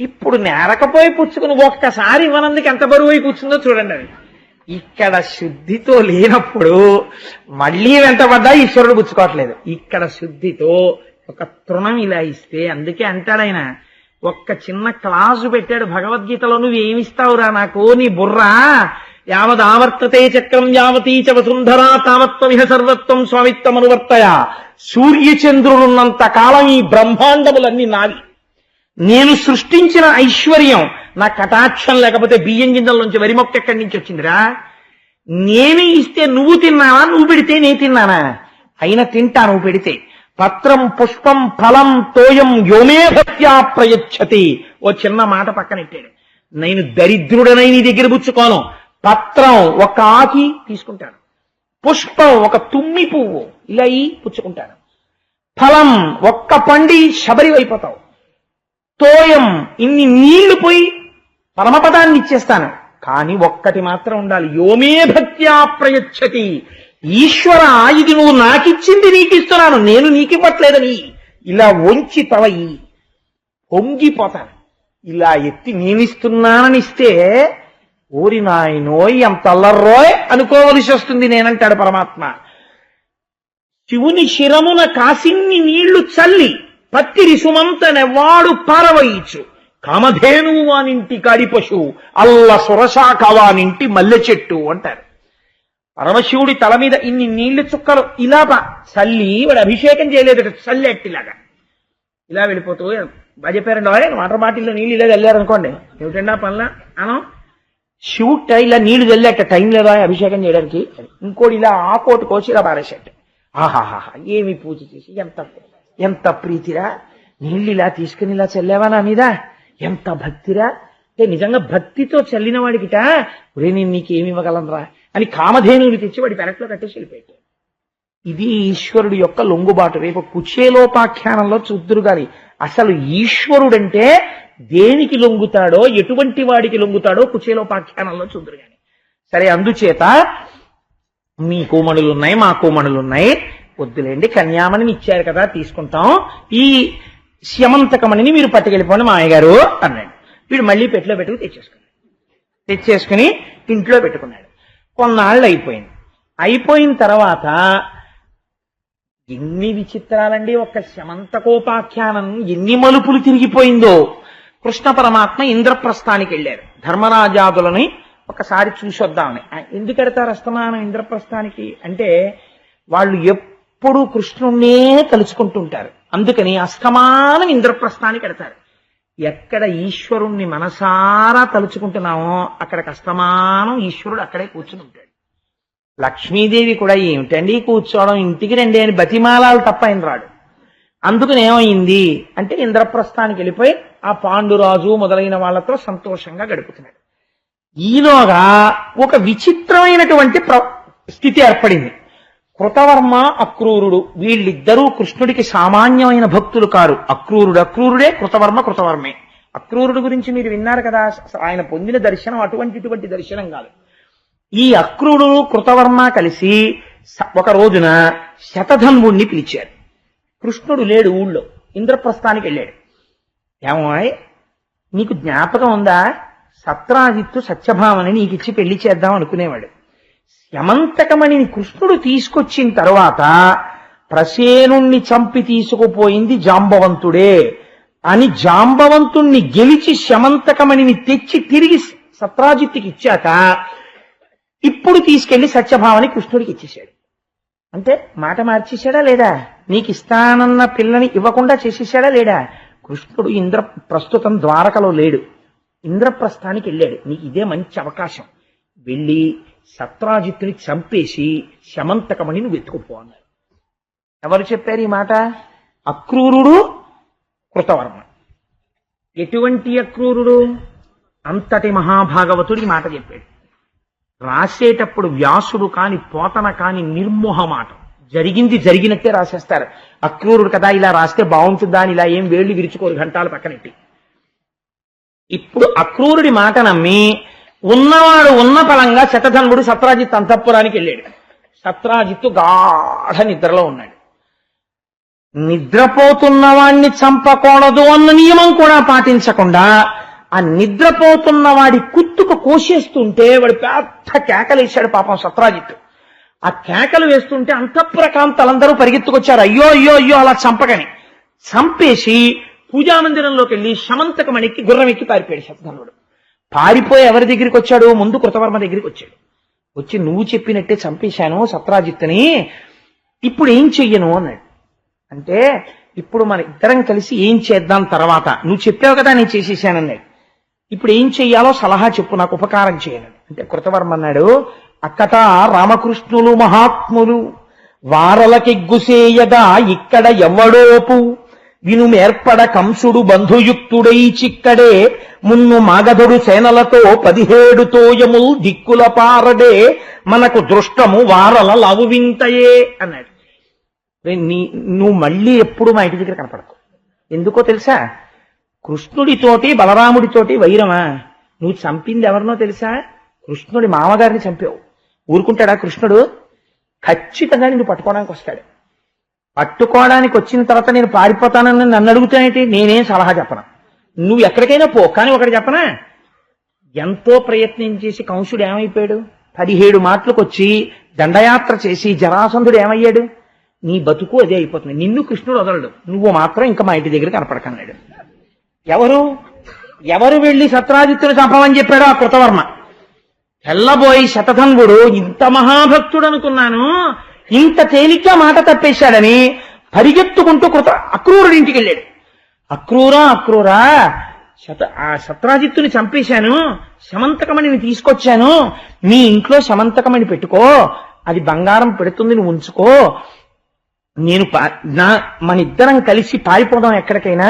ఇప్పుడు నేరకపోయి పుచ్చుకుని ఒక్కసారి ఇవ్వనందుకు ఎంత బరువు అయి కూర్చుందో చూడండి. అది ఇక్కడ శుద్ధితో లేనప్పుడు మళ్ళీ వెంటబడ్డా ఈశ్వరుడు పుచ్చుకోవట్లేదు. ఇక్కడ శుద్ధితో ఒక తృణం ఇలా ఇస్తే, అందుకే అంటాడు ఆయన, ఒక్క చిన్న క్లాసు పెట్టాడు భగవద్గీతలో, నువ్వేమిస్తావురా నాకు, నీ బుర్రా యావదావర్తతే చక్రం యావతీ చ వసుంధరా తావత్వమిహ సర్వత్వం స్వామిత్వం అనువర్తయ. సూర్యచంద్రులున్నంత కాలం ఈ బ్రహ్మాండములన్నీ నావి. నేను సృష్టించిన ఐశ్వర్యం నా కటాక్షం లేకపోతే బియ్యం గింజల్లోంచి వరి మొక్క ఎక్కడి నుంచి వచ్చిందిరా? నేనే ఇస్తే నువ్వు తిన్నావా, నువ్వు పెడితే నేను తిన్నానా? అయినా తింటా నువ్వు పెడితే. పత్రం పుష్పం ఫలం తోయం యోమే భక్త్యా ప్రయచ్చతి. ఓ చిన్న మాట పక్కనెట్టాడు. నేను దరిద్రుడనై నీ దగ్గర పుచ్చుకోను. పత్రం ఒక ఆకి తీసుకుంటాను, పుష్పం ఒక తుమ్మి పువ్వు ఇలా పుచ్చుకుంటాను, ఫలం ఒక్క పండి శబరి అయిపోతావు, తోయం ఇన్ని నీళ్లు పోయి పరమపదాన్ని ఇచ్చేస్తాను. కానీ ఒక్కటి మాత్రం ఉండాలి, యోమే భక్త్యా ప్రయచ్చతి. ఈశ్వర, ఇది నువ్వు నాకిచ్చింది నీకు ఇస్తున్నాను, నేను నీకివ్వట్లేదని ఇలా వంచి తవయి పొంగిపోతాను. ఇలా ఎత్తి నేనిస్తున్నానని ఇస్తే ఓరి నాయనోయ్ ఎంత అల్లర్రోయ్ అనుకోవలసి వస్తుంది నేనంటాడు పరమాత్మ. శివుని శిరమున కాసిన్ని నీళ్లు చల్లి పత్తిరి సుమంతనెవ్వాడు పారవయించు కామధేనువు వానింటి కాడి పశువు అల్ల సురశాఖ వానింటి మల్లె చెట్టు అంటారు. పరమశివుడి తల మీద ఇన్ని నీళ్లు చుక్కలు ఇలా చల్లి వాడు అభిషేకం చేయలేదు, చల్లెట్టిలాగా ఇలా వెళ్ళిపోతూ బాగా చెప్పారండి. వాటర్ బాటిల్లో నీళ్ళు ఇలా చల్లారనుకోండి, ఏమిటండి పనుల అనం శివుట ఇలా నీళ్లు చల్లేట టైం లేదా అభిషేకం చేయడానికి. ఇంకోటి ఇలా ఆకోటి కోసి ఇలా పారేసేట. ఆహాహా ఏమి పూజ చేసి ఎంత ఎంత ప్రీతిరా, నీళ్ళు ఇలా తీసుకుని ఇలా చల్లావా నా మీద, ఎంత భక్తిరా. అంటే నిజంగా భక్తితో చల్లిన వాడికిట ఒరే నేను నీకేమి ఇవ్వగలనరా అని కామధేనువుని తెచ్చి వాడి పెరట్లో కట్టేసి వెళ్ళిపోయాడు. ఇది ఈశ్వరుడు యొక్క లొంగుబాటు. రేపు కుచేలోపాఖ్యానంలో చూద్దురు గాని అసలు ఈశ్వరుడంటే దేనికి లొంగుతాడో, ఎటువంటి వాడికి లొంగుతాడో కుచేలోపాఖ్యానంలో చూద్దురు గాని. సరే, అందుచేత మీ కోమణులున్నాయి మా కోమణులున్నాయి వద్దులేండి, కన్యామణిని ఇచ్చారు కదా తీసుకుంటాం, ఈ స్యమంతకమణిని మీరు పట్టుకెళ్ళిపోండి మామయ్య గారు అన్నాడు. వీడు మళ్ళీ పెట్టులో పెట్టుకు తెచ్చేసుకుని ఇంట్లో పెట్టుకున్నాడు. కొన్నాళ్ళు అయిపోయింది. అయిపోయిన తర్వాత ఎన్ని విచిత్రాలండి, ఒక్క శమంతకోపాఖ్యానం ఎన్ని మలుపులు తిరిగిపోయిందో. కృష్ణ పరమాత్మ ఇంద్రప్రస్థానికి వెళ్ళారు. ధర్మరాజాదులని ఒకసారి చూసొద్దామని. ఎందుకు ఎడతారు అస్తమానం ఇంద్రప్రస్థానికి అంటే వాళ్ళు ఎప్పుడూ కృష్ణుణ్ణే తలుచుకుంటుంటారు. అందుకని అస్తమానం ఇంద్రప్రస్థానికి ఎడతారు. ఎక్కడ ఈశ్వరుణ్ణి మనసారా తలుచుకుంటున్నామో అక్కడికి అస్తమానం ఈశ్వరుడు అక్కడే కూర్చుని ఉంటాడు. లక్ష్మీదేవి కూడా ఏమిటండి కూర్చోవడం, ఇంటికి రండి అని బతిమాలాలు తప్ప ఆయన రాడు. అందుకని ఏమైంది అంటే ఇంద్రప్రస్థానికి వెళ్ళిపోయి ఆ పాండురాజు మొదలైన వాళ్లతో సంతోషంగా గడుపుతున్నాడు. ఈలోగా ఒక విచిత్రమైనటువంటి స్థితి ఏర్పడింది. కృతవర్మ అక్రూరుడు వీళ్ళిద్దరూ కృష్ణుడికి సామాన్యమైన భక్తులు కారు. అక్రూరుడే, కృతవర్మే. అక్రూరుడు గురించి మీరు విన్నారు కదా, ఆయన పొందిన దర్శనం అటువంటి దర్శనం కాదు. ఈ అక్రూరుడు కృతవర్మ కలిసి ఒక రోజున శతధన్వుణ్ణి పిలిచారు. కృష్ణుడు లేడు ఊళ్ళో, ఇంద్రప్రస్థానికి వెళ్ళాడు. ఏమో నీకు జ్ఞాపకం ఉందా, సత్రాజిత్తు సత్యభామని నీకిచ్చి పెళ్లి చేద్దాం అనుకునేవాడు. శమంతకమణిని కృష్ణుడు తీసుకొచ్చిన తరువాత ప్రసేనుణ్ణి చంపి తీసుకుపోయింది జాంబవంతుడే అని జాంబవంతుణ్ణి గెలిచి శమంతకమణిని తెచ్చి తిరిగి సత్రాజిత్తుకి ఇచ్చాక ఇప్పుడు తీసుకెళ్లి సత్యభామని కృష్ణుడికి ఇచ్చేశాడు. అంటే మాట మార్చేశాడా లేదా, నీకు ఇస్తానన్న పిల్లని ఇవ్వకుండా చేసేసాడా లేడా. కృష్ణుడు ప్రస్తుతం ద్వారకలో లేడు, ఇంద్రప్రస్థానికి వెళ్ళాడు. నీకు ఇదే మంచి అవకాశం, వెళ్ళి సత్రాజిత్తుని చంపేసి శమంతకమణి నువ్వు వెతుకుపో అన్నారు. ఎవరు చెప్పారు ఈ మాట? అక్రూరుడు, కృతవర్మ. ఎటువంటి అక్రూరుడు? అంతటి మహాభాగవతుడు ఈ మాట చెప్పాడు. రాసేటప్పుడు వ్యాసుడు కాని పోతన కాని నిర్మోహమాటం, జరిగింది జరిగినట్టే రాసేస్తారు. అక్రూరుడు కదా ఇలా రాస్తే బాగుంటుందా అని ఇలా ఏం వేళ్లు విరుచుకోరు గంటాలు పక్కనెట్టి. ఇప్పుడు అక్రూరుడి మాట నమ్మి ఉన్నవాడు ఉన్న ఫలంగా శతధన్వుడు సత్రాజిత్ అంతఃపురానికి వెళ్ళాడు. సత్రాజిత్తు గాఢ నిద్రలో ఉన్నాడు. నిద్రపోతున్నవాణ్ణి చంపకూడదు అన్న నియమం కూడా పాటించకుండా ఆ నిద్రపోతున్న వాడి కుత్తుకు కోసేస్తుంటే వాడు పెద్ద కేకలేశాడు పాపం సత్రాజిత్తు. ఆ కేకలు వేస్తుంటే అంతఃపుర కాంతలందరూ పరిగెత్తుకొచ్చారు. అయ్యో అయ్యో అయ్యో అలా చంపకని. చంపేసి పూజామందిరంలోకి వెళ్ళి శమంతకమణికి గుర్రం ఎక్కి పారిపోయాడు శతధన్వుడు. పారిపోయి ఎవరి దగ్గరికి వచ్చాడు? ముందు కృతవర్మ దగ్గరికి వచ్చాడు. వచ్చి నువ్వు చెప్పినట్టే చంపేశాను సత్రాజిత్తుని, ఇప్పుడు ఏం చెయ్యను అన్నాడు. అంటే ఇప్పుడు మన ఇద్దరం కలిసి ఏం చేద్దాం తర్వాత, నువ్వు చెప్పావు కదా నేను చేసేసానన్నాడు. ఇప్పుడు ఏం చెయ్యాలో సలహా చెప్పు, నాకు ఉపకారం చేయను అంటే కృతవర్మ అన్నాడు, అక్కట రామకృష్ణులు మహాత్ములు వారలకెగ్గుసేయగా ఇక్కడ ఎవ్వడోపు వినుమేర్పడ కంసుడు బంధుయుక్తుడై చిక్కడే మున్ను మాగధుడు సేనలతో 17 తోయముల్ దిక్కుల పారడే మనకు దృష్టము వారల లవు వింతయే అన్నాడు. నువ్వు మళ్ళీ ఎప్పుడు మా ఇంటి దగ్గర కనపడకు. ఎందుకో తెలుసా? కృష్ణుడితోటి బలరాముడితోటి వైరమా? నువ్వు చంపింది ఎవరినో తెలుసా? కృష్ణుడి మామగారిని చంపావు. ఊరుకుంటాడా కృష్ణుడు? ఖచ్చితంగా నిన్ను పట్టుకోవడానికి వస్తాడు. పట్టుకోవడానికి వచ్చిన తర్వాత నేను పారిపోతానని నన్ను అడుగుతానేంటి? నేనేం సలహా చెప్పను. నువ్వు ఎక్కడికైనా పో, కానీ ఒకటి చెప్పనా, ఎంతో ప్రయత్నం చేసి కంసుడు ఏమైపోయాడు? 17 మాటలకు వచ్చి దండయాత్ర చేసి జరాసంధుడు ఏమయ్యాడు? నీ బతుకు అదే అయిపోతుంది. నిన్ను కృష్ణుడు వదలడు, నువ్వు మాత్రం ఇంకా మా ఇంటి దగ్గర కనపడకన్నాడు. ఎవరు వెళ్లి సత్రాజిత్తుని చంపమని చెప్పాడో ఆ కృతవర్మ. తెల్లబోయి శతధన్వుడు ఇంత మహాభక్తుడు అనుకున్నాను, ఇంత తేలిగ్గా మాట తప్పేశాడని పరిగెత్తుకుంటూ అక్రూరుడి ఇంటికి వెళ్ళాడు. అక్రూరా ఆ సత్రాజిత్తుని చంపేశాను, శమంతకమణిని తీసుకొచ్చాను, నీ ఇంట్లో శమంతకమణి పెట్టుకో, అది బంగారం పెడుతుంది, నువ్వు ఉంచుకో, నేను మన ఇద్దరం కలిసి పారిపోదాం ఎక్కడికైనా,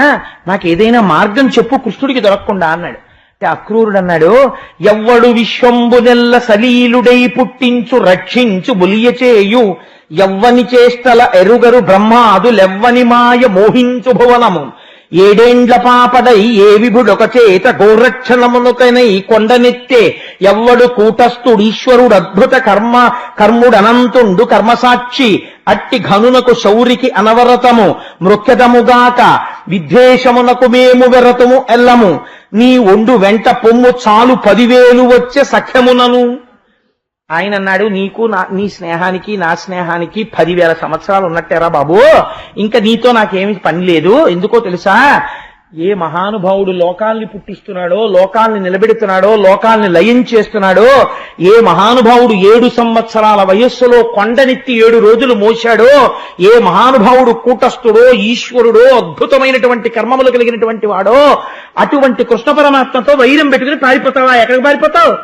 నాకు ఏదైనా మార్గం చెప్పు కృష్ణుడికి దొరకకుండా అన్నాడు. అంటే అక్రూరుడు అన్నాడు, ఎవ్వడు విశ్వంబునెల్ల సలీలుడై పుట్టించు రక్షించు బులియచేయు, ఎవ్వని చేష్టల ఎరుగరు బ్రహ్మాదులెవ్వని మాయ మోహించు భువనము, ఏడేండ్ల పాపడై ఏ విభుడొక చేత గోరక్షణమునుకనై కొండనెత్తే, ఎవ్వడు కూటస్థుడీశ్వరుడు అద్భుత కర్ముడనంతుండు కర్మసాక్షి, అట్టి ఘనునకు శౌరికి అనవరతము మృఖ్యతముగాక, విద్వేషమునకు మేము వెరతము ఎల్లము, నీ ఒండు వెంట పొమ్ము చాలు 10,000 వచ్చే సఖ్యమునను. ఆయన అన్నాడు, నీకు నీ స్నేహానికి నా స్నేహానికి 10,000 సంవత్సరాలు ఉన్నట్టేరా బాబు, ఇంకా నీతో నాకేమి పని లేదు. ఎందుకో తెలుసా, ఏ మహానుభావుడు లోకాల్ని పుట్టిస్తున్నాడో, లోకాల్ని నిలబెడుతున్నాడో, లోకాల్ని లయం చేస్తున్నాడో, ఏ మహానుభావుడు 7 సంవత్సరాల వయస్సులో కొండనెత్తి 7 రోజులు మోశాడో, ఏ మహానుభావుడు కూటస్థుడో ఈశ్వరుడో అద్భుతమైనటువంటి కర్మములు కలిగినటువంటి వాడో, అటువంటి కృష్ణ పరమాత్మతో వైరం పెట్టుకుని పారిపోతావా? ఎక్కడికి పారిపోతావు?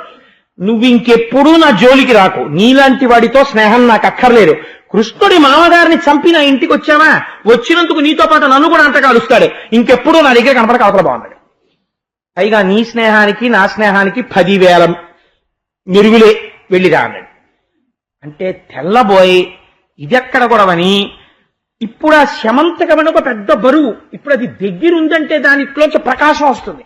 నువ్వు ఇంకెప్పుడూ నా జోలికి రాకు, నీలాంటి వాడితో స్నేహం నాకు అక్కర్లేదు. కృష్ణుడి మామగారిని చంపి నా ఇంటికి వచ్చావా, వచ్చినందుకు నీతో పాటు నన్ను కూడా అంత కాలుస్తాడు, ఇంకెప్పుడూ నా దగ్గర కనపడక అవతల బాగున్నాడు. పైగా నీ స్నేహానికి నా స్నేహానికి 10,000 మెరుగులే వెళ్ళిరా అన్నాడు. అంటే తెల్లబోయి ఇదెక్కడ గొడవని, ఇప్పుడు ఆ శమంతకమని ఒక పెద్ద బరువు, ఇప్పుడు అది దగ్గరుందంటే దానిలోంచి ప్రకాశం వస్తుంది,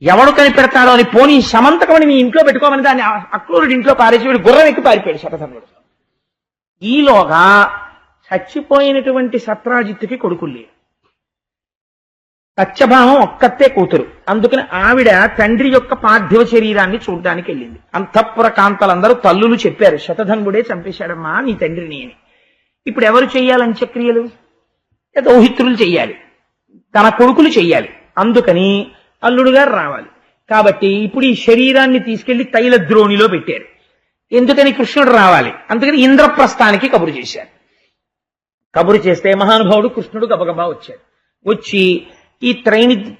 ఎవడు కనిపెడతాడో అని, పోనీ శమంతకమని నీ ఇంట్లో పెట్టుకోమని దాన్ని అక్రూరుడి ఇంట్లో పారేసి వీడు గుర్రం ఎక్కి పారిపోయాడు శతధన్వుడు. ఈలోగా చచ్చిపోయినటువంటి సత్రాజిత్తుకి కొడుకులు లేరు, సత్యభామం ఒక్కతే కూతురు, అందుకని ఆవిడ తండ్రి యొక్క పార్థివ శరీరాన్ని చూడ్డానికి వెళ్ళింది. అంతఃపుర కాంతలందరూ తల్లులు చెప్పారు, శతధన్వుడే చంపేశాడమ్మా నీ తండ్రిని అని. ఇప్పుడు ఎవరు చెయ్యాలి అంత్యక్రియలు? దౌహిత్రులు చెయ్యాలి, తన కొడుకులు చెయ్యాలి, అందుకని అల్లుడు గారు రావాలి. కాబట్టి ఇప్పుడు ఈ శరీరాన్ని తీసుకెళ్లి తైలద్రోణిలో పెట్టారు. ఎందుకని? కృష్ణుడు రావాలి, అందుకని ఇంద్రప్రస్థానికి కబురు చేశారు. కబురు చేస్తే మహానుభావుడు కృష్ణుడు గబగబా వచ్చాడు. వచ్చి ఈ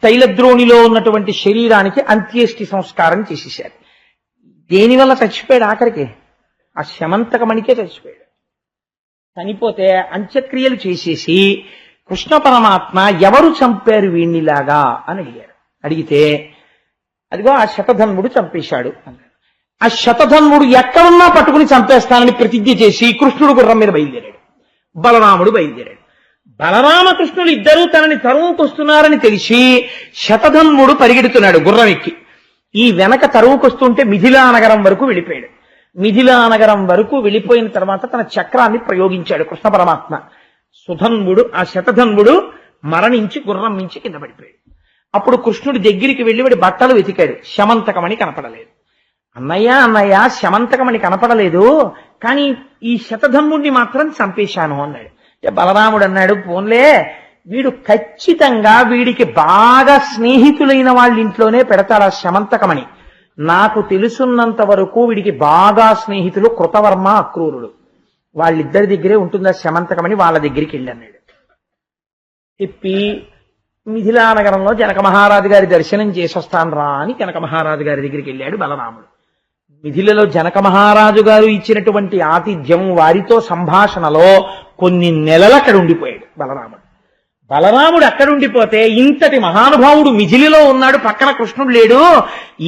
తైలద్రోణిలో ఉన్నటువంటి శరీరానికి అంత్యేష్టి సంస్కారం చేసేశారు. దేనివల్ల చచ్చిపోయాడు? ఆఖరికి ఆ శమంతకమణికే చచ్చిపోయాడు. చనిపోతే అంత్యక్రియలు చేసేసి కృష్ణ పరమాత్మ ఎవరు చంపారు వీణ్ణిలాగా అని అడిగారు. అడిగితే అదిగో ఆ శతధన్వుడు చంపేశాడు అన్నాడు. ఆ శతధన్వుడు ఎక్కడున్నా పట్టుకుని చంపేస్తానని ప్రతిజ్ఞ చేసి కృష్ణుడు గుర్రం మీద బయలుదేరాడు, బలరాముడు బయలుదేరాడు. బలరామకృష్ణులు ఇద్దరూ తనని తరువుకొస్తున్నారని తెలిసి శతధన్వుడు పరిగెడుతున్నాడు గుర్రం ఎక్కి. ఈ వెనక తరువుకొస్తుంటే మిథిలా నగరం వరకు వెళ్ళిపోయాడు. మిథిలా నగరం వరకు వెళ్ళిపోయిన తర్వాత తన చక్రాన్ని ప్రయోగించాడు కృష్ణ పరమాత్మ. సుధన్వుడు ఆ శతధన్వుడు మరణించి గుర్రం మించి కింద పడిపోయాడు. అప్పుడు కృష్ణుడి దగ్గరికి వెళ్ళి వాడి బట్టలు వెతికాడు, శమంతకమణి కనపడలేదు. అన్నయ్య శమంతకమణి కనపడలేదు, కానీ ఈ శతధన్వుడిని మాత్రం చంపేశాను అన్నాడు. బలరాముడు అన్నాడు, పోన్లే వీడు ఖచ్చితంగా వీడికి బాగా స్నేహితులైన వాళ్ళ ఇంట్లోనే పెడతాడు ఆ శమంతకమణి. నాకు తెలుసున్నంత వరకు వీడికి బాగా స్నేహితులు కృతవర్మ అక్రూరుడు, వాళ్ళిద్దరి దగ్గరే ఉంటుందా శమంతకమణి, వాళ్ళ దగ్గరికి వెళ్ళి అన్నాడు. చెప్పి మిథిలా నగరంలో జనక మహారాజు గారి దర్శనం చేసొస్తాను రా అని జనక మహారాజు గారి దగ్గరికి వెళ్ళాడు బలరాముడు. మిథిలలో జనక మహారాజు గారు ఇచ్చినటువంటి ఆతిథ్యం, వారితో సంభాషణలో కొన్ని నెలలు అక్కడ ఉండిపోయాడు బలరాముడు. బలరాముడు అక్కడుండిపోతే ఇంతటి మహానుభావుడు మిథిలిలో ఉన్నాడు, పక్కన కృష్ణుడు లేడు.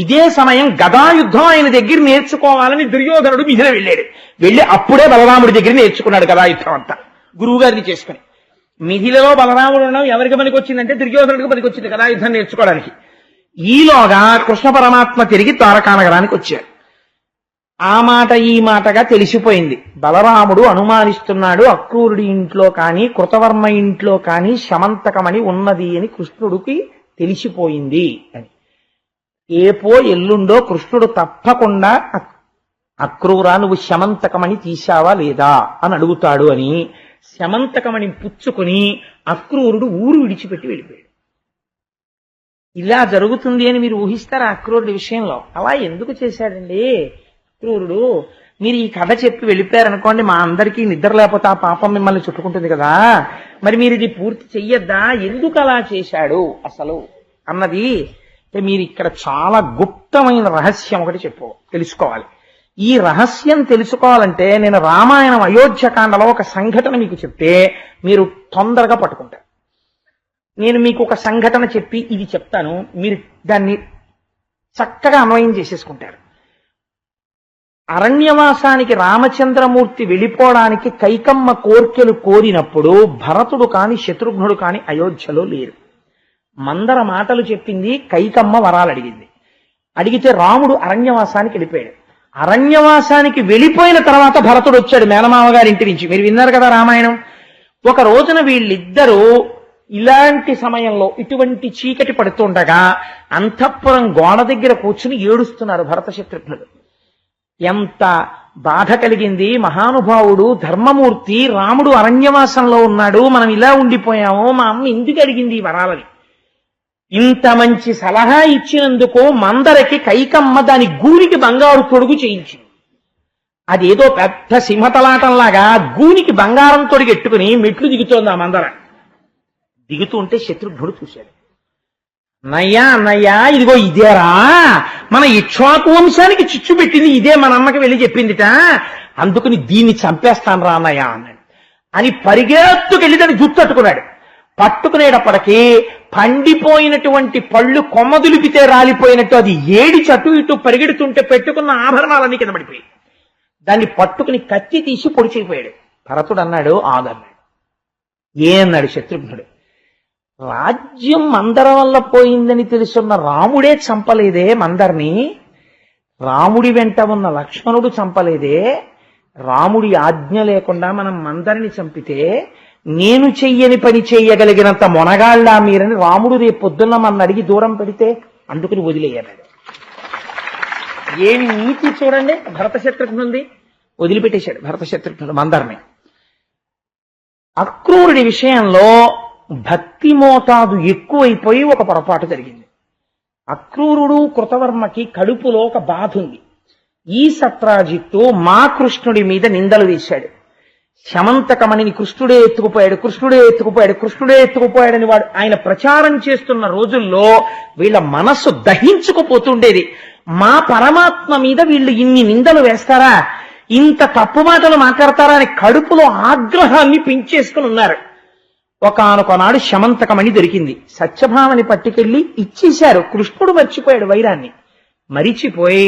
ఇదే సమయం గదాయుద్ధం ఆయన దగ్గర నేర్చుకోవాలని దుర్యోధనుడు మిథిల వెళ్ళాడు. వెళ్ళి అప్పుడే బలరాముడి దగ్గర నేర్చుకున్నాడు గదాయుద్ధం అంతా గురువు గారిని చేసుకుని. మిథిలలో బలరాముడు ఉండడం ఎవరికి పనికి వచ్చిందంటే దుర్యోధనుడికి పనికి వచ్చింది కదా యుద్ధం నేర్చుకోవడానికి. ఈలోగా కృష్ణ పరమాత్మ తిరిగి ద్వారకానగరానికి వచ్చారు. ఆ మాట ఈ మాటగా తెలిసిపోయింది. బలరాముడు అనుమానిస్తున్నాడు, అక్రూరుడి ఇంట్లో కానీ కృతవర్మ ఇంట్లో కానీ శమంతకమణి ఉన్నది అని కృష్ణుడికి తెలిసిపోయింది అని. ఏపో ఎల్లుండో కృష్ణుడు తప్పకుండా అక్రూరా నువ్వు శమంతకమణి తీశావా లేదా అని అడుగుతాడు అని శమంతకమణి పుచ్చుకొని అక్రూరుడు ఊరు విడిచిపెట్టి వెళ్ళిపోయాడు. ఇలా జరుగుతుంది అని మీరు ఊహిస్తారా అక్రూరుడి విషయంలో? అలా ఎందుకు చేశాడండి అక్రూరుడు? మీరు ఈ కథ చెప్పి వెళ్ళిపోయారనుకోండి, మా అందరికీ నిద్ర లేకపోతే ఆ పాపం మిమ్మల్ని చుట్టుకుంటుంది కదా, మరి మీరు ఇది పూర్తి చెయ్యొద్దా? ఎందుకు అలా చేశాడు అసలు అన్నది మీరు ఇక్కడ చాలా గుప్తమైన రహస్యం ఒకటి తెలుసుకోవాలి. ఈ రహస్యం తెలుసుకోవాలంటే నేను రామాయణం అయోధ్యకాండలో ఒక సంఘటన మీకు చెప్తే మీరు తొందరగా పట్టుకుంటారు. నేను మీకు ఒక సంఘటన చెప్పి ఇది చెప్తాను, మీరు దాన్ని చక్కగా అన్వయం చేసేసుకుంటారు. అరణ్యవాసానికి రామచంద్రమూర్తి వెళ్ళిపోవడానికి కైకమ్మ కోర్కెలు కోరినప్పుడు భరతుడు కాని శత్రుఘ్నుడు కాని అయోధ్యలో లేరు. మందర మాటలు చెప్పింది, కైకమ్మ వరాలు అడిగింది. అడిగితే రాముడు అరణ్యవాసానికి వెళ్ళిపోయాడు. అరణ్యవాసానికి వెళ్ళిపోయిన తర్వాత భరతుడు వచ్చాడు మేనమామ గారి ఇంటి నుంచి. మీరు విన్నారు కదా రామాయణం. ఒక రోజున వీళ్ళిద్దరూ ఇలాంటి సమయంలో ఇటువంటి చీకటి పడుతుండగా అంతఃపురం గోడ దగ్గర కూర్చుని ఏడుస్తున్నారు భరత శత్రుఘ్నుడు. ఎంత బాధ కలిగింది! మహానుభావుడు ధర్మమూర్తి రాముడు అరణ్యవాసంలో ఉన్నాడు, మనం ఇలా ఉండిపోయాము, మా అమ్మ ఎందుకు అడిగింది ఈ వరాలని? ఇంత మంచి సలహా ఇచ్చినందుకు మందరకి కైకమ్మ దాని గూనికి బంగారు తొడుగు చేయించింది. అదేదో పెద్ద సింహతలాటంలాగా గూనికి బంగారం తొడిగెట్టుకుని మెట్లు దిగుతోంది ఆ మందర. దిగుతూ ఉంటే శత్రుఘ్నుడు చూశాడు. అన్నయ్యా అన్నయ్యా, ఇదిగో ఇదేరా మన ఇక్ష్వాకు వంశానికి చిచ్చు పెట్టింది, ఇదే మన అమ్మకి వెళ్ళి చెప్పిందిట, అందుకని దీన్ని చంపేస్తాను రా అన్నయ్య అన్నాడు. అని పరిగెత్తుకెళ్ళి దాన్ని జుట్టట్టుకున్నాడు. పట్టుకునేటప్పటికీ పండిపోయినటువంటి పళ్ళు కొమ్మదులిపితే రాలిపోయినట్టు అది ఏడి చటు ఇటు పరిగెడుతుంటే పెట్టుకున్న ఆభరణాలన్నీ కింద పడిపోయాయి. దాన్ని పట్టుకుని కత్తి తీసి పొడిచిపోయాడు. భరతుడు అన్నాడు ఆగన్నాడు. అన్నాడు శత్రుఘ్నుడు. రాజ్యం మందర వల్ల పోయిందని తెలుసున్న రాముడే చంపలేదే మందర్ని, రాముడి వెంట ఉన్న లక్ష్మణుడు చంపలేదే, రాముడి ఆజ్ఞ లేకుండా మనం మందరిని చంపితే నేను చెయ్యని పని చెయ్యగలిగినంత మొనగాళ్ళ మీరని రాముడు రేపు పొద్దున్న మన అడిగి దూరం పెడితే అందుకుని వదిలేయన్నాడు. ఏమి నీతి చూడండి భరత శత్రుఘ్నుంది. వదిలిపెట్టేశాడు భరత శత్రుఘ్నుడు మందర్ని. అక్రూరుడి విషయంలో భక్తి మోతాదు ఎక్కువైపోయి ఒక పొరపాటు జరిగింది. అక్రూరుడు కృతవర్మకి కడుపులో ఒక బాధ ఉంది. ఈ సత్రాజిత్తు మా కృష్ణుడి మీద నిందలు వేశాడు. శమంతకమణిని కృష్ణుడే ఎత్తుకుపోయాడు, కృష్ణుడే ఎత్తుకుపోయాడు, కృష్ణుడే ఎత్తుకుపోయాడని వాడు ఆయన ప్రచారం చేస్తున్న రోజుల్లో వీళ్ళ మనస్సు దహించుకుపోతుండేది. మా పరమాత్మ మీద వీళ్ళు ఇన్ని నిందలు వేస్తారా, ఇంత తప్పు మాటలు మాట్లాడతారా అని కడుపులో ఆగ్రహాన్ని పెంచేసుకుని ఉన్నారు. ఒకానొకనాడు శమంతకమణి దొరికింది. సత్యభామని పట్టుకెళ్లి ఇచ్చేశారు. కృష్ణుడు మర్చిపోయాడు వైరాన్ని. మరిచిపోయి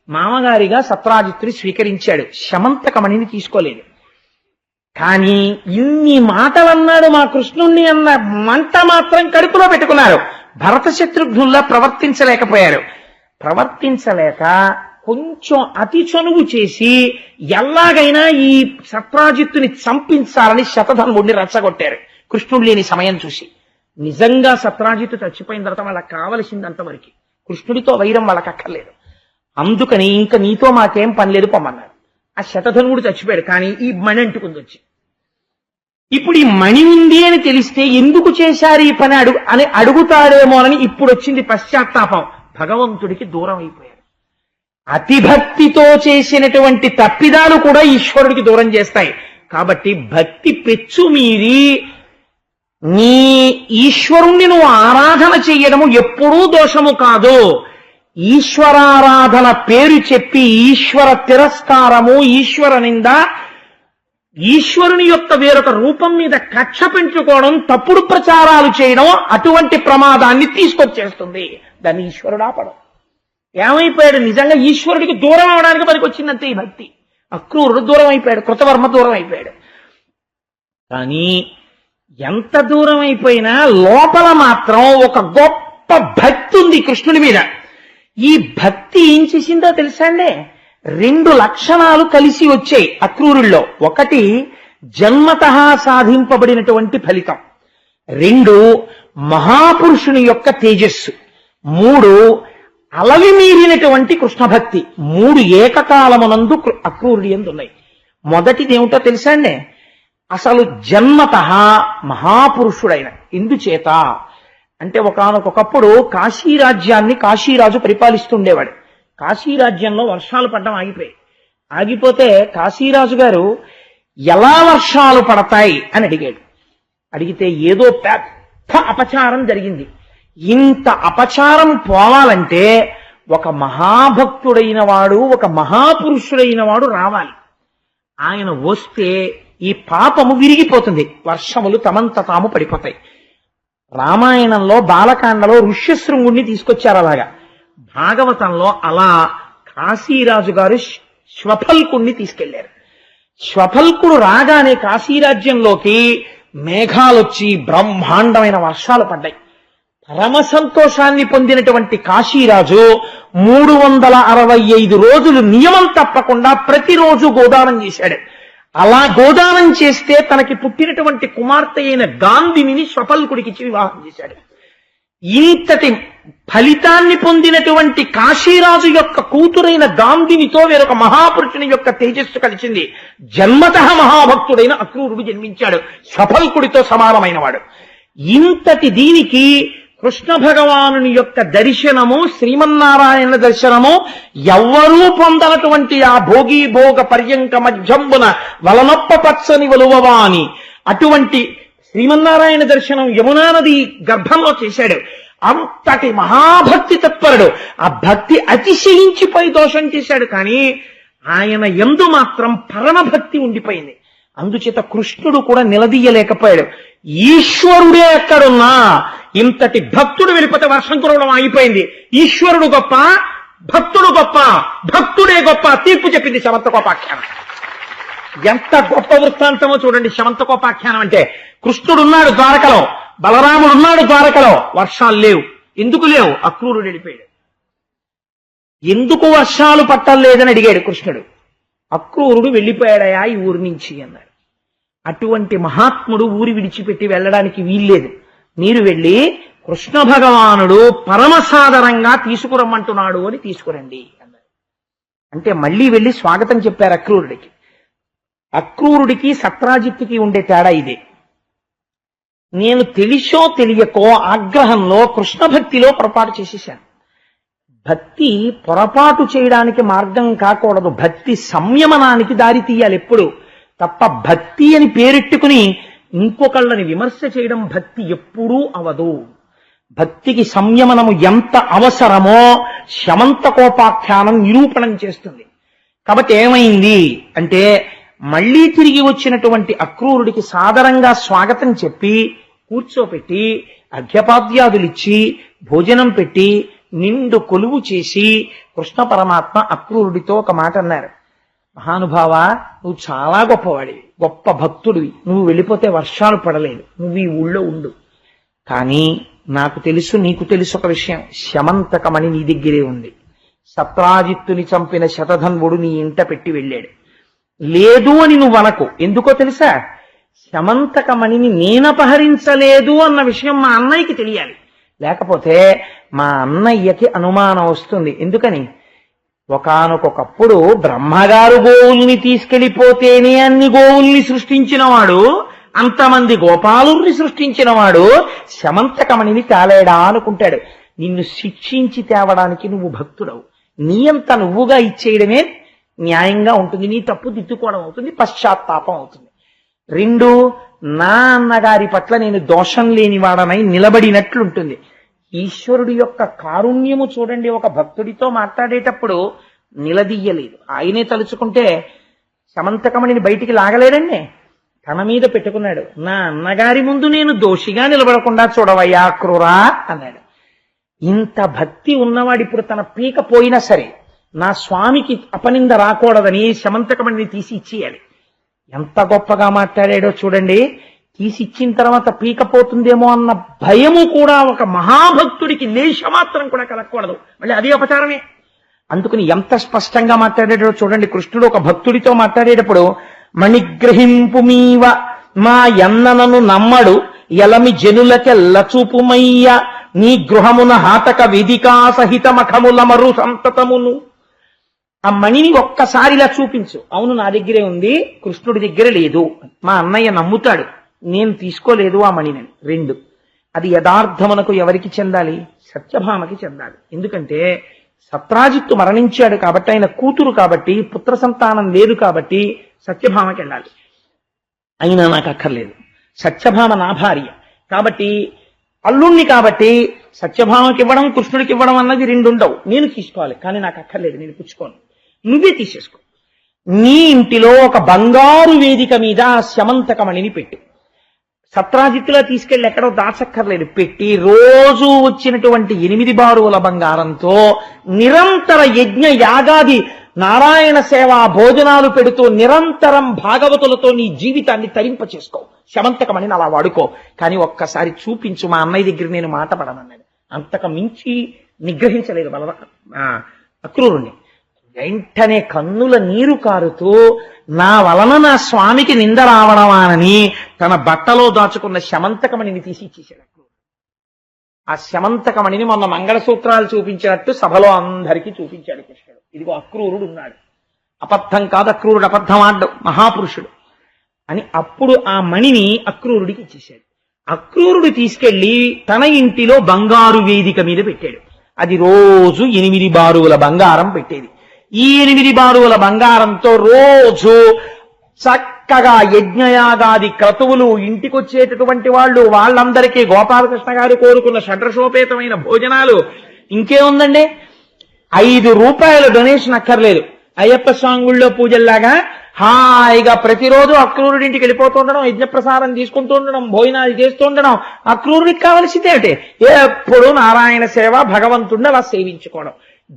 మామగారిగా సత్రాజిత్తుని స్వీకరించాడు. శమంతకమణిని తీసుకోలేదు. కానీ ఇన్ని మాటలన్నాడు మా కృష్ణుణ్ణి అన్న మంట మాత్రం కడుపులో పెట్టుకున్నారు. భరత శత్రుఘ్నుల్లా ప్రవర్తించలేకపోయారు. ప్రవర్తించలేక కొంచెం అతి చనువు చేసి ఎలాగైనా ఈ సత్రాజిత్తుని చంపించాలని శతధన్వుడిని రెచ్చగొట్టారు. కృష్ణుడు లేని సమయం చూసి. నిజంగా సత్రాజిత్తు చచ్చిపోయిన తర్వాత వాళ్ళకి కావలసింది అంతవరకు. కృష్ణుడితో వైరం వాళ్ళకి అక్కర్లేదు. అందుకని ఇంకా నీతో మాకేం పని లేదు పొమ్మన్నారు. ఆ శతధన్వుడు చచ్చిపోయాడు. కానీ ఈ మణి అంటుకుంది వచ్చి. ఇప్పుడు ఈ మణి ఉంది అని తెలిస్తే ఎందుకు చేశారు ఈ పని అని అడుగుతాడేమోనని ఇప్పుడు వచ్చింది పశ్చాత్తాపం. భగవంతుడికి దూరం అయిపోయారు. అతిభక్తితో చేసినటువంటి తప్పిదాలు కూడా ఈశ్వరుడికి దూరం చేస్తాయి. కాబట్టి భక్తి పెచ్చు మీరి నీ ఈశ్వరుణ్ణి నువ్వు ఆరాధన చెయ్యడము ఎప్పుడూ దోషము కాదు. ఈశ్వరారాధన పేరు చెప్పి ఈశ్వర తిరస్కారము, ఈశ్వర నింద, ఈశ్వరుని యొక్క వేరొక రూపం మీద కక్ష పెంచుకోవడం, తప్పుడు ప్రచారాలు చేయడం అటువంటి ప్రమాదాన్ని తీసుకొచ్చేస్తుంది. దాన్ని ఈశ్వరుడు ఆపడం. ఏమైపోయాడు? నిజంగా ఈశ్వరుడికి దూరం అవడానికి పనికి వచ్చిందంతే ఈ భక్తి. అక్రూరుడు దూరం అయిపోయాడు, కృతవర్మ దూరం అయిపోయాడు. కానీ ఎంత దూరం అయిపోయినా లోపల మాత్రం ఒక గొప్ప భక్తి ఉంది కృష్ణుడి మీద. ఈ భక్తి ఏం చేసిందో తెలుసా అండి? 2 లక్షణాలు కలిసి వచ్చాయి అక్రూరుల్లో. ఒకటి జన్మతః సాధింపబడినటువంటి ఫలితం, 2 మహాపురుషుని యొక్క తేజస్సు, 3 అలవి మీరినటువంటి కృష్ణ భక్తి. 3 ఏకకాలమునందు అక్రూరుడి యందు ఉన్నాయి. మొదటిది ఏమిటో తెలుసా అండి? అసలు జన్మత మహాపురుషుడైన. ఎందుచేత అంటే ఒకానొకప్పుడు కాశీరాజ్యాన్ని కాశీరాజు పరిపాలిస్తుండేవాడు. కాశీరాజ్యంలో వర్షాలు పడడం ఆగిపోయాయి. ఆగిపోతే కాశీరాజు గారు ఎలా వర్షాలు పడతాయి అని అడిగాడు. అడిగితే ఏదో పెద్ద అపచారం జరిగింది. ఇంత అపచారం పోవాలంటే ఒక మహాభక్తుడైన వాడు, ఒక మహాపురుషుడైన వాడు రావాలి. ఆయన వస్తే ఈ పాపము విరిగిపోతుంది, వర్షములు తమంత తాము పడిపోతాయి. రామాయణంలో బాలకాండలో ఋష్యశృంగుణ్ణి తీసుకొచ్చారు అలాగా. భాగవతంలో అలా కాశీరాజు గారు శ్వఫల్కుణ్ణి తీసుకెళ్లారు. శ్వఫల్కుడు రాగానే కాశీరాజ్యంలోకి మేఘాలొచ్చి బ్రహ్మాండమైన వర్షాలు పడ్డాయి. పరమ సంతోషాన్ని పొందినటువంటి కాశీరాజు 365 రోజులు నియమం తప్పకుండా ప్రతిరోజు గోదానం చేశాడు. అలా గోదానం చేస్తే తనకి పుట్టినటువంటి కుమార్తె అయిన గాంధిని శ్వఫల్కుడికిచ్చి వివాహం చేశాడు. ఇంతటి ఫలితాన్ని పొందినటువంటి కాశీరాజు యొక్క కూతురైన గాంధినితో వేరొక మహాపురుషుని యొక్క తేజస్సు కలిసింది. జన్మతః మహాభక్తుడైన అక్రూరుడు జన్మించాడు, శ్వఫల్కుడితో సమానమైన వాడు. ఇంతటి దీనికి కృష్ణ భగవానుని యొక్క దర్శనము, శ్రీమన్నారాయణ దర్శనము ఎవ్వరూ పొందనటువంటి ఆ భోగి భోగ పర్యంక మధ్యంబున వలనొప్ప పచ్చని వలువవాని అటువంటి శ్రీమన్నారాయణ దర్శనం యమునా నది గర్భంలో చేశాడు. అంతటి మహాభక్తి తత్పరుడు. ఆ భక్తి అతిశయించిపోయి దోషం చేశాడు. కానీ ఆయన యందు మాత్రం పరమభక్తి ఉండిపోయింది. అందుచేత కృష్ణుడు కూడా నిలదీయలేకపోయాడు. ఈశ్వరుడే ఎక్కడున్నా ఇంతటి భక్తుడు వెళ్ళిపోతే వర్షం కురవడం ఆగిపోయింది. ఈశ్వరుడు గొప్ప, భక్తుడు గొప్ప, భక్తుడే గొప్ప తీర్పు చెప్పింది శమంతకోపాఖ్యానం. ఎంత గొప్ప వృత్తాంతమో చూడండి శమంతకోపాఖ్యానం అంటే. కృష్ణుడున్నాడు ద్వారకలో, బలరాముడున్నాడు ద్వారకలో, వర్షాలు లేవు. ఎందుకు లేవు? అక్రూరుడు వెళ్ళిపోయాడు. ఎందుకు వర్షాలు పట్టలేదని అడిగాడు కృష్ణుడు. అక్రూరుడు వెళ్ళిపోయాడయా ఈ ఊరి నుంచి అన్నాడు. అటువంటి మహాత్ముడు ఊరి విడిచిపెట్టి వెళ్ళడానికి వీల్లేదు. మీరు వెళ్ళి కృష్ణ భగవానుడు పరమసాదరంగా తీసుకురమ్మంటున్నాడు అని తీసుకురండి అన్నారు. అంటే మళ్ళీ వెళ్ళి స్వాగతం చెప్పారు అక్రూరుడికి. అక్రూరుడికి సత్రాజిత్తుకి ఉండే తేడా ఇదే. నేను తెలిసో తెలియకో ఆగ్రహంలో కృష్ణ భక్తిలో పొరపాటు చేసేశాను. భక్తి పొరపాటు చేయడానికి మార్గం కాకూడదు, భక్తి సంయమనానికి దారి తీయాలి ఎప్పుడు తప్ప. భక్తి అని పేరెట్టుకుని ఇంకొకళ్ళని విమర్శ చేయడం భక్తి ఎప్పుడూ అవదు. భక్తికి సంయమనము ఎంత అవసరమో శమంతకోపాఖ్యానం నిరూపణం చేస్తుంది. కాబట్టి ఏమైంది అంటే మళ్లీ తిరిగి వచ్చినటువంటి అక్రూరుడికి సాదరంగా స్వాగతం చెప్పి కూర్చోపెట్టి అర్ఘ్యపాద్యాదులిచ్చి భోజనం పెట్టి నిండు కొలువు చేసి కృష్ణ పరమాత్మ అక్రూరుడితో ఒక మాట అన్నారు. మహానుభావ, నువ్వు చాలా గొప్పవాడివి, గొప్ప భక్తుడివి. నువ్వు వెళ్ళిపోతే వర్షాలు పడలేదు, నువ్వు ఈ ఊళ్ళో ఉండు. కానీ నాకు తెలుసు, నీకు తెలుసు ఒక విషయం, శమంతకమణి నీ దగ్గరే ఉంది. సత్రాజిత్తుని చంపిన శతధన్వుడు నీ ఇంట పెట్టి వెళ్ళాడు. లేదు అని నువ్వు అనకు. ఎందుకో తెలుసా? శమంతకమణిని నేనపహరించలేదు అన్న విషయం మా అన్నయ్యకి తెలియాలి. లేకపోతే మా అన్నయ్యకి అనుమానం వస్తుంది. ఎందుకని? ఒకానొకప్పుడు బ్రహ్మగారు గోవుల్ని తీసుకెళ్లిపోతేనే అన్ని గోవుల్ని సృష్టించిన వాడు, అంతమంది గోపాలుల్ని సృష్టించిన వాడు శమంతకమణిని తేలేడా అనుకుంటాడు. నిన్ను శిక్షించి తేవడానికి నువ్వు భక్తుడవు. నీ అంత నువ్వుగా ఇచ్చేయడమే న్యాయంగా ఉంటుంది. నీ తప్పు దిద్దుకోవడం అవుతుంది, పశ్చాత్తాపం అవుతుంది. 2, నా అన్నగారి పట్ల నేను దోషం లేనివాడనై నిలబడినట్లుంటుంది. ఈశ్వరుడి యొక్క కారుణ్యము చూడండి. ఒక భక్తుడితో మాట్లాడేటప్పుడు నిలదీయలేదు. ఆయనే తలుచుకుంటే శమంతకమణిని బయటికి లాగలేడండి, తన మీద పెట్టుకున్నాడు. నా అన్నగారి ముందు నేను దోషిగా నిలబడకుండా చూడవయ్యా క్రూరా అన్నాడు. ఇంత భక్తి ఉన్నవాడు ఇప్పుడు తన పీక పోయినా సరే నా స్వామికి అపనింద రాకూడదని శమంతకమణిని తీసి ఇచ్చేయాలి. ఎంత గొప్పగా మాట్లాడాడో చూడండి. తీసి ఇచ్చిన తర్వాత పీక పోతుందేమో అన్న భయము కూడా ఒక మహాభక్తుడికి లేశమాత్రం కూడా కలగకూడదు. మళ్ళీ అది అపచారమే. అందుకని ఎంత స్పష్టంగా మాట్లాడాడో చూడండి. కృష్ణుడు ఒక భక్తుడితో మాట్లాడేటప్పుడు మణిగ్రహింపు మీవ మా ఎన్ననను నమ్మడు ఎలమి జనులకెల్లచూపుమయ్య నీ గృహమున హాతక వేదికా సహిత మఖముల మరు సంతతమును. ఆ మణిని ఒక్కసారి ఇలా చూపించు. అవును నా దగ్గరే ఉంది, కృష్ణుడి దగ్గర లేదు. మా అన్నయ్య నమ్ముతాడు, నేను తీసుకోలేదు ఆ మణిని. 2, అది యథార్థమునకు ఎవరికి చెందాలి? సత్యభామకి చెందాలి. ఎందుకంటే సత్రాజిత్తు మరణించాడు కాబట్టి, ఆయన కూతురు కాబట్టి, పుత్ర సంతానం లేదు కాబట్టి సత్యభామకి వెళ్ళాలి. అయినా నాకు అక్కర్లేదు, సత్యభామ నా భార్య కాబట్టి, అల్లుణ్ణి కాబట్టి సత్యభామకి ఇవ్వడం కృష్ణుడికి ఇవ్వడం అన్నది 2 ఉండవు. నేను తీసుకోవాలి, కానీ నాకు అక్కర్లేదు, నేను పుచ్చుకోను, నువ్వే తీసేసుకో. నీ ఇంటిలో ఒక బంగారు వేదిక మీద ఆ శమంతకమణిని పెట్టి, సత్రాజిత్తులా తీసుకెళ్లి ఎక్కడో దాచక్కర్లేదు, పెట్టి రోజు వచ్చినటువంటి 8 బారువుల బంగారంతో నిరంతర యజ్ఞ యాగాది నారాయణ సేవ భోజనాలు పెడుతూ నిరంతరం భాగవతులతో నీ జీవితాన్ని తరింప చేసుకో. శమంతకమణిని అలా వాడుకో, కానీ ఒక్కసారి చూపించు, మా అన్నయ్య దగ్గర నేను మాట పడనన్నాడు. అంతకు మించి నిగ్రహించలేదు అక్రూరుణ్ణి. వెంటనే కన్నుల నీరు కారుతూ, నా వలన నా స్వామికి నింద రావడమానని తన బట్టలో దాచుకున్న శమంతకమణిని తీసి ఇచ్చేశాడు. ఆ శమంతకమణిని మొన్న మంగళసూత్రాలు చూపించినట్టు సభలో అందరికీ చూపించాడు కృష్ణుడు. ఇదిగో అక్రూరుడు ఉన్నాడు, అబద్ధం కాదు, అక్రూరుడు అబద్ధం ఆడ్డు, మహాపురుషుడు అని. అప్పుడు ఆ మణిని అక్రూరుడికి ఇచ్చేశాడు. అక్రూరుడు తీసుకెళ్లి తన ఇంటిలో బంగారు వేదిక మీద పెట్టాడు. అది రోజు 8 బారువుల బంగారం పెట్టేది. ఈ 8 బారువుల బంగారంతో రోజు చక్కగా యజ్ఞయాగాది క్రతువులు, ఇంటికొచ్చేటటువంటి వాళ్ళందరికీ గోపాలకృష్ణ గారు కోరుకున్న షడ్రసోపేతమైన భోజనాలు. ఇంకేముందండి, 5 రూపాయల డొనేషన్ అక్కర్లేదు. అయ్యప్ప స్వామి పూజల్లాగా హాయిగా ప్రతిరోజు అక్రూరుడింటికి వెళ్ళిపోతూ ఉండడం, యజ్ఞప్రసాదం తీసుకుంటూ ఉండడం, భోజనాలు చేస్తూ ఉండడం. అక్రూరుడికి కావలసిందే అంటే ఎప్పుడు నారాయణ సేవ, భగవంతుడిని అలా సేవించుకోవడం.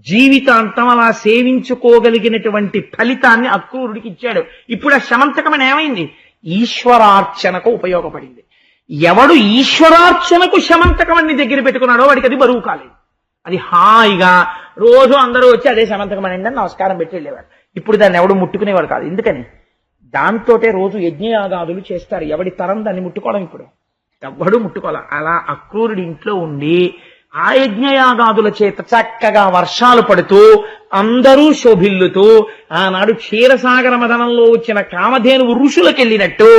జీవితాంతం అలా సేవించుకోగలిగినటువంటి ఫలితాన్ని అక్రూరుడికి ఇచ్చాడు. ఇప్పుడు ఆ శమంతకమని ఏమైంది? ఈశ్వరార్చనకు ఉపయోగపడింది. ఎవడు ఈశ్వరార్చనకు శమంతకమని దగ్గర పెట్టుకున్నాడో వాడికి అది బరువు కాలేదు. అది హాయిగా రోజు అందరూ వచ్చి అదే శమంతకమని అని నమస్కారం పెట్టి వెళ్ళేవాడు. ఇప్పుడు దాన్ని ఎవడు ముట్టుకునేవాడు కాదు. ఎందుకని? దాంతోటే రోజు యజ్ఞయాగాదులు చేస్తారు. ఎవడి తరం దాన్ని ముట్టుకోవడం ఇప్పుడు ఎవడు ముట్టుకోవాలి. అలా అక్రూరుడి ఇంట్లో ఉండి ఆ యజ్ఞయాగాదుల చేత చక్కగా వర్షాలు పడుతూ అందరూ శోభిల్లుతూ, ఆనాడు క్షీరసాగర మదనంలో వచ్చిన కామధేనువు ఋషులకెళ్ళినట్టు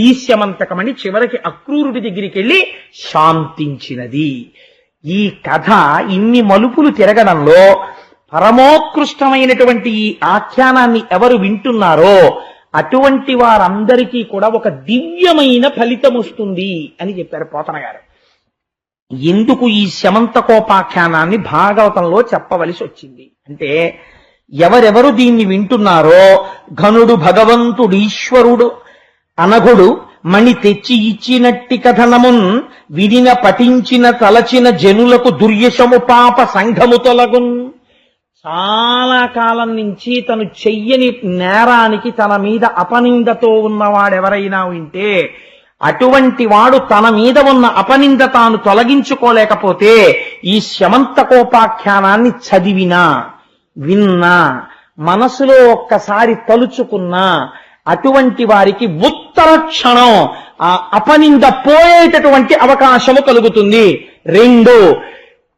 ఈ శమంతకమణి చివరికి అక్రూరుడి దగ్గరికి వెళ్ళి శాంతించినది. ఈ కథ ఇన్ని మలుపులు తిరగడంలో పరమోత్కృష్టమైనటువంటి ఈ ఆఖ్యానాన్ని ఎవరు వింటున్నారో అటువంటి వారందరికీ కూడా ఒక దివ్యమైన ఫలితం వస్తుంది అని చెప్పారు పోతన గారు. ఎందుకు ఈ శమంతకోపాఖ్యానాన్ని భాగవతంలో చెప్పవలసి వచ్చింది అంటే, ఎవరెవరు దీన్ని వింటున్నారో ఘనుడు భగవంతుడు ఈశ్వరుడు అనఘుడు మణి తెచ్చి ఇచ్చినట్టి కథనమున్ వినిన పఠించిన తలచిన జనులకు దుర్యశము పాప సంఘము తొలగున్. చాలా కాలం నుంచి తను చెయ్యని నేరానికి తన మీద అపనిందతో ఉన్నవాడెవరైనా ఉంటే అటువంటి వాడు తన మీద ఉన్న అపనింద తాను తొలగించుకోలేకపోతే ఈ శమంతకోపాఖ్యానాన్ని చదివినా, విన్నా, మనసులో ఒక్కసారి తలుచుకున్నా అటువంటి వారికి ఉత్తర క్షణం ఆ అపనింద పోయేటటువంటి అవకాశము కలుగుతుంది. 2,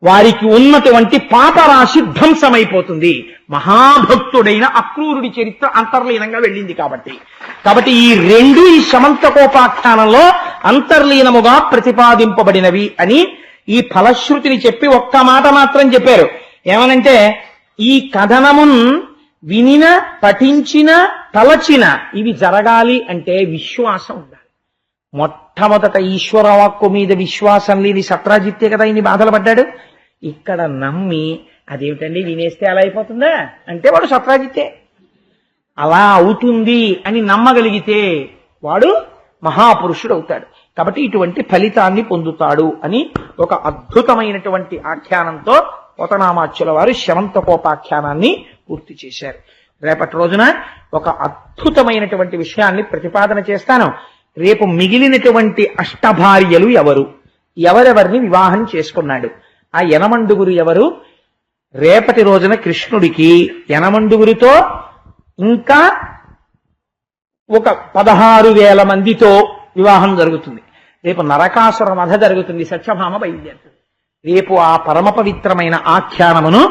వారికి ఉన్నటువంటి పాపరాశి ధ్వంసమైపోతుంది. మహాభక్తుడైన అక్రూరుడి చరిత్ర అంతర్లీనంగా వెళ్ళింది కాబట్టి ఈ 2 ఈ శమంతకోపాఖ్యానంలో అంతర్లీనముగా ప్రతిపాదింపబడినవి అని ఈ ఫలశ్రుతిని చెప్పి ఒక్క మాట మాత్రం చెప్పారు. ఏమనంటే, ఈ కథనమున్ వినిన, పఠించిన, తలచిన ఇవి జరగాలి అంటే విశ్వాసం ఉండాలి. మొట్టమొదట ఈశ్వర వాక్కు మీద విశ్వాసం లేని సత్రాజిత్తే కదా ఇన్ని బాధలు పడ్డాడు. ఇక్కడ నమ్మి అదేమిటండి వినేస్తే అలా అయిపోతుందా అంటే వాడు సత్రాజిత్తే. అలా అవుతుంది అని నమ్మగలిగితే వాడు మహాపురుషుడు అవుతాడు. కాబట్టి ఇటువంటి ఫలితాన్ని పొందుతాడు అని ఒక అద్భుతమైనటువంటి ఆఖ్యానంతో పోతనామాచ్యుల వారు శమంతకోపాఖ్యానాన్ని పూర్తి చేశారు. రేపటి రోజున ఒక అద్భుతమైనటువంటి విషయాన్ని ప్రతిపాదన చేస్తాను. రేపు మిగిలినటువంటి అష్టభార్యలు ఎవరెవరిని వివాహం చేసుకున్నాడు, ఆ యనమండుగురు ఎవరు, రేపటి రోజున కృష్ణుడికి యనమండుగురితో ఇంకా ఒక 16,000 మందితో వివాహం జరుగుతుంది. రేపు నరకాసుర వధ జరుగుతుంది. సత్యభామ బయలుదేరుతుంది. రేపు ఆ పరమ పవిత్రమైన ఆఖ్యానమును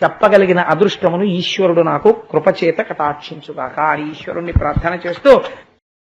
చెప్పగలిగిన అదృష్టమును ఈశ్వరుడు నాకు కృపచేత కటాక్షించుగాక అని ఈశ్వరుణ్ణి ప్రార్థన చేస్తూ